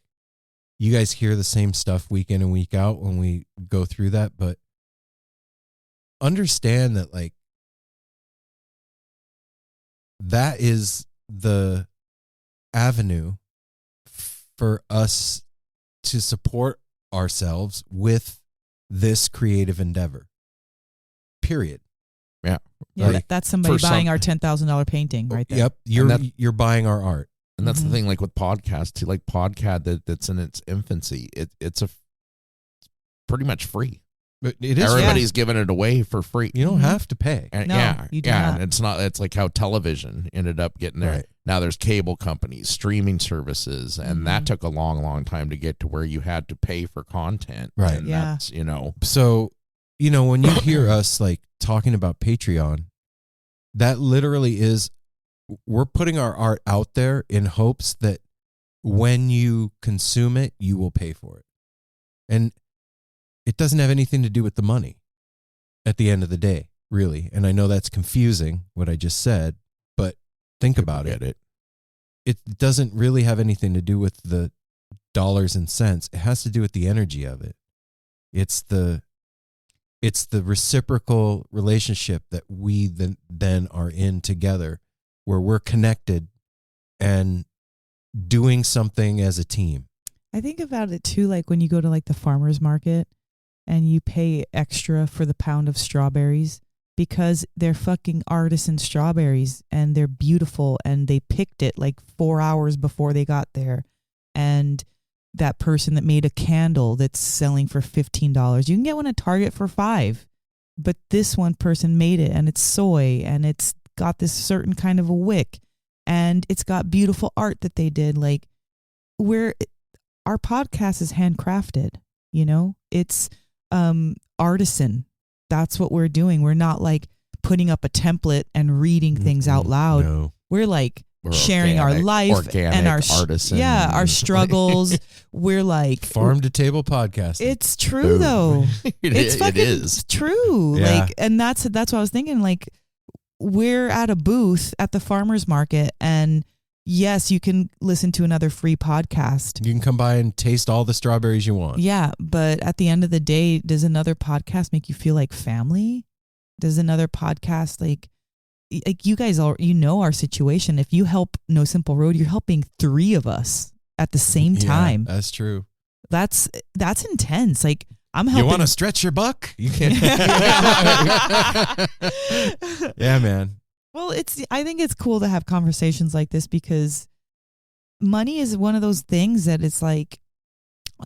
you guys hear the same stuff week in and week out when we go through that, but understand that like that is the avenue for us to support ourselves with this creative endeavor. Period. Yeah. Yeah, Like, that's somebody for buying some- our $10,000 painting right there. Yep, you're buying our art. And that's Mhm. the thing, like with podcasts too, like Podcast that's in its infancy. It's pretty much free. But it is. Everybody's giving it away for free. You don't have to pay. And No, you do not. And it's not. It's like how television ended up getting there. Right. Now there's cable companies, streaming services, and that took a long, long time to get to where you had to pay for content. Right. And Yeah. that's, you know, So, you know, when you hear us like talking about Patreon, that literally is we're putting our art out there in hopes that when you consume it, you will pay for it. And it doesn't have anything to do with the money at the end of the day, really. And I know that's confusing what I just said, but think about it. It doesn't really have anything to do with the dollars and cents. It has to do with the energy of it. It's the reciprocal relationship that we then are in together, where we're connected and doing something as a team. I think about it too, like when you go to like the farmer's market and you pay extra for the pound of strawberries because they're fucking artisan strawberries and they're beautiful and they picked it like 4 hours before they got there. And that person that made a candle that's selling for $15, you can get one at Target for $5. But this one person made it and it's soy and it's got this certain kind of a wick and it's got beautiful art that they did. Like our podcast is handcrafted, you know, it's artisan. That's what we're doing. We're not like putting up a template and reading things out loud. No. We're like we're sharing organic, our life organic and our artisan. our struggles. We're like Farm to table podcasting. It's true Boom. though. It is. True. Yeah. Like, and that's what I was thinking. Like, we're at a booth at the farmer's market, and yes, you can listen to another free podcast. You can come by and taste all the strawberries you want. Yeah, but at the end of the day, does another podcast make you feel like family? Does another podcast like you guys all our situation? If you help No Simple Road, you're helping 3 of us at the same time. Yeah, that's true. That's intense. Like I'm helping. You want to stretch your buck? You can. Yeah, man. Well, I think it's cool to have conversations like this because money is one of those things that it's like,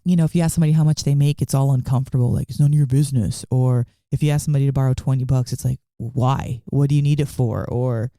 you know, if you ask somebody how much they make, it's all uncomfortable. Like it's none of your business. Or if you ask somebody to borrow $20, it's like, why? What do you need it for? Or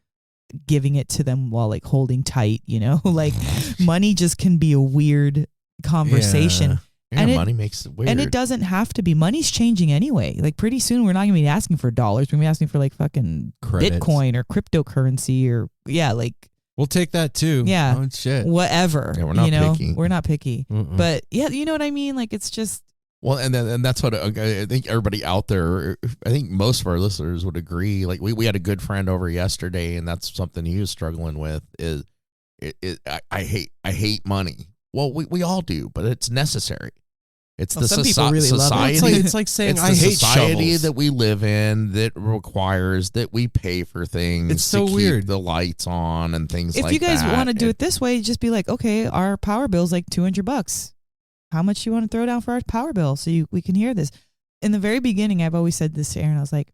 giving it to them while like holding tight, you know, like money just can be a weird conversation. Yeah. Yeah, And money makes it weird. And it doesn't have to be. Money's changing anyway. Like pretty soon we're not going to be asking for dollars. We're going to be asking for like fucking Credits. Bitcoin or cryptocurrency or like We'll take that too. Yeah. Oh, shit. whatever. Yeah, we're not you know? picky. We're not picky. Mm-mm. But yeah, you know what I mean? Like it's just Well, and that's what I think everybody out there, I think most of our listeners would agree. Like we had a good friend over yesterday, and that's something he was struggling with. Is I hate money. Well, we all do, but it's necessary. It's Well, the some people really love it. society. It's like saying It's I the hate society shovels. that we live in that requires that we pay for things. It's so to keep weird. the lights on and things If like you guys that. want to do it this way, just be like, okay, our power bill's like $200. How much you want to throw down for our power bill so we can hear this? In the very beginning, I've always said this to Aaron. I was like,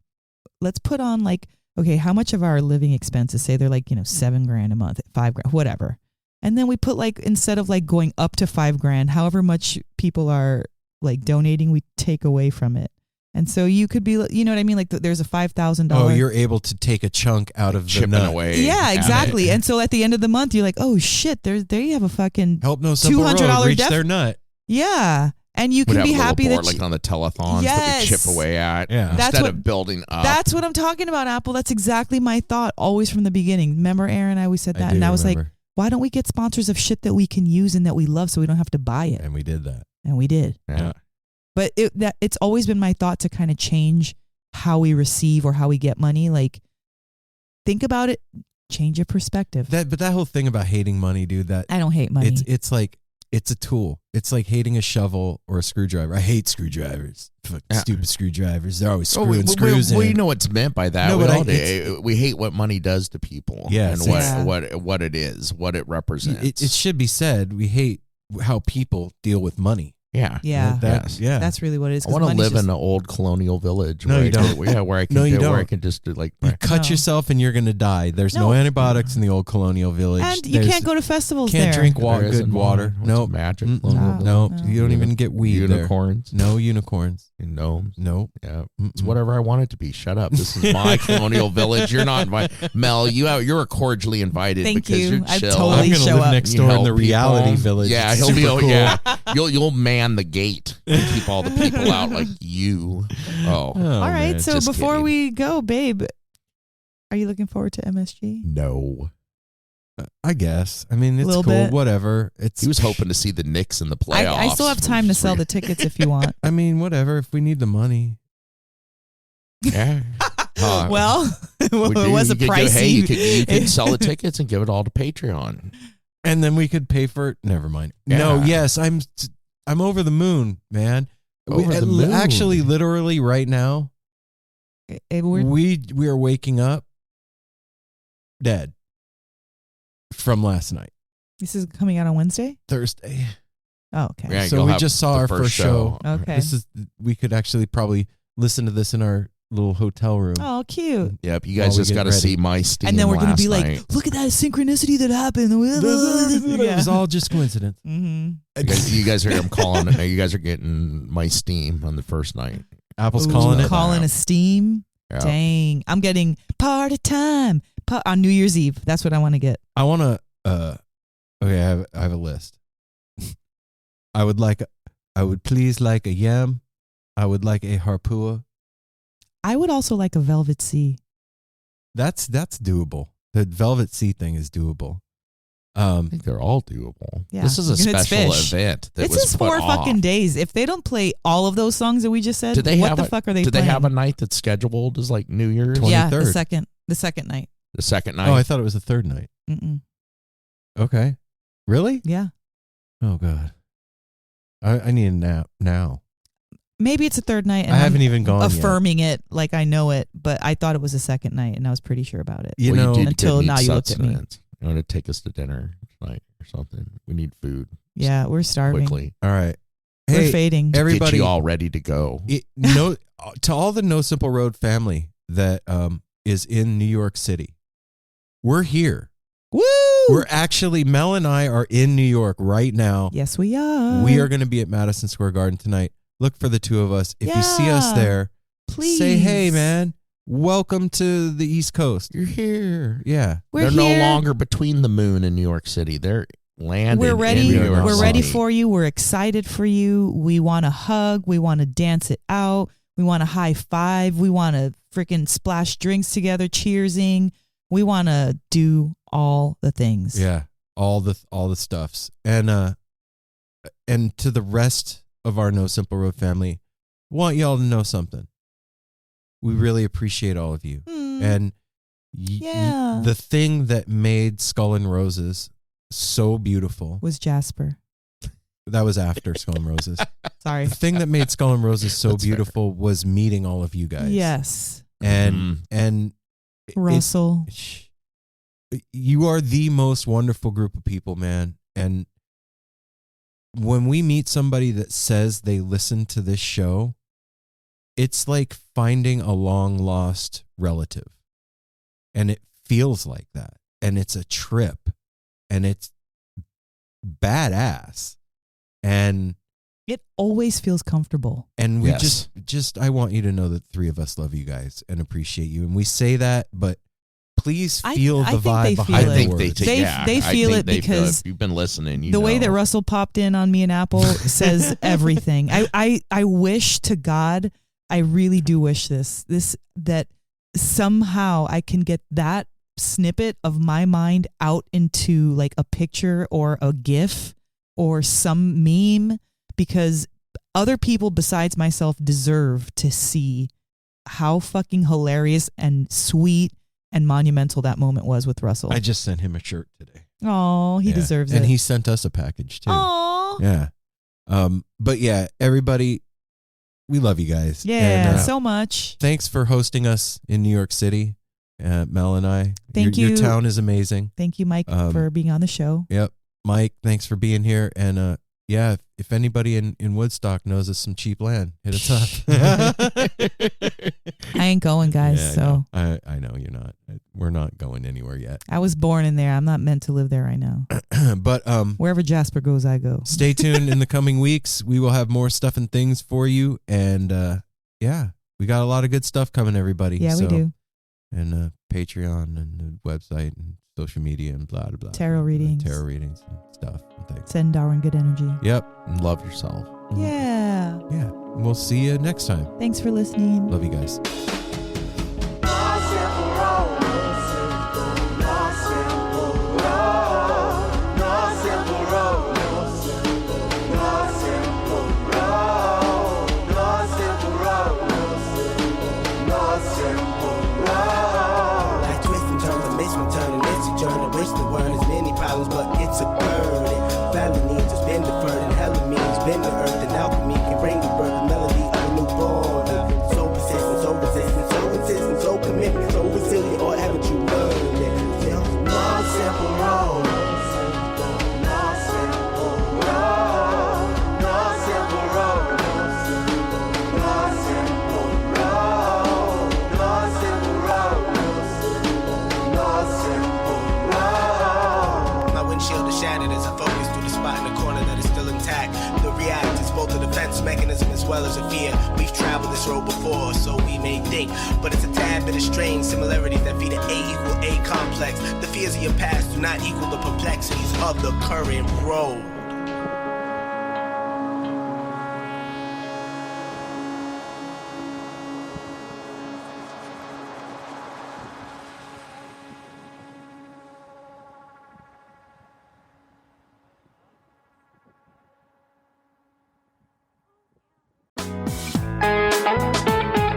let's put on like, okay, how much of our living expenses, say they're like, $7,000 a month, $5,000, whatever. And then we put like, instead of like going up to $5,000, however much people are like donating, we take away from it. And so you could be, you know what I mean? Like there's a $5,000. Oh, you're able to take a chunk out of the chipping nut. away. Yeah, at exactly. it. And so at the end of the month, you're like, oh shit, there you have a fucking Help No Simple Road $200 reach their nut. yeah. And you We'd can have be a little happy board that like on the telethons that Yes. we chip away at Yeah. That's instead what- of building up. that's what I'm talking about, Apple. That's exactly my thought always from the beginning. Remember, Aaron, I always said that. do And I was like, remember. why don't we get sponsors of shit that we can use and that we love so we don't have to buy it? And we did that. And we did. yeah. But it's always been my thought to kind of change how we receive or how we get money. Like, think about it, change your perspective. But that whole thing about hating money, dude, that I don't hate money. it's like it's a tool. It's like hating a shovel or a screwdriver. I hate screwdrivers. Fucking Yeah. stupid screwdrivers. They're always Oh, screwing screws in. we know what's meant by that. No, we, but all it's- do. We hate what money does to people. Yes, and Yeah. what it is, what it represents. It should be said, we hate how people deal with money. yeah. yeah. Yes. Yeah. That's really what it is. I want to live in an old colonial village. No, where you I can- don't. Yeah, where I can No, you where I don't. can just do like. You cut No. yourself and you're going to die. There's no No. antibiotics in the old colonial village. And you There's- can't go to festivals can't there. drink There good isn't water. one. No, What's magic. Mm-mm. colonial no, No. you don't even get weed unicorns. there. No unicorns. And gnomes. No. Yeah, Mm-mm. it's whatever I want it to be. Shut up. This is my colonial village. You're not invited. Mel, you're cordially invited. Thank because you. You're I'd chill. totally I'm going to show live up. next You door in help the reality people. village. Yeah, It's he'll be. super cool. Yeah, you'll man the gate and keep all the people out like you. Oh, Oh, All right. man. So just before kidding. we go, babe, are you looking forward to MSG? no. I guess. I mean, it's Little cool. bit. Whatever. It's. He was hoping to see the Knicks in the playoffs. I still have time to sell the tickets if you want. I mean, whatever. If we need the money. Yeah. Well, it We was do. a You could go, pricey. hey, you could sell the tickets and give it all to Patreon. And then we could pay for it. Never mind. Yeah. No, yes, I'm over the moon, man. Over the moon. Actually, literally right now, we are waking up dead from last night, This is coming out on Wednesday. Thursday. Oh, okay. Yeah, So you'll we have just saw the our first show. Okay. We could actually probably listen to this in our little hotel room. Oh, cute. Yep, you While guys we just get got to ready. see my steam And then we're going to be like, night. look at that synchronicity that happened. It was all just coincidence. Mm-hmm. You guys are. I'm calling it. You guys are getting my steam on the first night. Apple's Ooh, calling it. Calling a steam. Yeah. Dang. I'm getting party time on New Year's Eve. That's what I want to get. I want to. Okay, I have a list. I would please like a yam. I would like a harpua. I would also like a Velvet Sea. That's doable. The Velvet Sea thing is doable. I think they're all doable. Yeah. This is a It's special fish. event. That This was is put 4 off. fucking days. If they don't play all of those songs that we just said, Do they what have the a- fuck are they Do they playing? have a night that's scheduled as like New Year's? 20 Yeah, 23rd. the second night. The second night. Oh, I thought it was the third night. Mm-mm. Okay. Really? Yeah. Oh God. I need a nap now. Maybe it's a third night. And I haven't I'm even gone yet. affirming it like I know it, but I thought it was a second night, and I was pretty sure about it. You Well, know, did until need now you looked at me. sustenance. You want to take us to dinner tonight or something? We need food Yeah, we're starving. quickly. all right. We're Hey, fading. everybody, Get you all ready to go. to all the No Simple Road family that is in New York City, we're here. Woo! We're actually, Mel and I are in New York right now. Yes, we are. We are going to be at Madison Square Garden tonight. Look for the two of us. If you see us Yeah. there, Please say, hey, man, welcome to the East Coast. You're here. Yeah. We're They're here. no longer between the moon and New York City. They're landed. We're ready. In New York We're ready City. for you. We're excited for you. We want to hug. We want to dance it out. We want to high five. We want to freaking splash drinks together, cheersing. We want to do all the things. Yeah. All the stuffs. And to the rest of our No Simple Road family, want y'all to know something. We really appreciate all of you. Mm. And Yeah. the thing that made Skull and Roses so beautiful, Was Jasper. that was after Skull and Roses. Sorry. The thing that made Skull and Roses so That's beautiful was meeting all of you guys. Yes. And Russell. You are the most wonderful group of people, man. And when we meet somebody that says they listen to this show, it's like finding a long lost relative. And it feels like that. And it's a trip. And it's badass. And it always feels comfortable. And we Yes. just I want you to know that the three of us love you guys and appreciate you. And we say that, but please feel I the think vibe they behind feel the it. words. They feel it because if you've been listening. The way that Russell popped in on me and Apple says everything. I wish to God, I really do wish that somehow I can get that snippet of my mind out into like a picture or a GIF or some meme, because other people besides myself deserve to see how fucking hilarious and sweet and monumental that moment was with Russell. I just sent him a shirt today. Oh, he deserves it. And he sent us a package too. Oh. Yeah. But yeah, everybody, we love you guys. Yeah, and, so much. Thanks for hosting us in New York City, Mel and I. Thank Your you. town is amazing. Thank you, Mike, for being on the show. Yep. Mike, thanks for being here. And yeah, if anybody in Woodstock knows us some cheap land, hit us up. I ain't going, guys. Yeah, so I know you're not. We're not going anywhere yet. I was born in there. I'm not meant to live there right now. But wherever Jasper goes, I go. Stay tuned in the coming weeks. We will have more stuff and things for you. And yeah, we got a lot of good stuff coming, everybody. Yeah, we do. And Patreon and the website and social media and blah, blah, blah. Tarot readings. Tarot readings and stuff and things. Send Darwin good energy. Yep. And love yourself. Yeah. Yeah. We'll see you next time. Thanks for listening. Love you guys. But it's a burden. Family needs has been deferred, and hella means been the earth, and alchemy can bring the birth, the melody of a newborn. So persistent, so resistant, so insistent, so commitment, so resilient, or haven't you learned it? Still, one simple road. Shattered as I focus through the spot in the corner that is still intact. The react is both a defense mechanism as well as a fear. We've traveled this road before, so we may think, but it's a tad bit of strange similarities that feed an A equal A complex. The fears of your past do not equal the perplexities of the current road.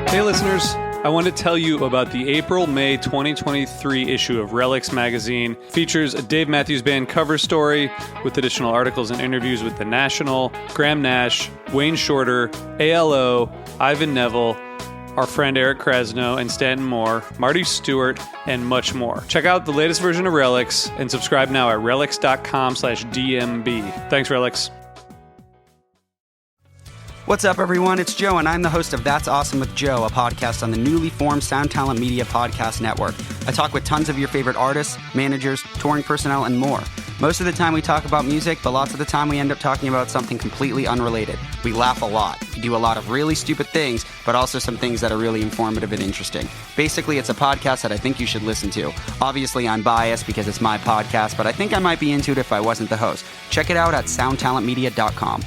Hey listeners, I want to tell you about the April-May 2023 issue of Relics magazine. Features a Dave Matthews Band cover story with additional articles and interviews with The National, Graham Nash, Wayne Shorter, ALO, Ivan Neville, our friend Eric Krasno and Stanton Moore, Marty Stewart, and much more. Check out the latest version of Relics and subscribe now at relics.com/DMB. Thanks, Relics. What's up, everyone? It's Joe, and I'm the host of That's Awesome with Joe, a podcast on the newly formed Sound Talent Media Podcast Network. I talk with tons of your favorite artists, managers, touring personnel, and more. Most of the time we talk about music, but lots of the time we end up talking about something completely unrelated. We laugh a lot. We do a lot of really stupid things, but also some things that are really informative and interesting. Basically, it's a podcast that I think you should listen to. Obviously, I'm biased because it's my podcast, but I think I might be into it if I wasn't the host. Check it out at soundtalentmedia.com.